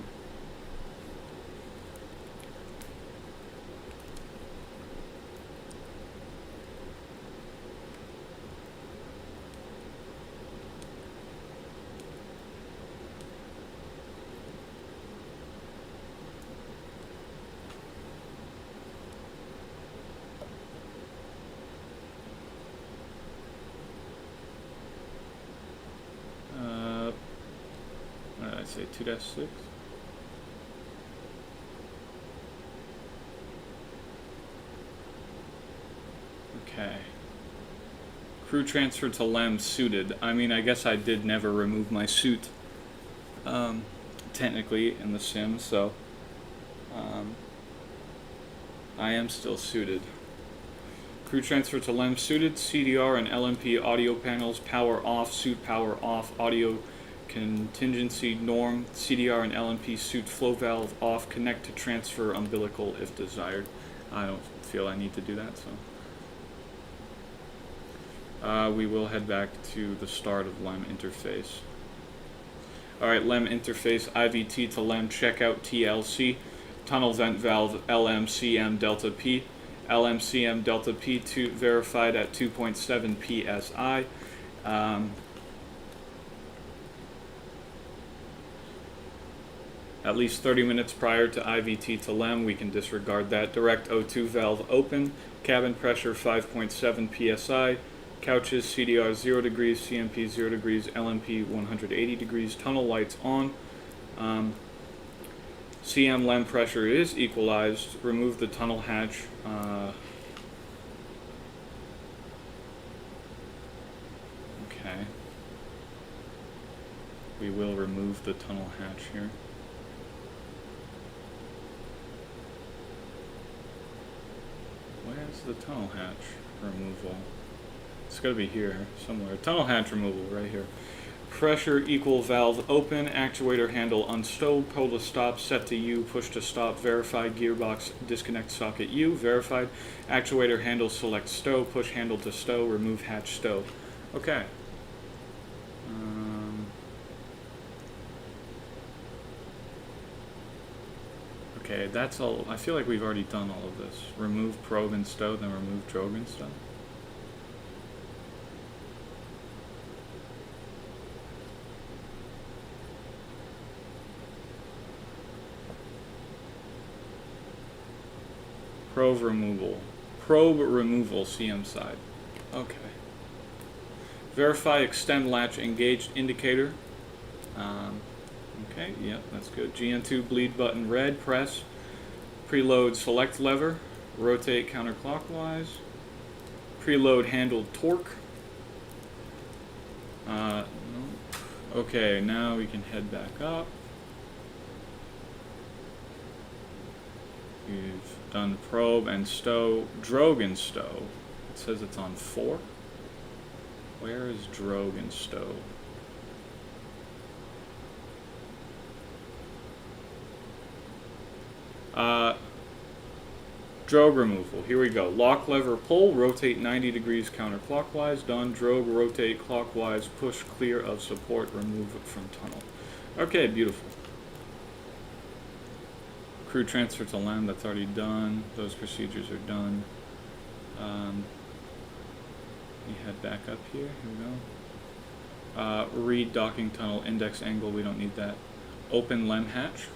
What did I say, 2-6? Okay. Crew transfer to LEM suited. I mean, I guess I did never remove my suit, technically, in the sim, so I am still suited. Crew transfer to LEM suited, CDR and LMP audio panels, power off, suit power off, audio contingency norm, CDR and LMP suit flow valve off, connect to transfer umbilical if desired. I don't feel I need to do that, so. We will head back to the start of LEM interface. Alright, LEM interface, IVT to LEM, checkout TLC, tunnel vent valve LMCM delta P, LMCM delta P verified at 2.7 psi. At least 30 minutes prior to IVT to LEM, we can disregard that. Direct O2 valve open, cabin pressure 5.7 psi, couches CDR 0 degrees, CMP 0 degrees, LMP 180 degrees, tunnel lights on. CM LEM pressure is equalized. Remove the tunnel hatch. Okay. We will remove the tunnel hatch here. Where's the tunnel hatch removal? It's got to be here somewhere. Tunnel hatch removal right here. Pressure equal valve open, actuator handle unstow, pull to stop, set to U, push to stop, verified, gearbox disconnect socket U, verified, actuator handle select stow, push handle to stow, remove hatch stow. Okay. Okay, that's all. I feel like we've already done all of this. Remove probe and stow, then remove drogue and stow. Probe removal, CM side. Okay. Verify extend latch engaged indicator. Okay, yep, that's good. GN2 bleed button red, press. Preload select lever, rotate counterclockwise. Preload handled torque. No. Okay, now we can head back up. We've done probe and stow, drogue and stow. It says it's on 4. Where is drogue and stow? Drogue removal. Here we go. Lock lever pull, rotate 90 degrees counterclockwise. Done. Drogue rotate clockwise, push clear of support, remove it from tunnel. Okay, beautiful. Crew transfer to LEM, that's already done. Those procedures are done. We head back up here. Here we go. Read docking tunnel index angle. We don't need that. Open LEM hatch.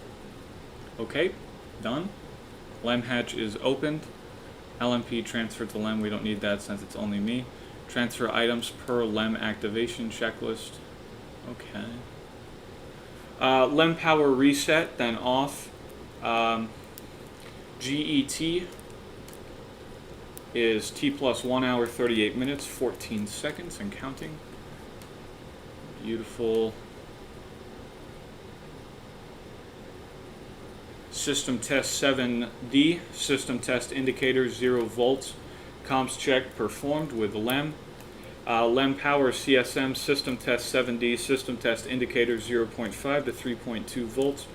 Okay, done. LEM hatch is opened. LMP transfer to LEM. We don't need that since it's only me. Transfer items per LEM activation checklist. Okay. LEM power reset, then off. GET is T plus 1 hour 38 minutes 14 seconds and counting. Beautiful. System test 7D, system test indicator 0 volts, comms check performed with LEM. LEM power CSM, system test 7D, system test indicator 0.5 to 3.2 volts.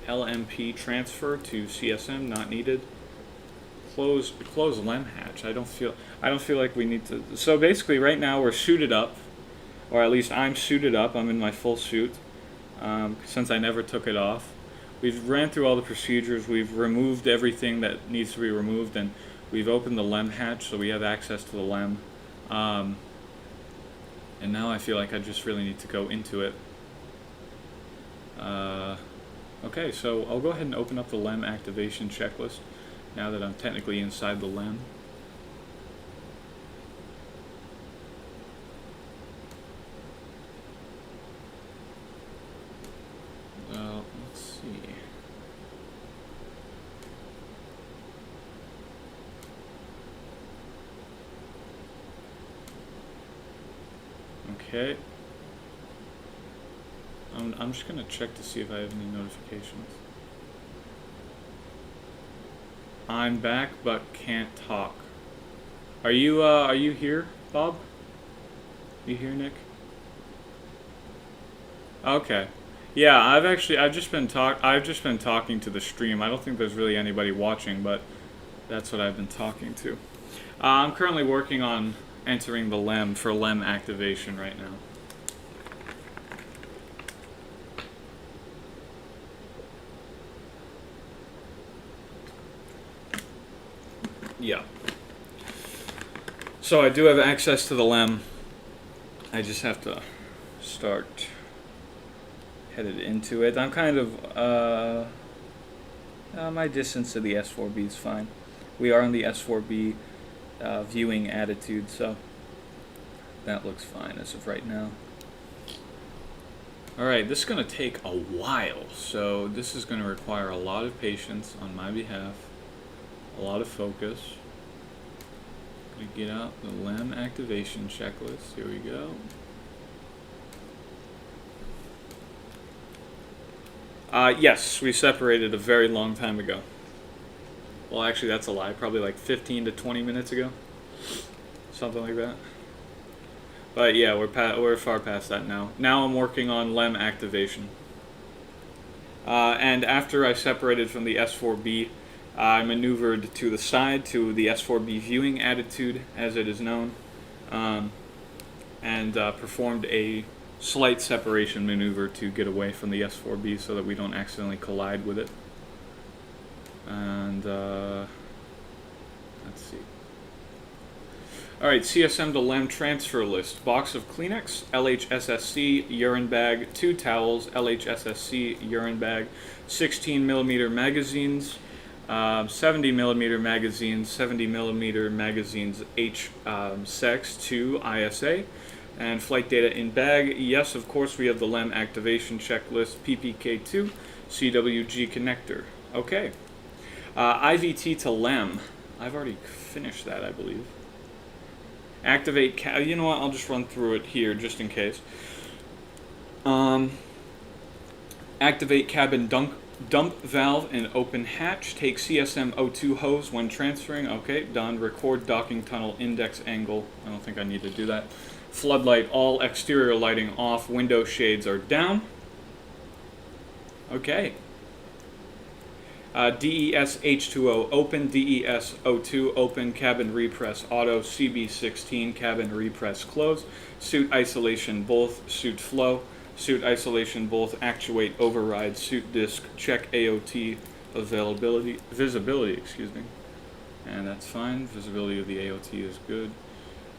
LMP transfer to CSM, not needed. Close LEM hatch. I don't feel like we need to. So basically right now we're suited up, or at least I'm suited up. I'm in my full suit since I never took it off. We've ran through all the procedures. We've removed everything that needs to be removed, and we've opened the LEM hatch so we have access to the LEM. And now I feel like I just really need to go into it. Okay, so I'll go ahead and open up the LEM activation checklist now that I'm technically inside the LEM. Let's see. Okay. I'm just gonna check to see if I have any notifications. I'm back but can't talk. Are you here? Bob? You here, Nick? Okay. Yeah, I've just been talking to the stream. I don't think there's really anybody watching, but that's what I've been talking to. I'm currently working on entering the LEM for LEM activation right now. Yeah. So I do have access to the LEM. I just have to start headed into it. I'm kind of, my distance to the S4B is fine. We are in the S4B viewing attitude, so that looks fine as of right now. Alright, this is going to take a while, so this is going to require a lot of patience on my behalf, a lot of focus. I'm going to get out the LEM activation checklist. Here we go. Yes, we separated a very long time ago. Well, actually, that's a lie. Probably like 15 to 20 minutes ago. Something like that. But yeah, we're far past that now. Now I'm working on LEM activation. And after I separated from the S4B, I maneuvered to the side to the S4B viewing attitude, as it is known, and performed a slight separation maneuver to get away from the S4B so that we don't accidentally collide with it. And let's see. Alright, CSM to LEM transfer list. Box of Kleenex, LHSSC, urine bag, 2 towels, LHSSC, urine bag, 16mm magazines, 70mm magazines, 70mm magazines H-Sex to ISA, and flight data in bag. Yes, of course, we have the LEM activation checklist, PPK2, CWG connector. Okay. IVT to LEM. I've already finished that, I believe. Activate, you know what, I'll just run through it here just in case. Activate cabin dump valve and open hatch. Take CSM O2 hose when transferring. Okay, done. Record docking tunnel index angle. I don't think I need to do that. Floodlight, all exterior lighting off. Window shades are down. Okay. DES H2O open, DES O2 open, cabin repress auto, CB16 cabin repress close, suit isolation both, suit flow, suit isolation both, actuate override, suit disk, check AOT visibility, excuse me, and that's fine. Visibility of the AOT is good.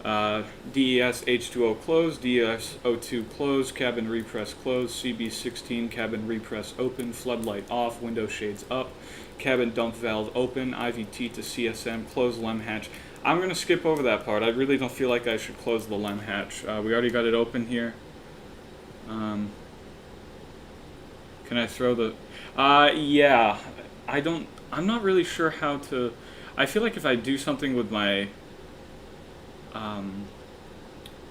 DES H2O close, DES O2 close, cabin repress close, CB16 cabin repress open, floodlight off, window shades up, cabin dump valve open, IVT to CSM, close LEM hatch. I'm going to skip over that part. I really don't feel like I should close the LEM hatch. We already got it open here. Can I throw the... yeah. I'm not really sure how to... I feel like if I do something with my...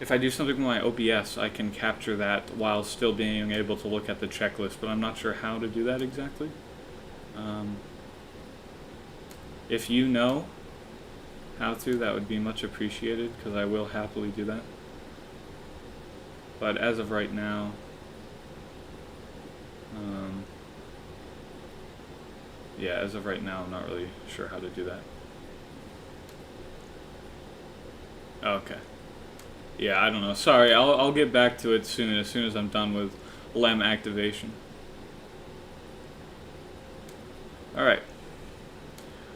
if I do something with my OBS, I can capture that while still being able to look at the checklist, but I'm not sure how to do that exactly. If you know how to, that would be much appreciated, because I will happily do that. But as of right now, yeah, as of right now, I'm not really sure how to do that. Okay. Yeah, I don't know. Sorry, I'll get back to it soon, as soon as I'm done with LEM activation. All right.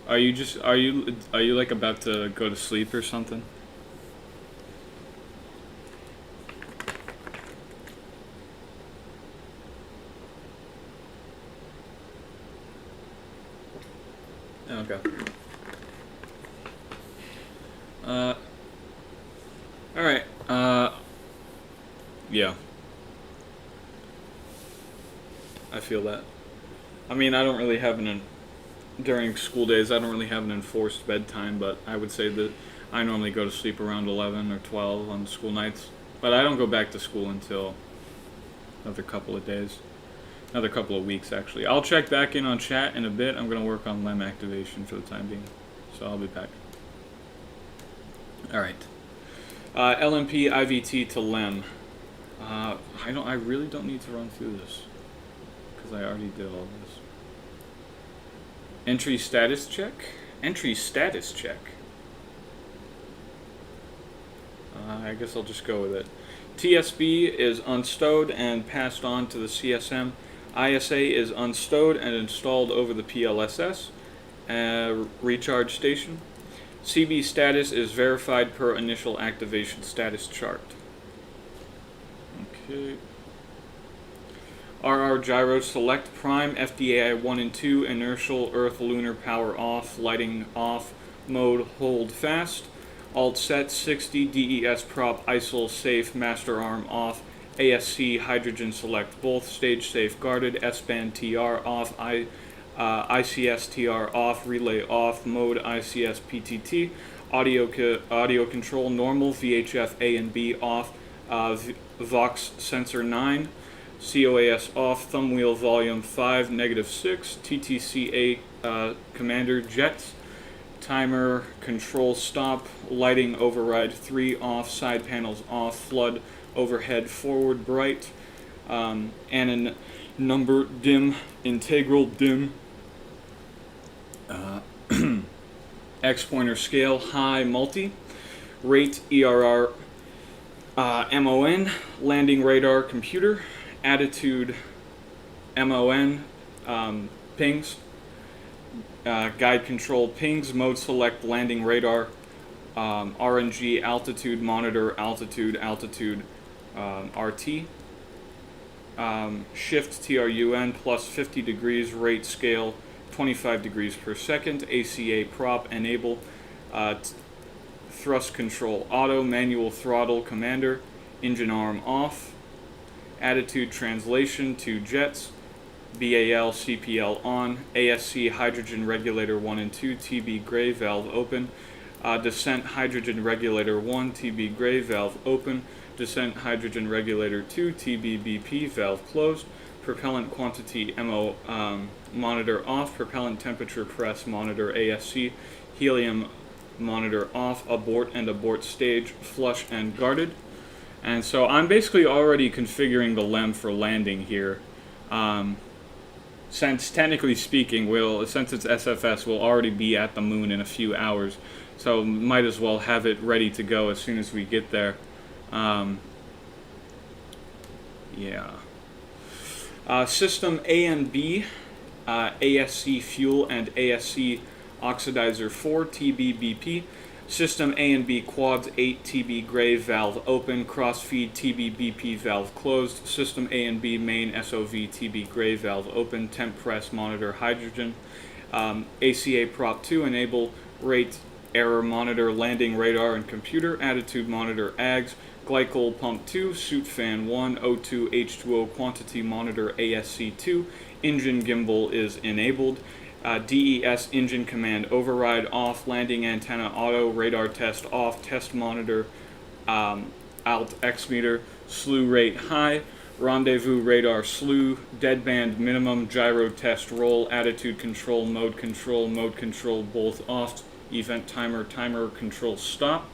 Are you like about to go to sleep or something? Okay. All right. Yeah. I feel that. I mean, I don't really have during school days, I don't really have an enforced bedtime, but I would say that I normally go to sleep around 11 or 12 on school nights. But I don't go back to school until another couple of days. Another couple of weeks, actually. I'll check back in on chat in a bit. I'm going to work on LEM activation for the time being. So I'll be back. Alright. LMP IVT to LEM. I really don't need to run through this because I already did all this. Entry status check. Entry status check. I guess I'll just go with it. TSB is unstowed and passed on to the CSM. ISA is unstowed and installed over the PLSS recharge station. CB status is verified per initial activation status chart. Okay. RR gyro select prime FDAI 1 and 2 inertial earth lunar power off, lighting off, mode hold fast. Alt set 60 DES prop ISIL safe master arm off, ASC hydrogen select both stage safe guarded, S-band TR off, ICS TR off, relay off, mode ICS PTT, audio control normal, VHF A and B off, Vox sensor 9, COAS off, thumb wheel volume 5, -6, TTCA commander jets, timer control stop, lighting override 3 off, side panels off, flood overhead forward bright, and number dim, integral dim, X pointer scale high multi, rate ERR MON, landing radar computer, attitude MON pings, guide control pings, mode select landing radar, RNG altitude monitor altitude RT, shift TRUN plus 50 degrees rate scale 25 degrees per second, ACA prop enable, thrust control auto, manual throttle commander, engine arm off, attitude translation to jets, BAL CPL on, ASC hydrogen regulator 1 and 2 TB gray valve open, descent hydrogen regulator 1 TB gray valve open, descent hydrogen regulator 2 TB BP valve closed, propellant quantity MO monitor off, propellant temperature press monitor ASC, helium monitor off, abort and abort stage, flush and guarded. And so I'm basically already configuring the LEM for landing here. Since technically speaking, since it's SFS, we'll already be at the moon in a few hours. So might as well have it ready to go as soon as we get there. Yeah. System A and B, ASC fuel and ASC oxidizer 4 TB BP. System A and B quads 8 TB gray valve open, crossfeed TB BP valve closed. System A and B main SOV TB gray valve open, temp press monitor hydrogen. ACA prop 2 enable rate error monitor landing radar and computer, attitude monitor AGS, glycol pump 2, suit fan 1, O2 H2O quantity monitor ASC 2, engine gimbal is enabled. DES engine command override off, landing antenna auto, radar test off, test monitor alt X meter, slew rate high, rendezvous radar slew, deadband minimum, gyro test roll, attitude control, mode control both off, event timer control stop,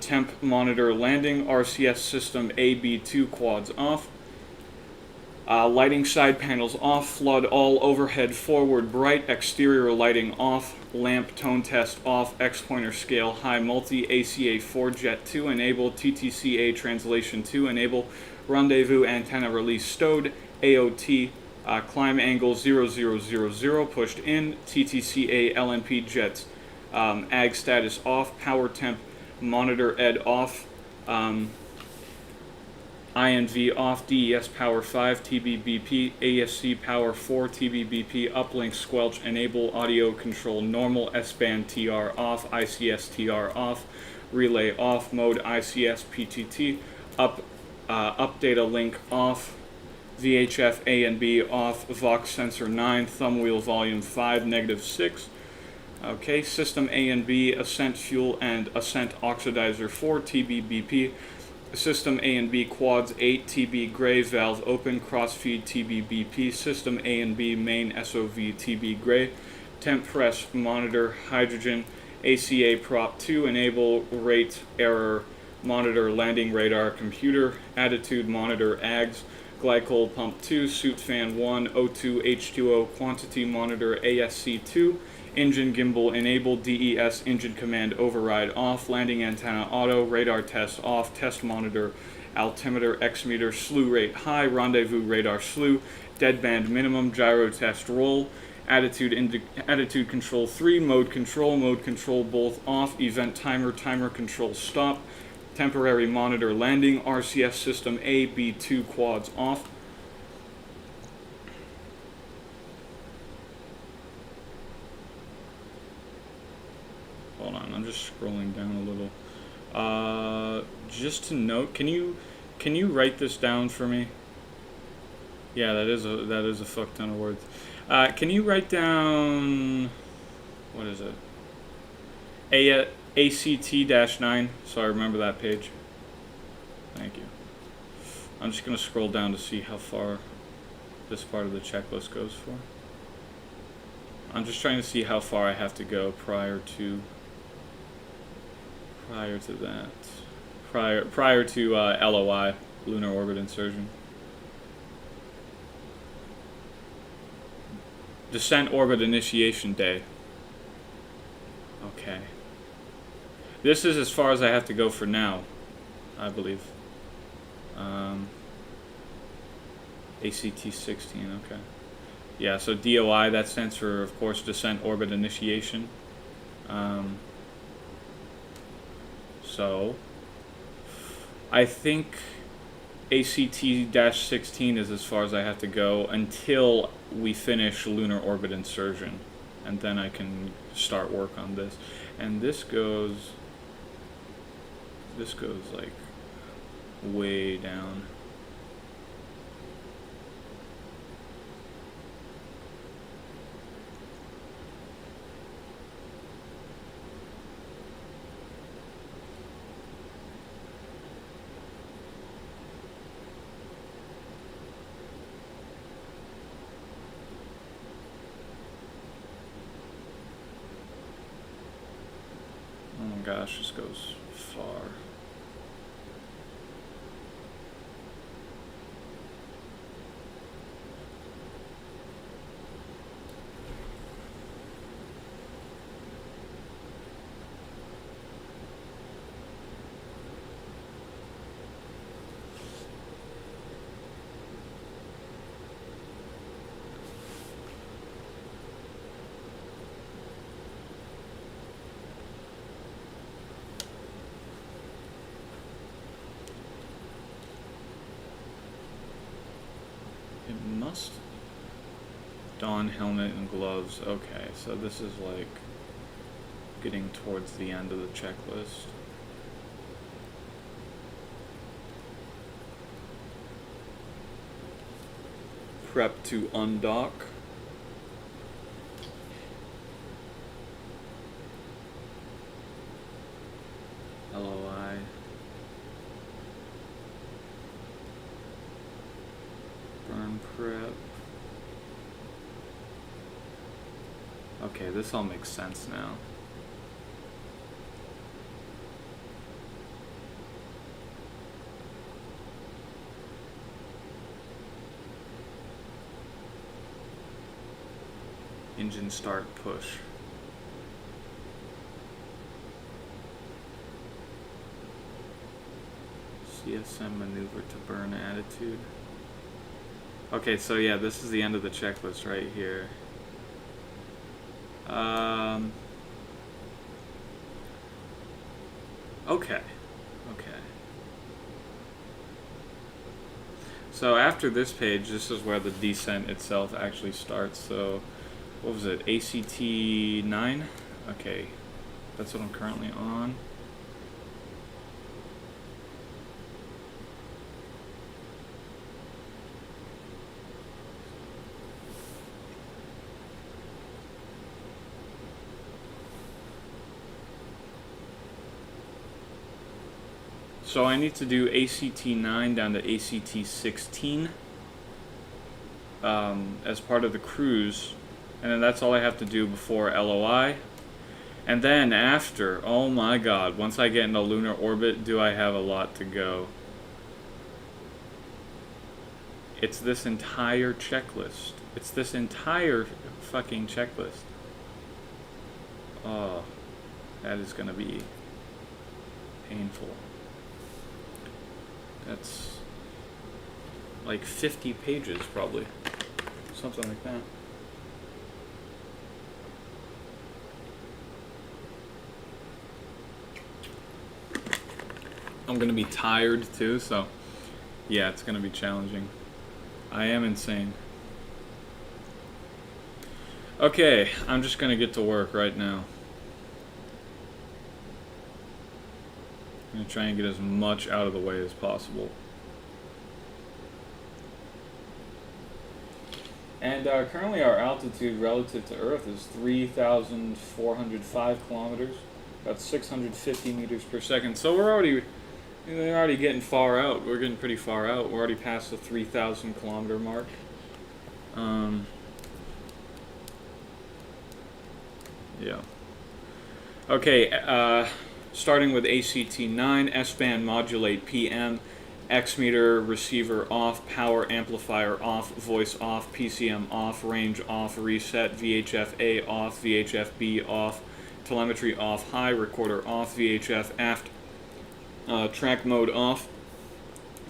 temp monitor landing, RCS system AB2 quads off, lighting side panels off, flood all overhead forward bright, exterior lighting off, lamp tone test off, X pointer scale high multi, ACA 4 jet 2 enable, TTCA translation 2 enable, rendezvous antenna release stowed, AOT climb angle 0000 pushed in, TTCA LMP jets AG status off, power temp monitor ed off, INV off, DES power 5 TBBP, ASC power 4 TBBP, uplink squelch enable, audio control normal, S-band TR off, ICS TR off, relay off, mode ICS PTT, up data link off, VHF A and B off, Vox sensor 9, thumb wheel volume 5, -6. Okay, system A and B, ascent fuel and ascent oxidizer 4 TBBP, System A and B quads 8 TB gray valve open, crossfeed TB BP, System A and B main SOV TB gray, temp press monitor hydrogen, ACA Prop 2, enable rate error monitor landing radar computer, attitude monitor AGS, glycol pump 2, suit fan 1, O2 H2O quantity monitor ASC2, engine gimbal enable, DES engine command override off, landing antenna auto, radar test off, test monitor altimeter X-meter, slew rate high, rendezvous radar slew, deadband minimum, gyro test roll, attitude control 3, mode control both off, event timer control stop, temporary monitor landing, RCS system A, B2 quads off. Hold on, I'm just scrolling down a little. Just to note, can you write this down for me? Yeah, that is a fuck ton of words. Can you write down, what is it? ACT-9, so I remember that page. Thank you. I'm just gonna scroll down to see how far this part of the checklist goes for. I'm just trying to see how far I have to go prior to that. Prior to LOI, lunar orbit insertion. Descent orbit initiation day. Okay. This is as far as I have to go for now, I believe. ACT-16, okay. Yeah, so DOI, that stands for, of course, descent orbit initiation. So, I think ACT-16 is as far as I have to go until we finish lunar orbit insertion, and then I can start work on this. And this goes like way down. Oh my gosh, this goes far. It must don helmet and gloves. Okay, so this is like getting towards the end of the checklist. Prep to undock. LOI. Burn prep. Okay, this all makes sense now. Engine start push. CSM maneuver to burn attitude. Okay, so yeah, this is the end of the checklist right here. Okay. So after this page, this is where the descent itself actually starts. So, what was it? ACT-9? Okay, that's what I'm currently on. So I need to do ACT-9 down to ACT-16 as part of the cruise, and then that's all I have to do before LOI. And then after, oh my god, once I get into lunar orbit, do I have a lot to go. It's this entire checklist. It's this entire fucking checklist. Oh, that is gonna be painful. That's like 50 pages probably. Something like that. I'm gonna be tired too, so yeah, it's gonna be challenging. I am insane. Okay, I'm just gonna get to work right now. I'm gonna try and get as much out of the way as possible. And currently our altitude relative to Earth is 3,405 kilometers, about 650 meters per second. So we're already getting far out. We're getting pretty far out. We're already past the 3,000 kilometer mark. Yeah. Okay, starting with ACT9, S-band modulate PM, X meter receiver off, power amplifier off, voice off, PCM off, range off, reset, VHF-A off, VHF-B off, telemetry off, high, recorder off, VHF aft, track mode off,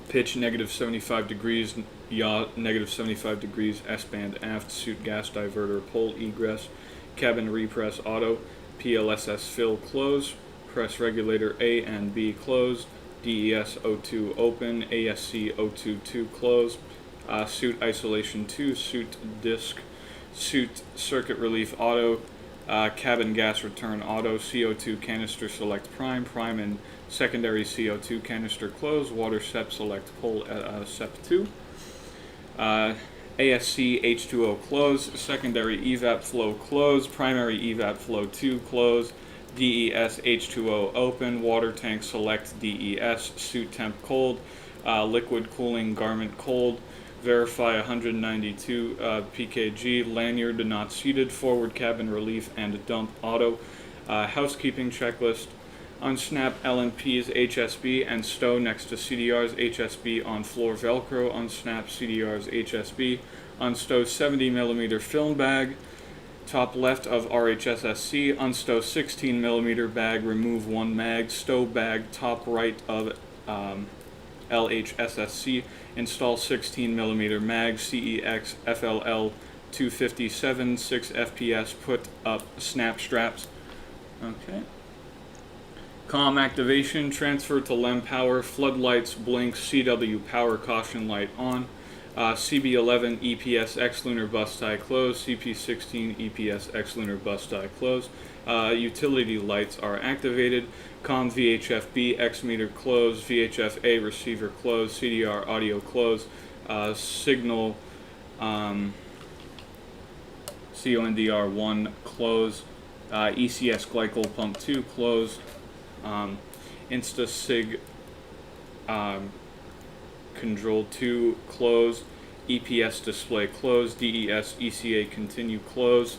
pitch negative 75 degrees, yaw negative 75 degrees, S-band aft, suit gas diverter, pole egress, cabin repress auto, PLSS fill close, press regulator A and B close, DES O2 open, ASC O2 2 close, suit isolation 2, suit disc, suit circuit relief auto, cabin gas return auto, CO2 canister select prime, prime and secondary CO2 canister close, water SEP select pole SEP 2, ASC H2O close, secondary evap flow close, primary evap flow 2 close, DES H2O open, water tank select DES, suit temp cold, liquid cooling garment cold, verify 192 pkg, lanyard not seated, forward cabin relief and dump auto, housekeeping checklist, unsnap LNP's HSB and stow next to CDR's HSB on floor velcro, unsnap CDR's HSB, unstow 70mm film bag, top left of RHSSC, unstow 16mm bag, remove one mag, stow bag, top right of LHSSC, install 16mm mag, CEX FLL 257, 6 FPS, put up snap straps. Okay. COM activation, transfer to LEM power, floodlights blink, CW power caution light on, CB11 EPS X lunar bus tie closed, CP16 EPS X lunar bus tie closed, utility lights are activated, COM VHF-B X meter closed, VHF-A receiver closed, CDR audio closed, signal CONDR1 closed, ECS glycol pump 2 closed, InstaSig control 2 closed, EPS display closed, DES ECA continue closed,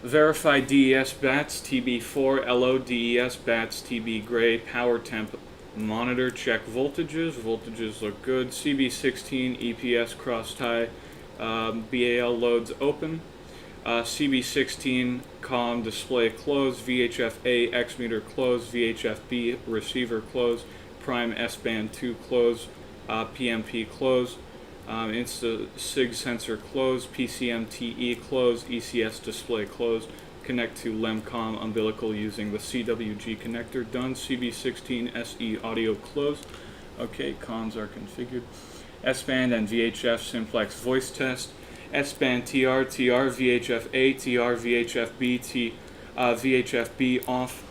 verify DES bats TB4 LO DES bats TB gray, power temp monitor, check voltages look good, CB16 EPS cross tie, BAL loads open, CB16 COM display closed, VHF-A X meter closed, VHF-B receiver closed, prime S-band 2 closed, PMP closed, Insta-SIG sensor closed, PCM-TE closed, ECS display closed, connect to LEM-COM umbilical using the CWG connector done, CB16 SE audio closed. Okay, comms are configured. S-band and VHF simplex voice test. S-band TR, VHF-A, TR, VHF-B, VHF-B off,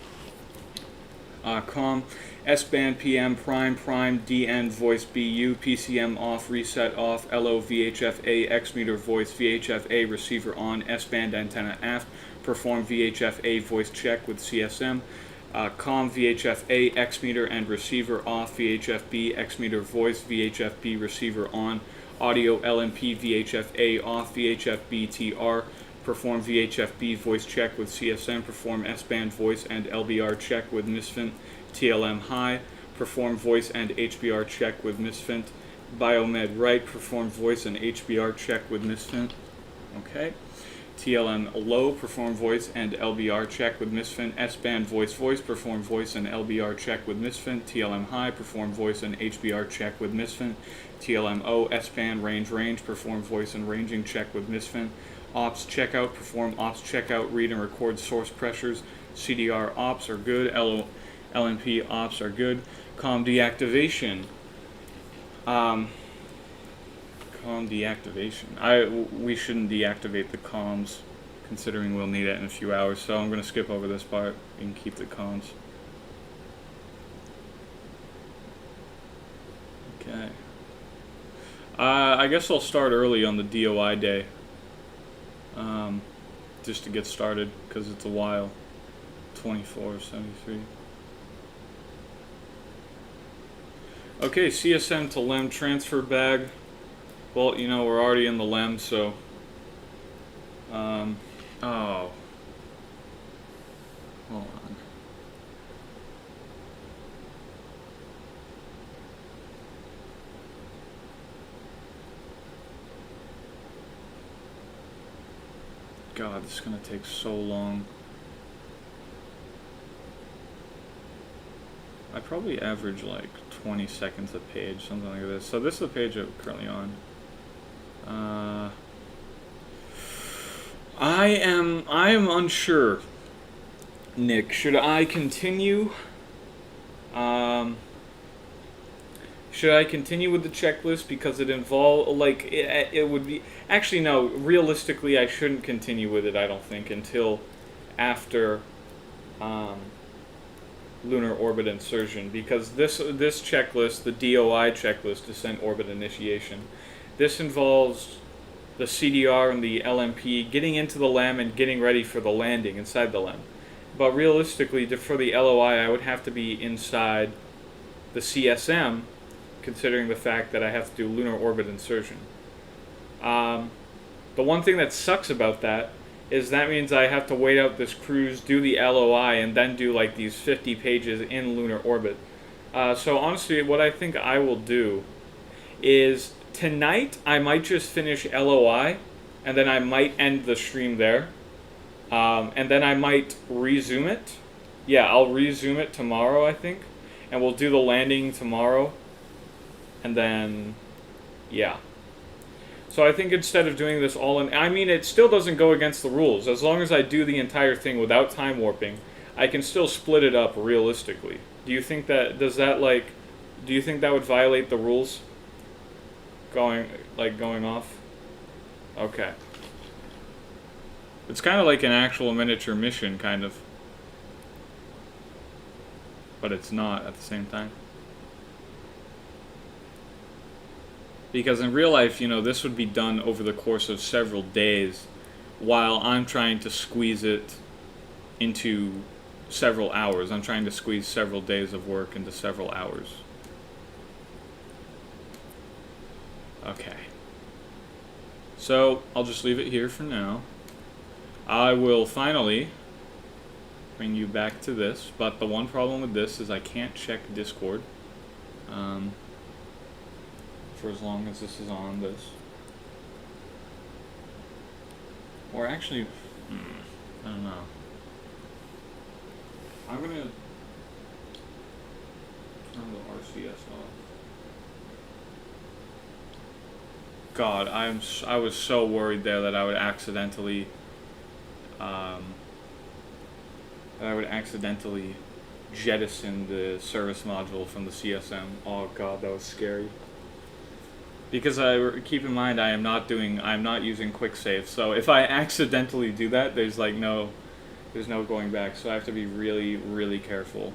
COM, S-band PM, prime, DN, voice BU, PCM off, reset off, LO, VHF-A, X meter voice, VHF-A receiver on, S-band antenna aft, perform VHF-A voice check with CSM, COM, VHF-A, X meter and receiver off, VHF-B, X meter voice, VHF-B receiver on, audio LNP VHF-A off, VHF-B TR, perform VHFB voice check with CSM, perform S-band voice and LBR check with Misfint. TLM high, perform voice and HBR check with Misfint. Biomed right, perform voice and HBR check with Misfint. Okay. TLM low, perform voice and LBR check with Misfint. S-band voice, perform voice and LBR check with Misfint. TLM high, perform voice and HBR check with Misfint. TLM O, S-band range, perform voice and ranging check with Misfint. Ops checkout, perform ops checkout, read and record source pressures. CDR ops are good. LNP ops are good. COM deactivation. COM deactivation. We shouldn't deactivate the comms, considering we'll need it in a few hours. So I'm going to skip over this part and keep the comms. Okay. I guess I'll start early on the DOI day. Just to get started, because it's a while. 2473. Okay, CSM to LEM transfer bag. Well, you know, we're already in the LEM, so... oh. Hold on. God, this is gonna take so long. I probably average like 20 seconds a page, something like this. So this is the page I'm currently on. I am unsure, Nick. Should I continue? Should I continue with the checklist because it it would be... Actually, no. Realistically, I shouldn't continue with it, I don't think, until after lunar orbit insertion, because this checklist, the DOI checklist, descent orbit initiation, this involves the CDR and the LMP getting into the LEM and getting ready for the landing inside the LEM. But realistically, for the LOI, I would have to be inside the CSM, considering the fact that I have to do lunar orbit insertion. The one thing that sucks about that is that means I have to wait out this cruise, do the LOI, and then do like these 50 pages in lunar orbit. So honestly, what I think I will do is tonight I might just finish LOI, and then I might end the stream there. And then I might resume it. Yeah, I'll resume it tomorrow, I think. And we'll do the landing tomorrow. And then, yeah. So I think instead of doing this all in... I mean, it still doesn't go against the rules. As long as I do the entire thing without time warping, I can still split it up realistically. Do you think that... Do you think that would violate the rules? Going off? Okay. It's kind of like an actual miniature mission, kind of. But it's not at the same time. Because in real life, you know, this would be done over the course of several days, while I'm trying to squeeze it into several hours. I'm trying to squeeze several days of work into several hours. Okay. So, I'll just leave it here for now. I will finally bring you back to this, but the one problem with this is I can't check Discord for as long as this is on this. Or actually, I don't know. I'm gonna turn the RCS off. God, I was so worried there that I would accidentally jettison the service module from the CSM. Oh God, that was scary. Because keep in mind, I'm not using quick save. So if I accidentally do that, there's no going back. So I have to be really, really careful.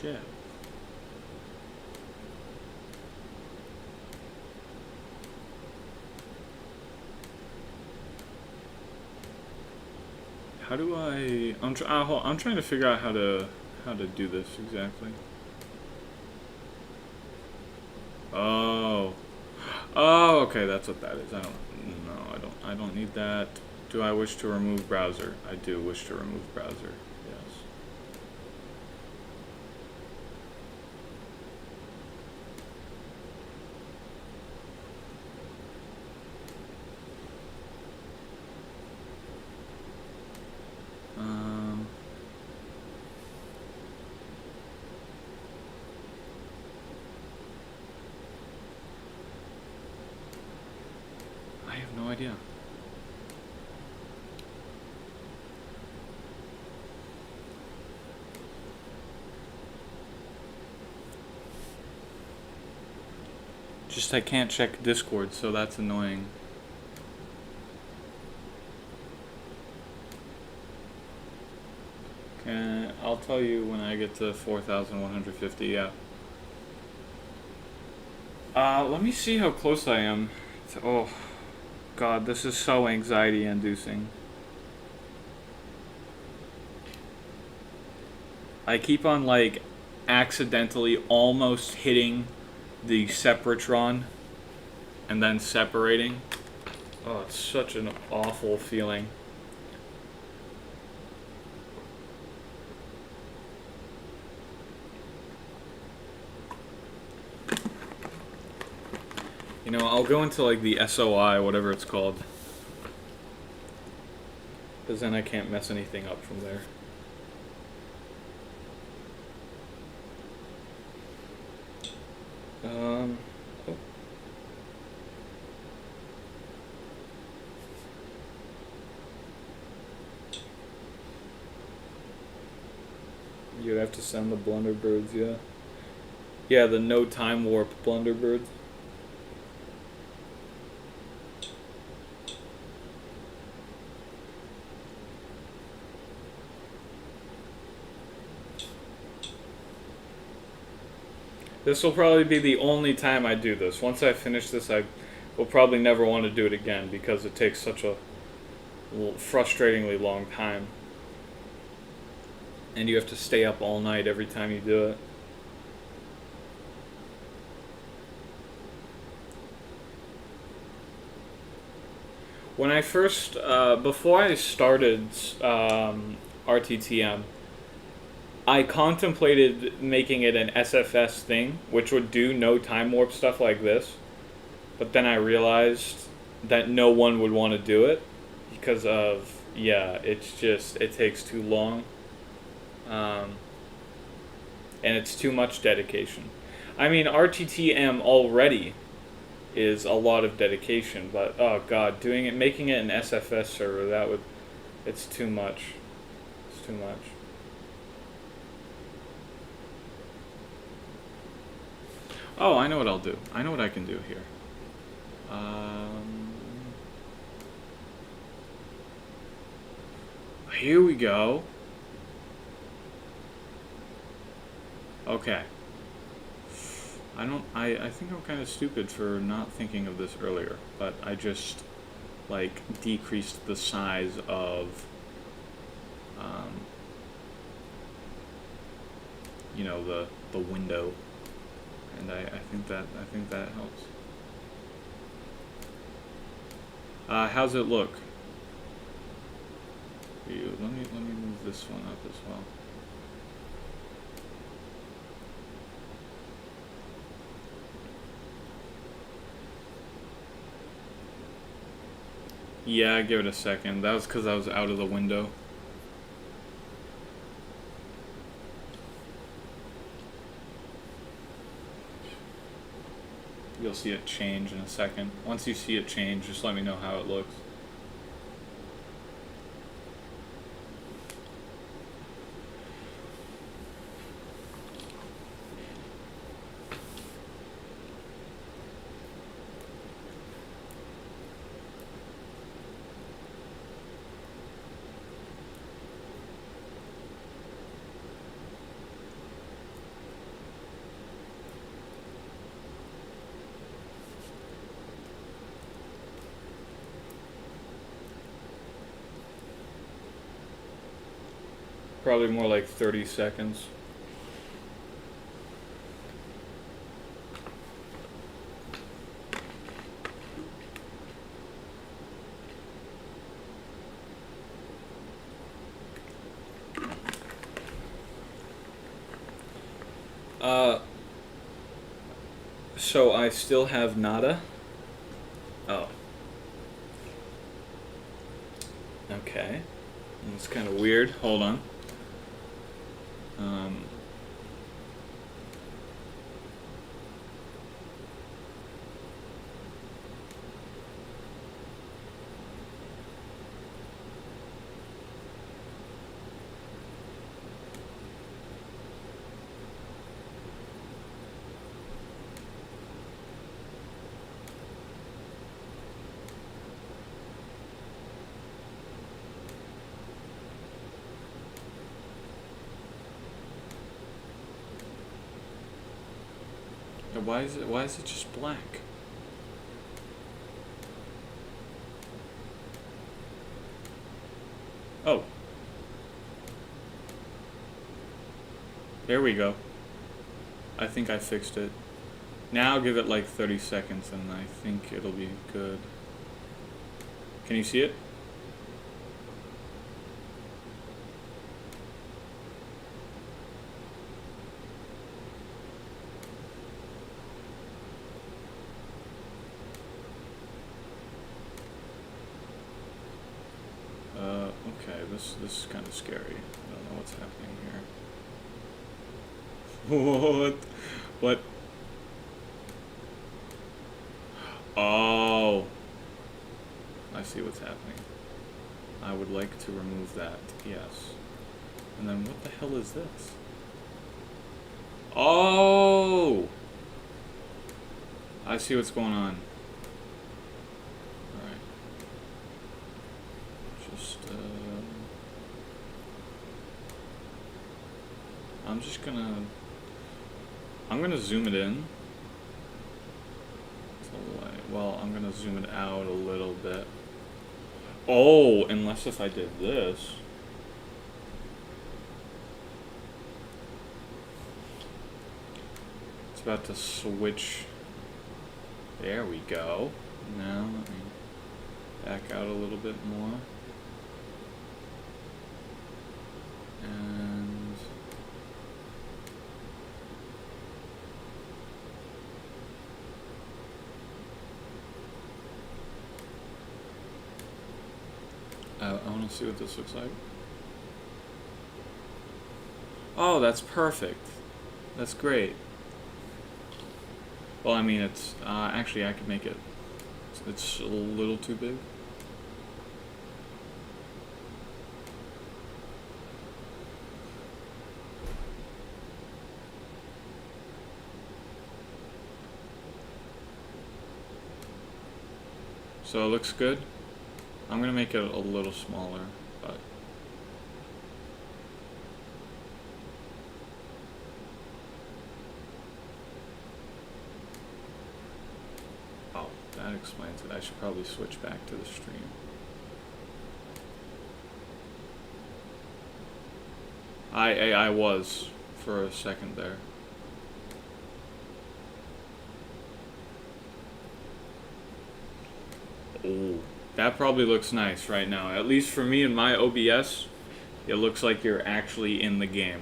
Shit. How do I? I'm trying to figure out how to do this exactly. Oh. Oh, okay, that's what that is. I don't need that. Do I wish to remove browser? I do wish to remove browser. Yes. I have no idea. Just I can't check Discord, so that's annoying. Okay, I'll tell you when I get to 4,150, yeah. Let me see how close I am. Oh, God, this is so anxiety inducing. I keep on, like, accidentally almost hitting the separatron and then separating. Oh, it's such an awful feeling. You know, I'll go into like the SOI, whatever it's called, because then I can't mess anything up from there. Oh. You'd have to send the blunderbirds, yeah. Yeah, the no time warp blunderbirds. This will probably be the only time I do this. Once I finish this, I will probably never want to do it again because it takes such a frustratingly long time. And you have to stay up all night every time you do it. When I first, before I started RTTM, I contemplated making it an SFS thing, which would do no time warp stuff like this. But then I realized that no one would want to do it because of, yeah, it's just, it takes too long. And it's too much dedication. I mean, RTTM already is a lot of dedication, but oh god, making it an SFS server, it's too much. It's too much. Oh, I know what I'll do. I know what I can do here. Here we go. Okay. I think I'm kind of stupid for not thinking of this earlier, but I just, like, decreased the size of, you know, the window, and I think that helps. How's it look? Let me move this one up as well. Yeah, give it a second. That was because I was out of the window. You'll see it change in a second. Once you see it change, just let me know how it looks. Probably more like 30 seconds. So I still have nada. Oh. Okay. That's kind of weird. Hold on. Um. Why is it just black? Oh. There we go. I think I fixed it. Now give it like 30 seconds and I think it'll be good. Can you see it? Okay, this is kind of scary. I don't know what's happening here. What? Oh. I see what's happening. I would like to remove that, yes. And then what the hell is this? Oh! I see what's going on. Alright. Just, I'm gonna zoom it in. Well, I'm gonna zoom it out a little bit. Oh, unless if I did this. It's about to switch. There we go. Now let me back out a little bit more. And I want to see what this looks like. Oh, that's perfect. That's great. Well, I mean, it's actually I could make it. It's a little too big. So it looks good. I'm gonna make it a little smaller, but oh, that explains it. I should probably switch back to the stream. I was for a second there. Oh, that probably looks nice right now. At least for me and my OBS, it looks like you're actually in the game.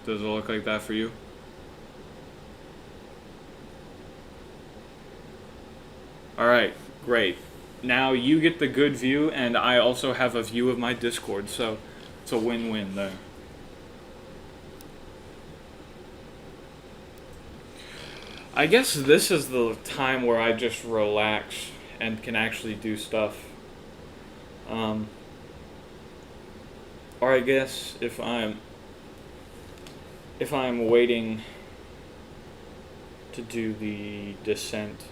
Does it look like that for you? Alright, great. Now you get the good view, and I also have a view of my Discord, so it's a win-win there. I guess this is the time where I just relax and can actually do stuff. Or I guess if I'm waiting to do the descent,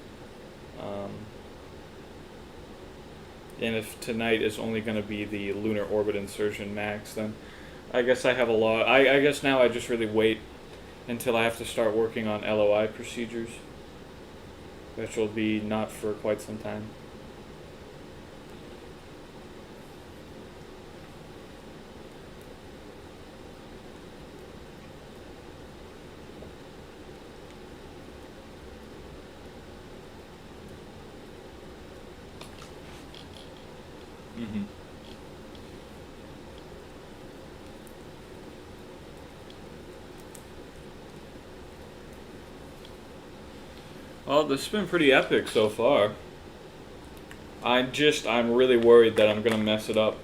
and if tonight is only going to be the lunar orbit insertion max, then I guess I have a lot. I guess now I just really wait until I have to start working on LOI procedures, which will be not for quite some time. Mm-hmm. Well, this has been pretty epic so far. I'm really worried that I'm gonna mess it up.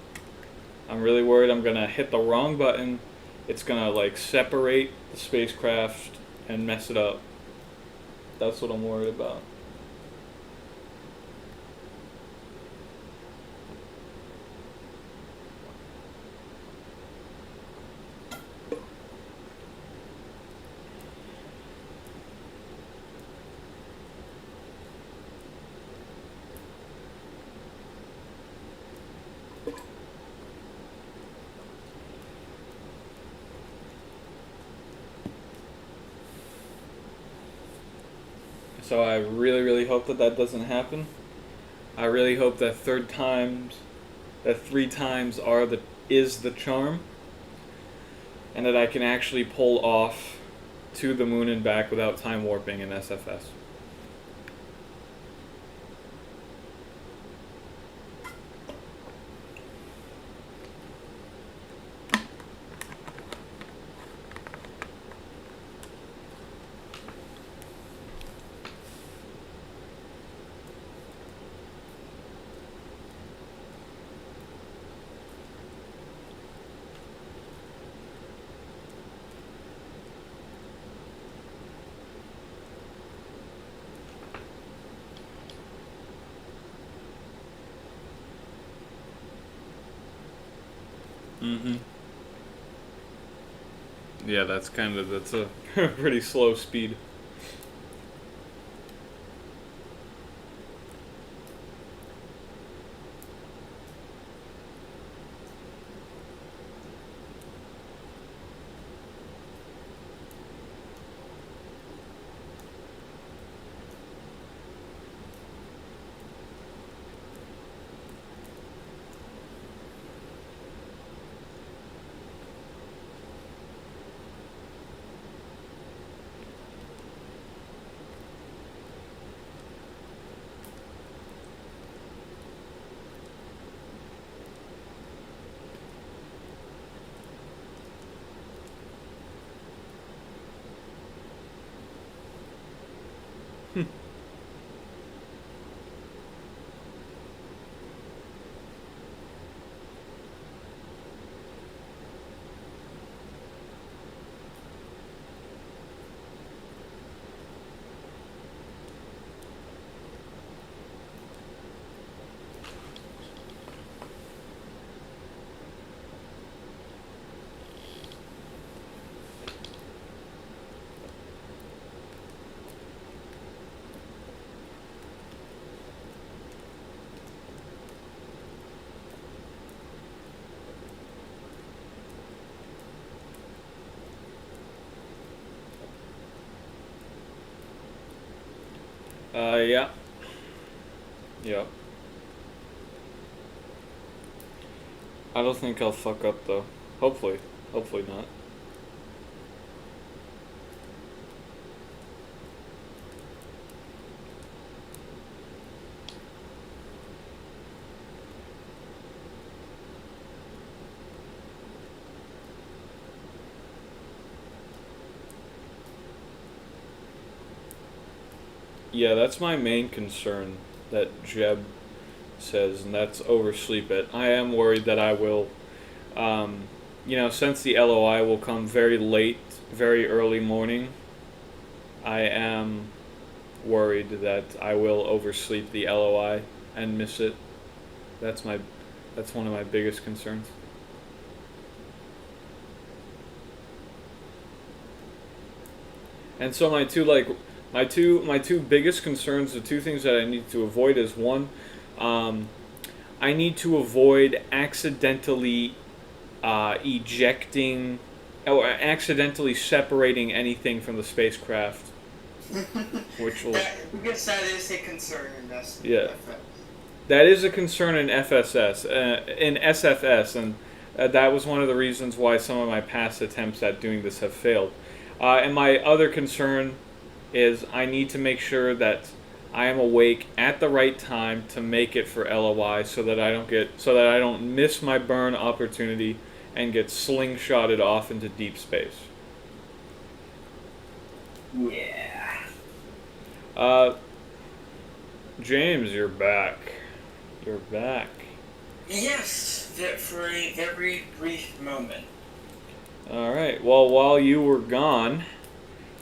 I'm really worried I'm gonna hit the wrong button. It's gonna like separate the spacecraft and mess it up. That's what I'm worried about. So I really, really hope that that doesn't happen. I really hope that that 3 times is the charm, and that I can actually pull off to the moon and back without time warping in SFS. Mm-hmm. Yeah, that's a pretty slow speed. Yeah. Yeah. I don't think I'll fuck up though. Hopefully. Hopefully not. Yeah, that's my main concern that Jeb says, and that's oversleep it. I am worried that I will, since the LOI will come very late, very early morning, I am worried that I will oversleep the LOI and miss it. That's my, that's one of my biggest concerns. And so my two biggest concerns, the two things that I need to avoid is one, I need to avoid accidentally ejecting or accidentally separating anything from the spacecraft, which will Because that is a concern in this. yeah, that is a concern in SFS, and that was one of the reasons why some of my past attempts at doing this have failed. And my other concern is I need to make sure that I am awake at the right time to make it for LOI, so that I don't miss my burn opportunity and get slingshotted off into deep space. Yeah. James, you're back. You're back. Yes, for a very brief moment. All right. Well, while you were gone,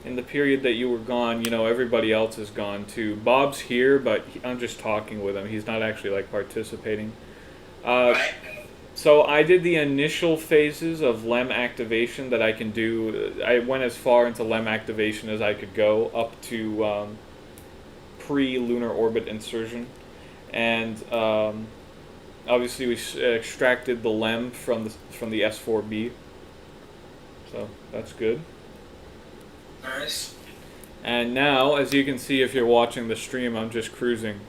in the period that you were gone, everybody else is gone too. Bob's here, but I'm just talking with him. He's not actually like participating. Right? So I did the initial phases of LEM activation that I can do. I went as far into LEM activation as I could go, up to pre-lunar orbit insertion, and obviously we extracted the LEM from the S4B. So that's good. Nice. And now, as you can see if you're watching the stream, I'm just cruising.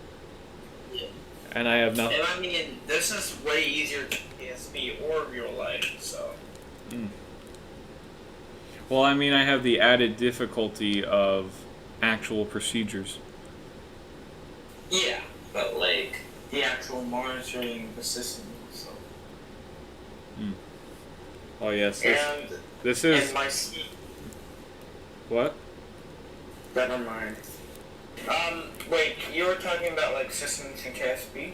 And I have nothing. And I mean, this is way easier to PSP or real life, so. Well, I mean, I have the added difficulty of actual procedures. Yeah, but like the actual monitoring the system, so. Oh yes, And this is and my seat. what? Never mind. Wait, you were talking about like systems in KSP?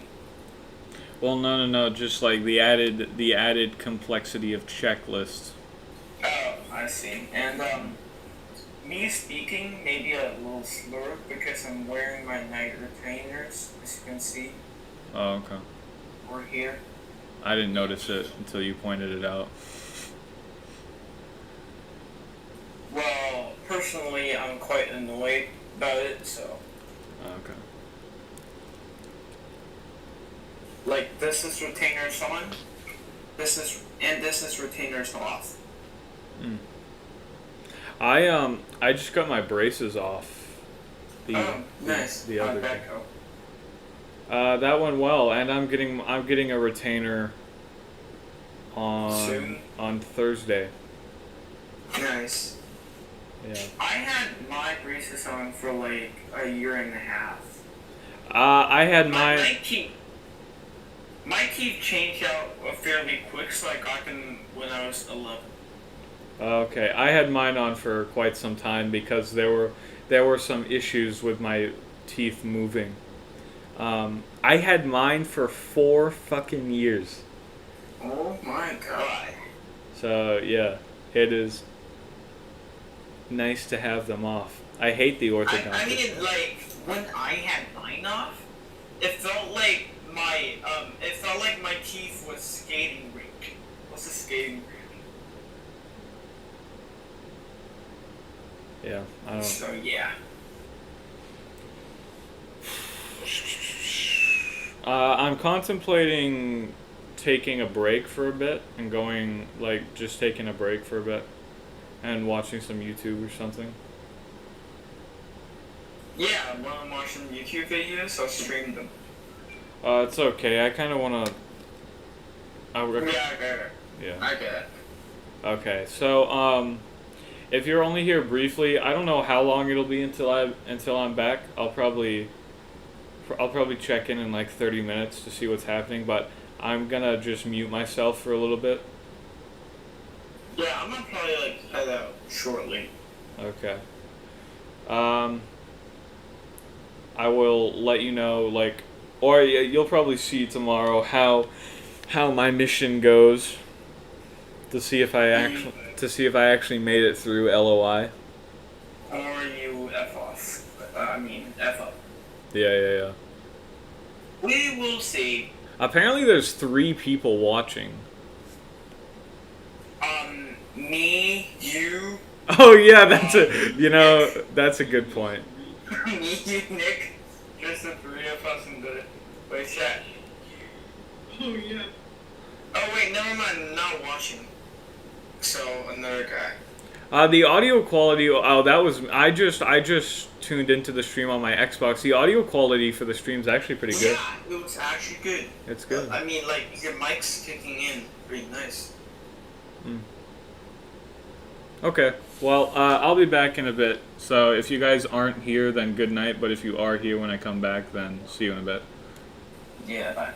Well, no, just like the added complexity of checklists. Oh, I see. And me speaking may be a little slurred because I'm wearing my night retainers, as you can see, Oh, okay. or here. I didn't notice it until you pointed it out. Well, personally, I'm quite annoyed about it, so. Okay. Like, this is retainers on, this is retainers off. I just got my braces off. Nice. The How'd other that day. go? That went well, and I'm getting a retainer Soon? on Thursday. Nice. Yeah. I had my braces on for like a year and a half. I had My mine. teeth changed out fairly quick, so I got them when I was 11. Okay, I had mine on for quite some time because there were some issues with my teeth moving. I had mine for 4 fucking years. Oh my god. So yeah, it is nice to have them off. I hate the orthodontist. I mean, like, when I had mine off, it felt like my teeth was skating rink. What's a skating rink? Yeah, I don't. So yeah. I'm contemplating taking a break for a bit and just taking a break for a bit and watching some YouTube or something. Yeah, when I'm watching YouTube videos, I'll stream them. It's okay. I kind of want to. Yeah, I get it. Yeah. I get it. Okay, so if you're only here briefly, I don't know how long it'll be until I'm back. I'll probably check in like 30 minutes to see what's happening, but I'm gonna just mute myself for a little bit. Yeah, I'm gonna probably like head out shortly. Okay. I will let you know, or you'll probably see tomorrow how my mission goes to see if I actually made it through LOI. Or you F off. F up. Yeah. We will see. Apparently, there's 3 people watching. Me, you. Oh yeah, that's a good point. Me, you, Nick. Just the 3 of us in the chat. Oh yeah. Oh wait, never mind. I'm not watching. So another guy. The audio quality. Oh, that was I just tuned into the stream on my Xbox. The audio quality for the stream is actually pretty good. Yeah, it was actually good. It's good. I mean, like your mic's kicking in pretty nice. Okay. Well, I'll be back in a bit. So if you guys aren't here, then good night. But if you are here when I come back, then see you in a bit. Yeah, bye.